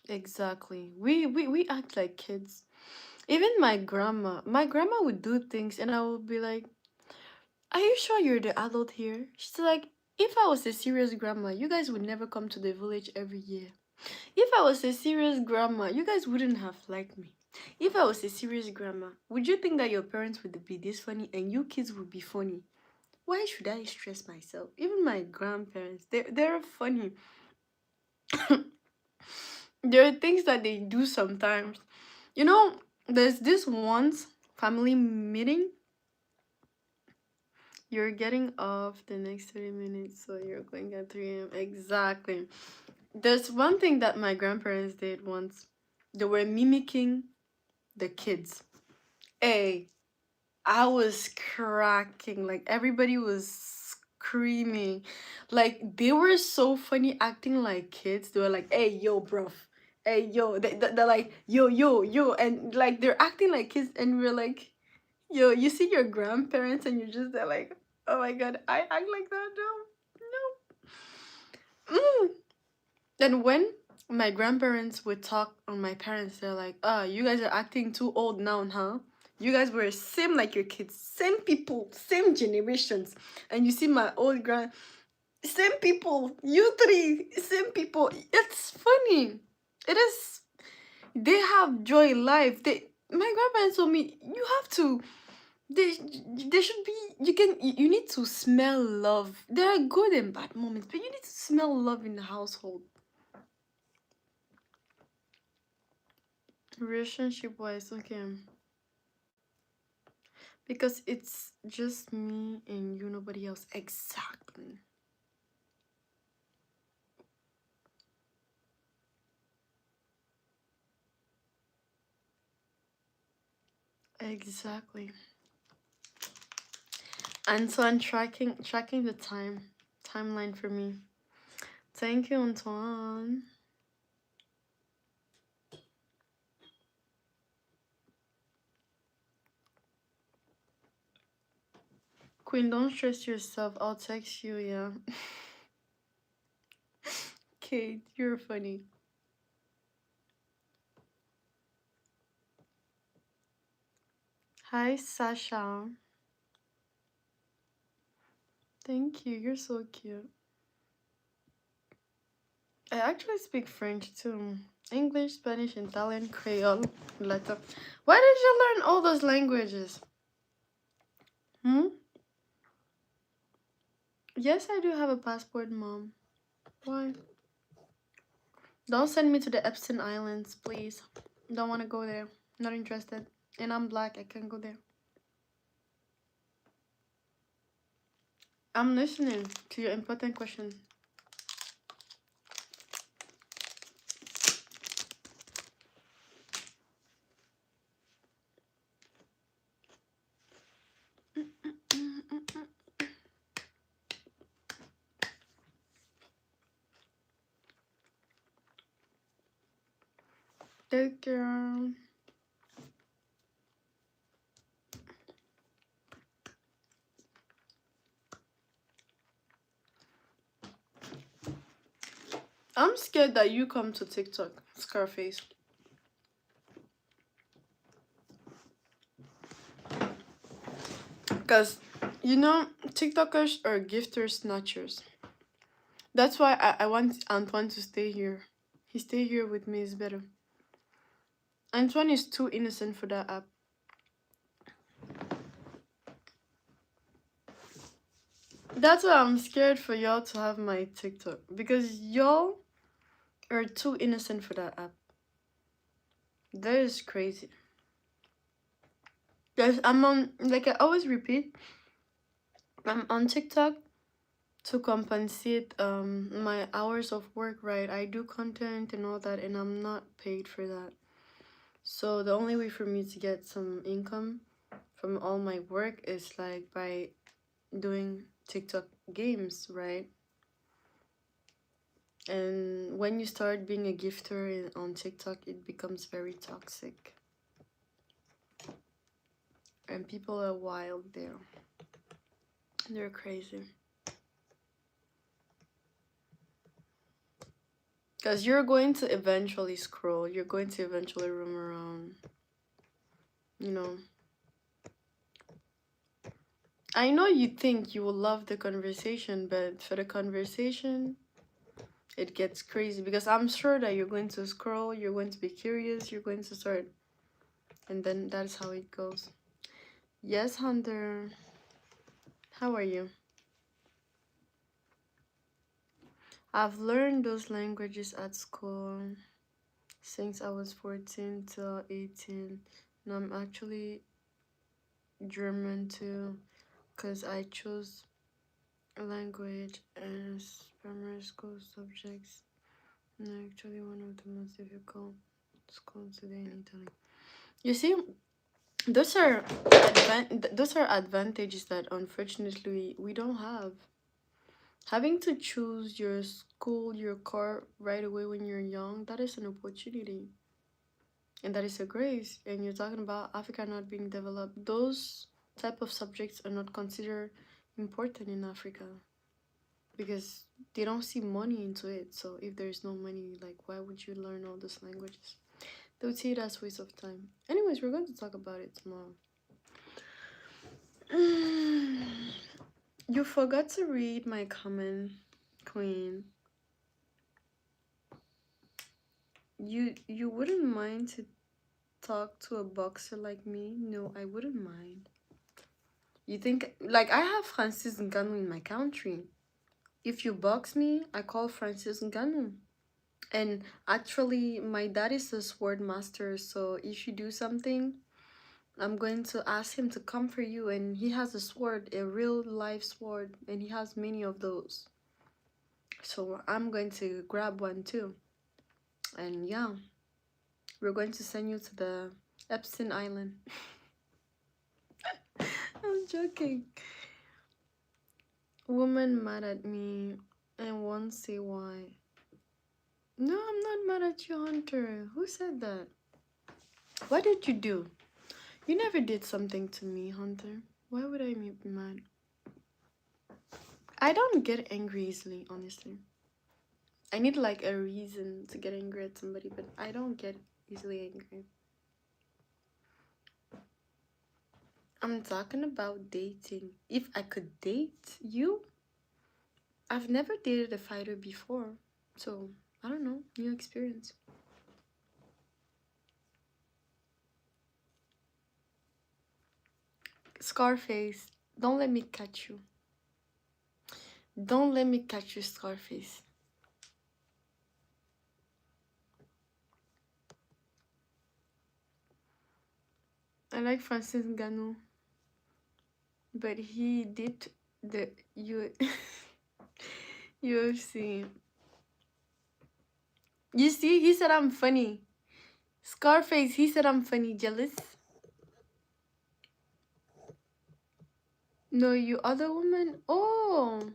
[SPEAKER 1] Exactly. We act like kids. Even my grandma would do things, and I would be like, "Are you sure you're the adult here?" She's like, "If I was a serious grandma, you guys would never come to the village every year. If I was a serious grandma, you guys wouldn't have liked me. If I was a serious grandma, would you think that your parents would be this funny and you kids would be funny? Why should I stress myself? Even my grandparents, they're funny. There are things that they do sometimes. You know, there's this once family meeting. You're getting off the next 30 minutes, so you're going at 3 a.m. Exactly. There's one thing that my grandparents did once. They were mimicking the kids. Hey, I was cracking. Like everybody was screaming. Like they were so funny acting like kids. They were like, "Hey, yo, bro. hey yo, they're like yo yo yo, and like they're acting like kids, and we're like yo, you see your grandparents and you're just there like, oh my god, I act like that. No, no. And when my grandparents would talk on my parents, they're like, you guys are acting too old now, huh? You guys were same like your kids, same people, same generations. And you see my old grand, same people, you three, same people. It's funny. It is. They have joy life. My grandparents told me, you have to, they, they should be, you need to smell love. There are good and bad moments, but you need to smell love in the household. Relationship wise, okay. Because it's just me and you, nobody else. Exactly. Exactly. Antoine tracking the timeline for me. Thank you, Antoine. Queen, don't stress yourself. I'll text you, yeah. Kate, you're funny. Hi, Sasha. Thank you. You're so cute. I actually speak French too. English, Spanish, Italian, Creole, Latin. Why did you learn all those languages? Hmm? Yes, I do have a passport, Mom. Why? Don't send me to the Epstein Islands, please. Don't want to go there. Not interested. And I'm black. I can't go there. I'm listening to your important question. Take care. I'm scared that you come to TikTok, Scarface. Because, you know, TikTokers are gifter snatchers. That's why I want Antoine to stay here. He stay here with me is better. Antoine is too innocent for that app. That's why I'm scared for y'all to have my TikTok. Because y'all are too innocent for that app. That is crazy. Guys, I'm on, like I always repeat, I'm on TikTok to compensate my hours of work, right? I do content and all that, and I'm not paid for that. So the only way for me to get some income from all my work is like by doing TikTok games, right? And when you start being a gifter on TikTok, it becomes very toxic. And people are wild there. They're crazy. Because you're going to eventually scroll. You're going to eventually roam around. You know. I know you think you will love the conversation, but for the conversation, it gets crazy. Because I'm sure that you're going to scroll, you're going to be curious, you're going to start. And then that's how it goes. Yes, Hunter. How are you? I've learned those languages at school since I was 14 till 18. And I'm actually German too, because I chose language as primary school subjects. And actually one of the most difficult schools today in Italy. You see, those are those are advantages that unfortunately we don't have. Having to choose your school, your car right away when you're young, that is an opportunity. And that is a grace. And you're talking about Africa not being developed. Those type of subjects are not considered important in Africa because they don't see money into it. So if there's no money, like why would you learn all those languages? They would see it as waste of time. Anyways, we're going to talk about it tomorrow. You forgot to read my comment, Queen. You wouldn't mind to talk to a boxer like me? No, I wouldn't mind. You think like I have Francis Ngannou in my country. If you box me, I call Francis Ngannou. And actually, my dad is a sword master, so if you do something, I'm going to ask him to come for you. And he has a sword, a real life sword, and he has many of those. So I'm going to grab one too. And yeah, we're going to send you to the Epstein Island. I'm joking. Woman mad at me and won't say why. No, I'm not mad at you, Hunter. Who said that? What did you do? You never did something to me, Hunter. Why would I be mad? I don't get angry easily, honestly. I need like a reason to get angry at somebody, but I don't get easily angry. I'm talking about dating. If I could date you, I've never dated a fighter before, so I don't know, new experience. Scarface, don't let me catch you. Don't let me catch you, Scarface. I like Francis Ngannou, but he did the UFC. You see, he said I'm funny. Scarface, he said I'm funny. Jealous? No, you other woman? Oh,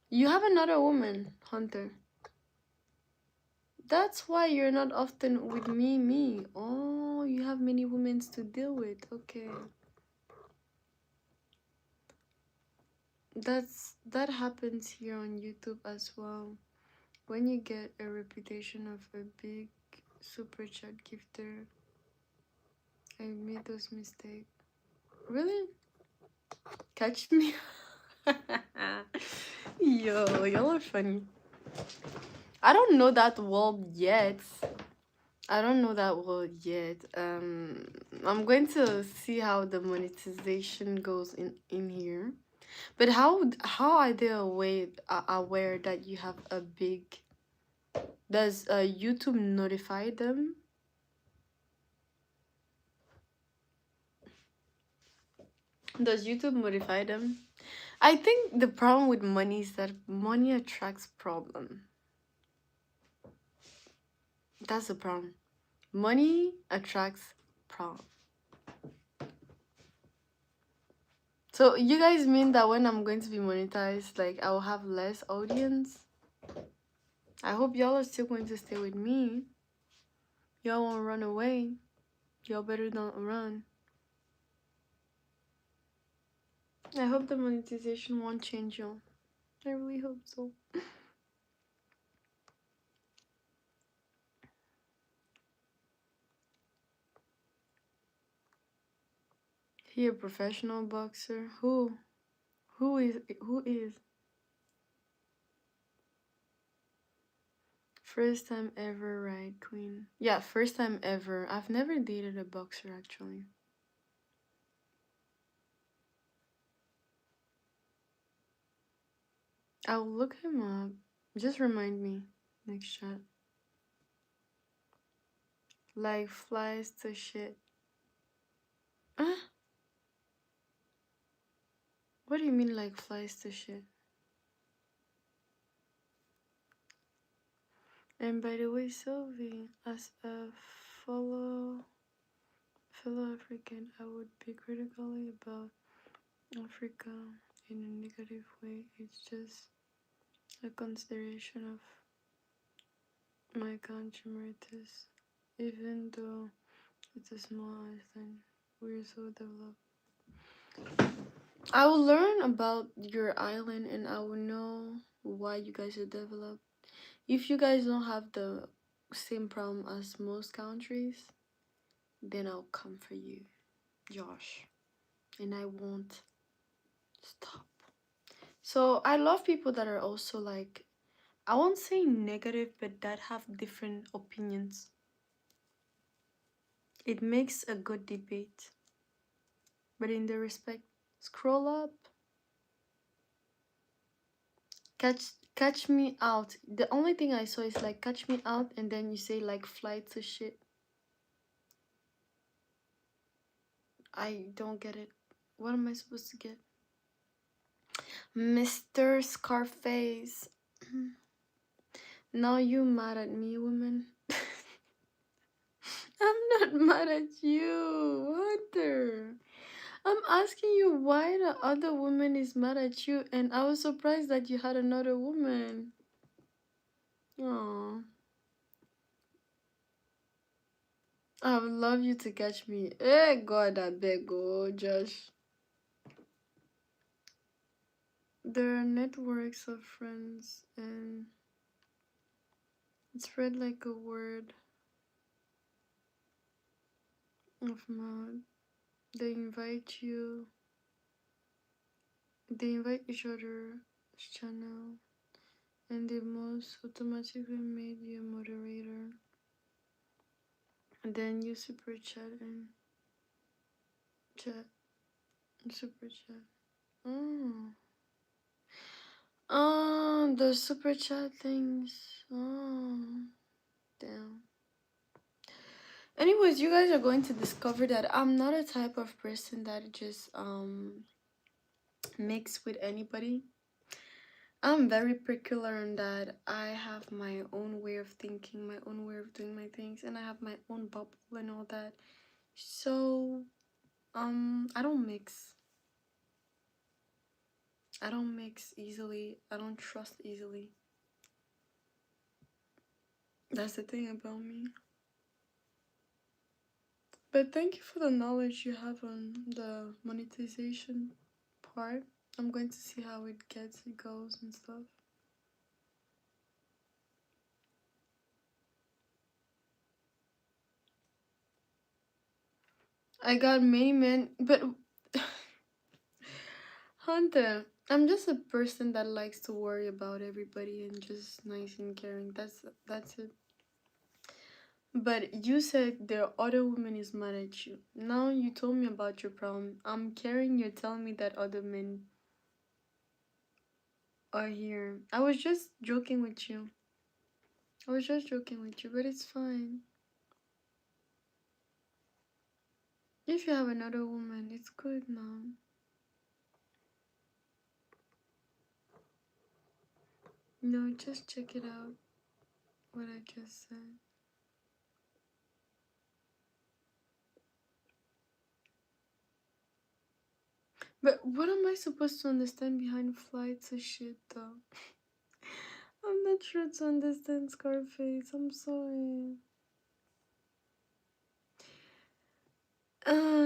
[SPEAKER 1] you have another woman, Hunter. That's why you're not often with me. Oh, you have many women to deal with. Okay. That happens here on YouTube as well. When you get a reputation of a big super chat gifter, I made those mistakes. Really? Catch me? Yo, y'all are funny. I don't know that world yet. I don't know that word yet. I'm going to see how the monetization goes in here. But how are they aware that you have a big? Does YouTube notify them? Does YouTube notify them? I think the problem with money is that money attracts problem. That's the problem. Money attracts problem. So you guys mean that when I'm going to be monetized, like I will have less audience? I hope y'all are still going to stay with me. Y'all won't run away. Y'all better don't run. I hope the monetization won't change y'all. I really hope so. He a professional boxer? Who? Who is? First time ever, right, Queen? Yeah, first time ever. I've never dated a boxer actually. I'll look him up. Just remind me next chat. Like flies to shit. Ah, what do you mean like flies to shit? And by the way, Sylvie, as a fellow African, I would be critically about Africa in a negative way. It's just a consideration of my country Mauritius. Even though it's a small island, we're so developed. I will learn about your island and I will know why you guys are developed. If you guys don't have the same problem as most countries, then I'll come for you, Josh. And I won't stop. So I love people that are also like, I won't say negative, but that have different opinions. It makes a good debate. But in the respect, scroll up, catch me out. The only thing I saw is like catch me out, and then you say like fly to shit. I don't get it. What am I supposed to get? Mr. Scarface. Now you mad at me, woman. I'm not mad at you, Hunter. I'm asking you why the other woman is mad at you, and I was surprised that you had another woman. Oh, I would love you to catch me. Hey, God, I beg, oh, Josh. There are networks of friends, and it's spread like a word of mouth. They invite you. They invite each other's channel, and they most automatically made you a moderator. And then you super chat and chat, super chat. Oh, oh, the super chat things. Oh, damn. Anyways, you guys are going to discover that I'm not a type of person that just mix with anybody. I'm very particular in that I have my own way of thinking, my own way of doing my things, and I have my own bubble and all that. So, I don't mix. I don't mix easily. I don't trust easily. That's the thing about me. But thank you for the knowledge you have on the monetization part. I'm going to see how it goes and stuff. I got many men, but Hunter, I'm just a person that likes to worry about everybody and just nice and caring. That's it. But you said the other woman is mad at you. Now you told me about your problem. I'm caring. You're telling me that other men are here. I was just joking with you. I was just joking with you, but it's fine. If you have another woman, it's good now. No, just check it out. What I just said. But what am I supposed to understand behind flights of shit though? I'm not sure to understand Scarface. I'm sorry.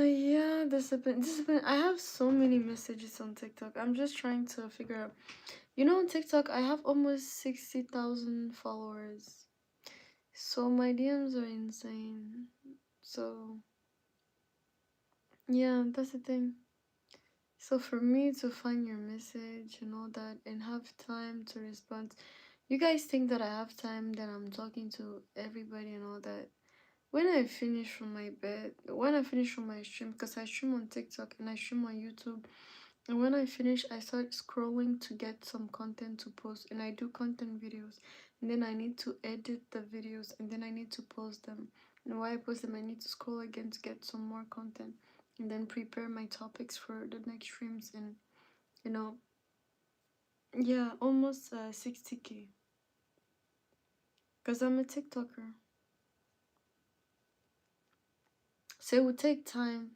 [SPEAKER 1] Yeah, discipline. I have so many messages on TikTok. I'm just trying to figure out. You know, on TikTok, I have almost 60,000 followers. So my DMs are insane. So, yeah, that's the thing. So for me to find your message and all that and have time to respond, you guys think that I have time, that I'm talking to everybody and all that. When I finish from my bed, when I finish from my stream, because I stream on TikTok and I stream on YouTube, and when I finish, I start scrolling to get some content to post, and I do content videos, and then I need to edit the videos, and then I need to post them. And while I post them, I need to scroll again to get some more content, and then prepare my topics for the next streams, and you know, yeah, almost 60K. Because I'm a TikToker. So it would take time.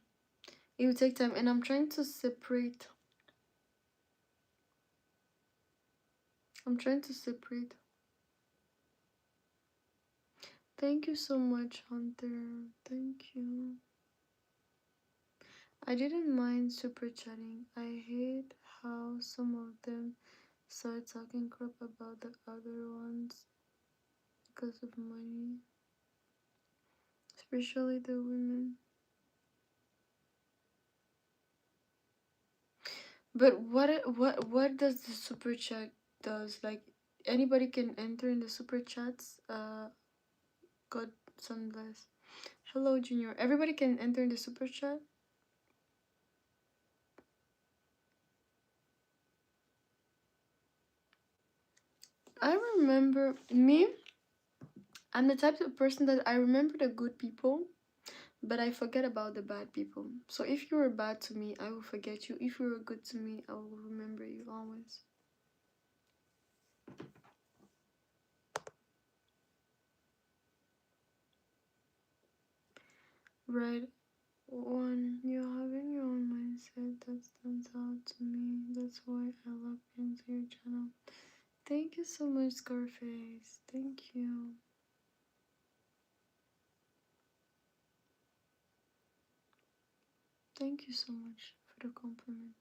[SPEAKER 1] It would take time, and I'm trying to separate I'm trying to separate. Thank you so much, Hunter. Thank you. I didn't mind super chatting. I hate how some of them start talking crap about the other ones because of money, especially the women. But what does the super chat does? Like anybody can enter in the super chats. God some bless. Hello, Junior. Everybody can enter in the super chat. I remember me. I'm the type of person that I remember the good people, but I forget about the bad people. So if you were bad to me, I will forget you. If you were good to me, I will remember you always. Right. One, you're having your own mindset that stands out to me. That's why I love into your channel. Thank you so much, Scarface. Thank you. Thank you so much for the compliment.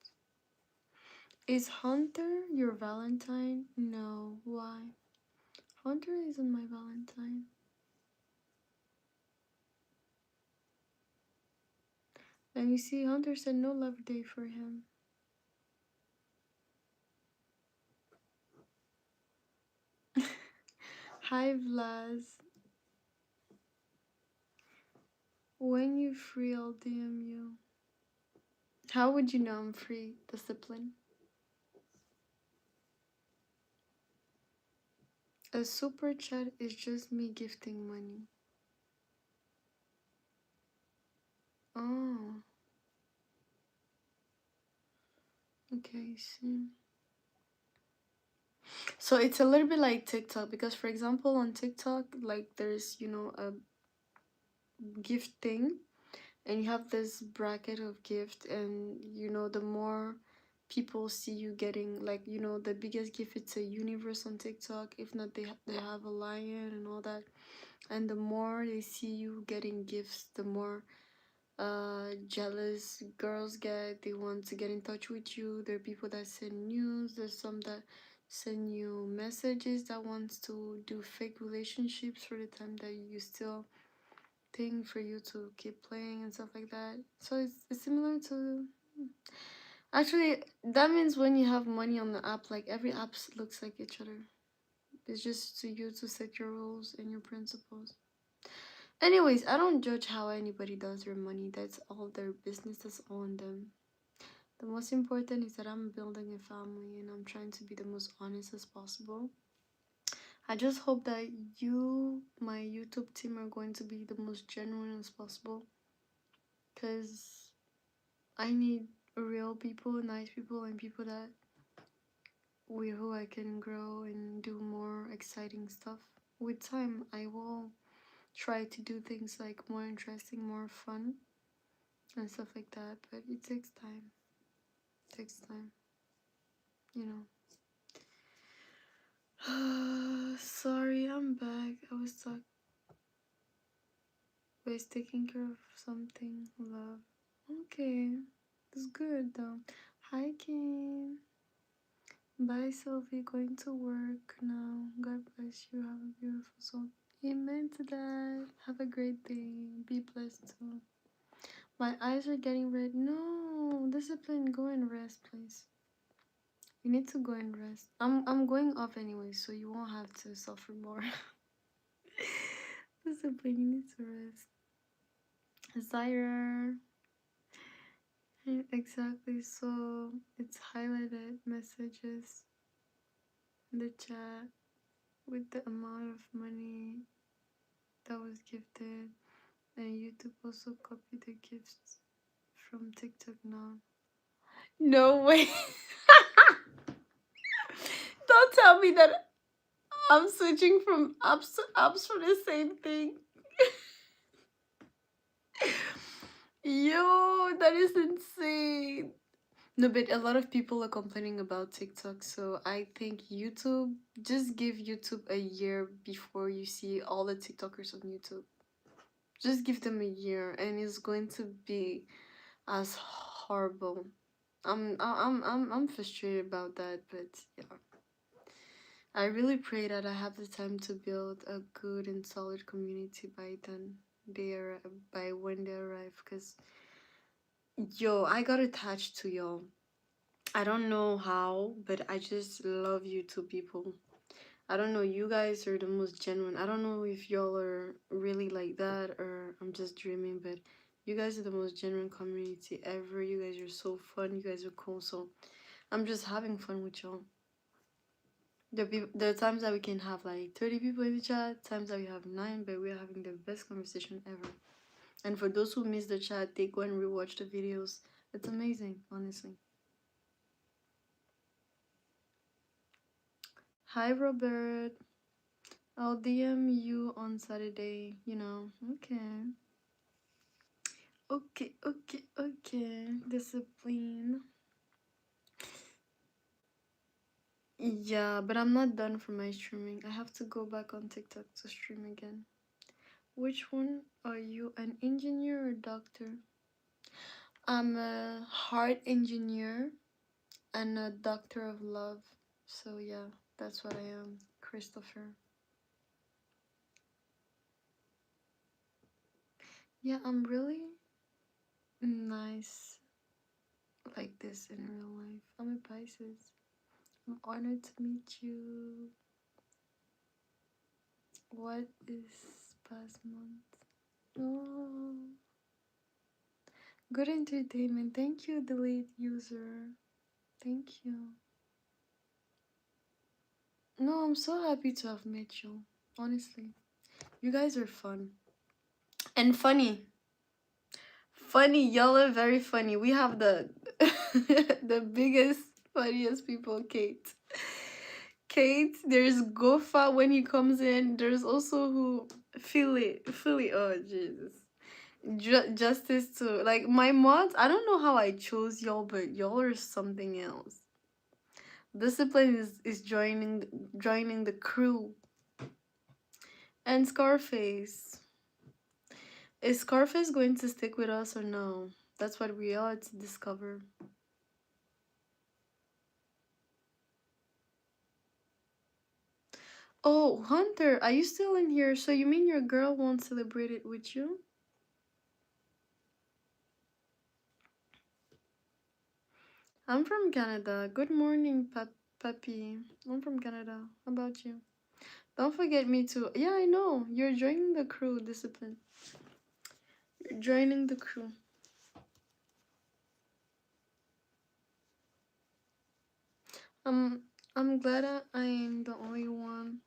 [SPEAKER 1] Is Hunter your Valentine? No. Why? Hunter isn't my Valentine. And you see, Hunter said no love day for him. Hi, Vlas. When you free, I'll DM you. How would you know I'm free? Discipline. A super chat is just me gifting money. Oh, okay, see. So it's a little bit like TikTok because, for example, on TikTok, like there's, a gift thing and you have this bracket of gift, and, the more people see you getting, like, the biggest gift, it's a universe on TikTok. If not, they have a lion and all that. And the more they see you getting gifts, the more jealous girls get. They want to get in touch with you. There are people that send news. There's some that send you messages that wants to do fake relationships for the time that you still think for you to keep playing and stuff like that. So it's similar to, actually, that means when you have money on the app, like every app looks like each other. It's just to you to set your rules and your principles. Anyways, I don't judge how anybody does their money. That's all their business. That's on them. The most important is that I'm building a family and I'm trying to be the most honest as possible. I just hope that you, my YouTube team, are going to be the most genuine as possible. Because I need real people, nice people, and people that with who I can grow and do more exciting stuff. With time, I will try to do things like more interesting, more fun, and stuff like that. But it takes time. It takes time, you know. Sorry, I'm back. I was taking care of something, love. Okay, it's good though. Hi, Kim. Bye, Sophie. Going to work now. God bless you. Have a beautiful soul. Amen to that. Have a great day. Be blessed too. My eyes are getting red. No, discipline. Go and rest, please. You need to go and rest. I'm going off anyway, so you won't have to suffer more. Discipline. You need to rest. Zaire. Exactly. So it's highlighted messages in the chat with the amount of money that was gifted, and YouTube also copied the gifts from TikTok now. No way. Don't tell me that I'm switching from apps to apps for the same thing. Yo, that is insane. No, but a lot of people are complaining about TikTok, so I think YouTube, just give YouTube a year before you see all the TikTokers on YouTube. Just give them a year and it's going to be as horrible. I'm frustrated about that, but yeah. I really pray that I have the time to build a good and solid community by then. By when they arrive, because yo, I got attached to y'all. I don't know how, but I just love you two people. I don't know, you guys are the most genuine. I don't know if y'all are really like that or I'm just dreaming, but you guys are the most genuine community ever. You guys are so fun. You guys are cool. So I'm just having fun with y'all. There are times that we can have like 30 people in the chat, times that we have 9, but we're having the best conversation ever. And for those who missed the chat, they go and rewatch the videos. It's amazing, honestly. Hi, Robert. I'll DM you on Saturday, you know. Okay. Okay. Discipline. Yeah, but I'm not done for my streaming. I have to go back on TikTok to stream again. Which one are you, an engineer or doctor? I'm a heart engineer and a doctor of love. So yeah, that's what I am, Christopher. Yeah, I'm really nice like this in real life. I'm a Pisces. I'm honored to meet you. What is past month? Oh, good entertainment. Thank you, delete user. Thank you. No, I'm so happy to have met you. Honestly, you guys are fun and funny. Funny, y'all are very funny. We have the the biggest, funniest people, Kate. Kate, there's Gofa when he comes in. There's also who Philly. Oh Jesus, Justice too. Like my mods, I don't know how I chose y'all, but y'all are something else. Discipline is joining the crew. And Scarface. Is Scarface going to stick with us or no? That's what we are to discover. Oh, Hunter, are you still in here? So you mean your girl won't celebrate it with you? I'm from Canada. Good morning, Papi. I'm from Canada. How about you? Don't forget me too. Yeah, I know. You're joining the crew, Discipline. You're joining the crew. Um, I'm glad I am the only one.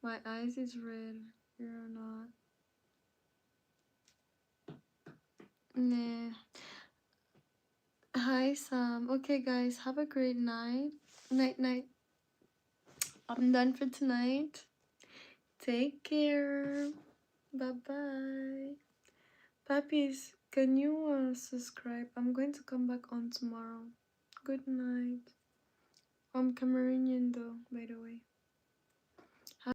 [SPEAKER 1] My eyes is red. You're not. Nah. Hi, Sam. Okay, guys, have a great night. Night. I'm done for tonight. Take care. Bye bye. Puppies, can you subscribe? I'm going to come back on tomorrow. Good night. I'm Cameroonian though, by the way.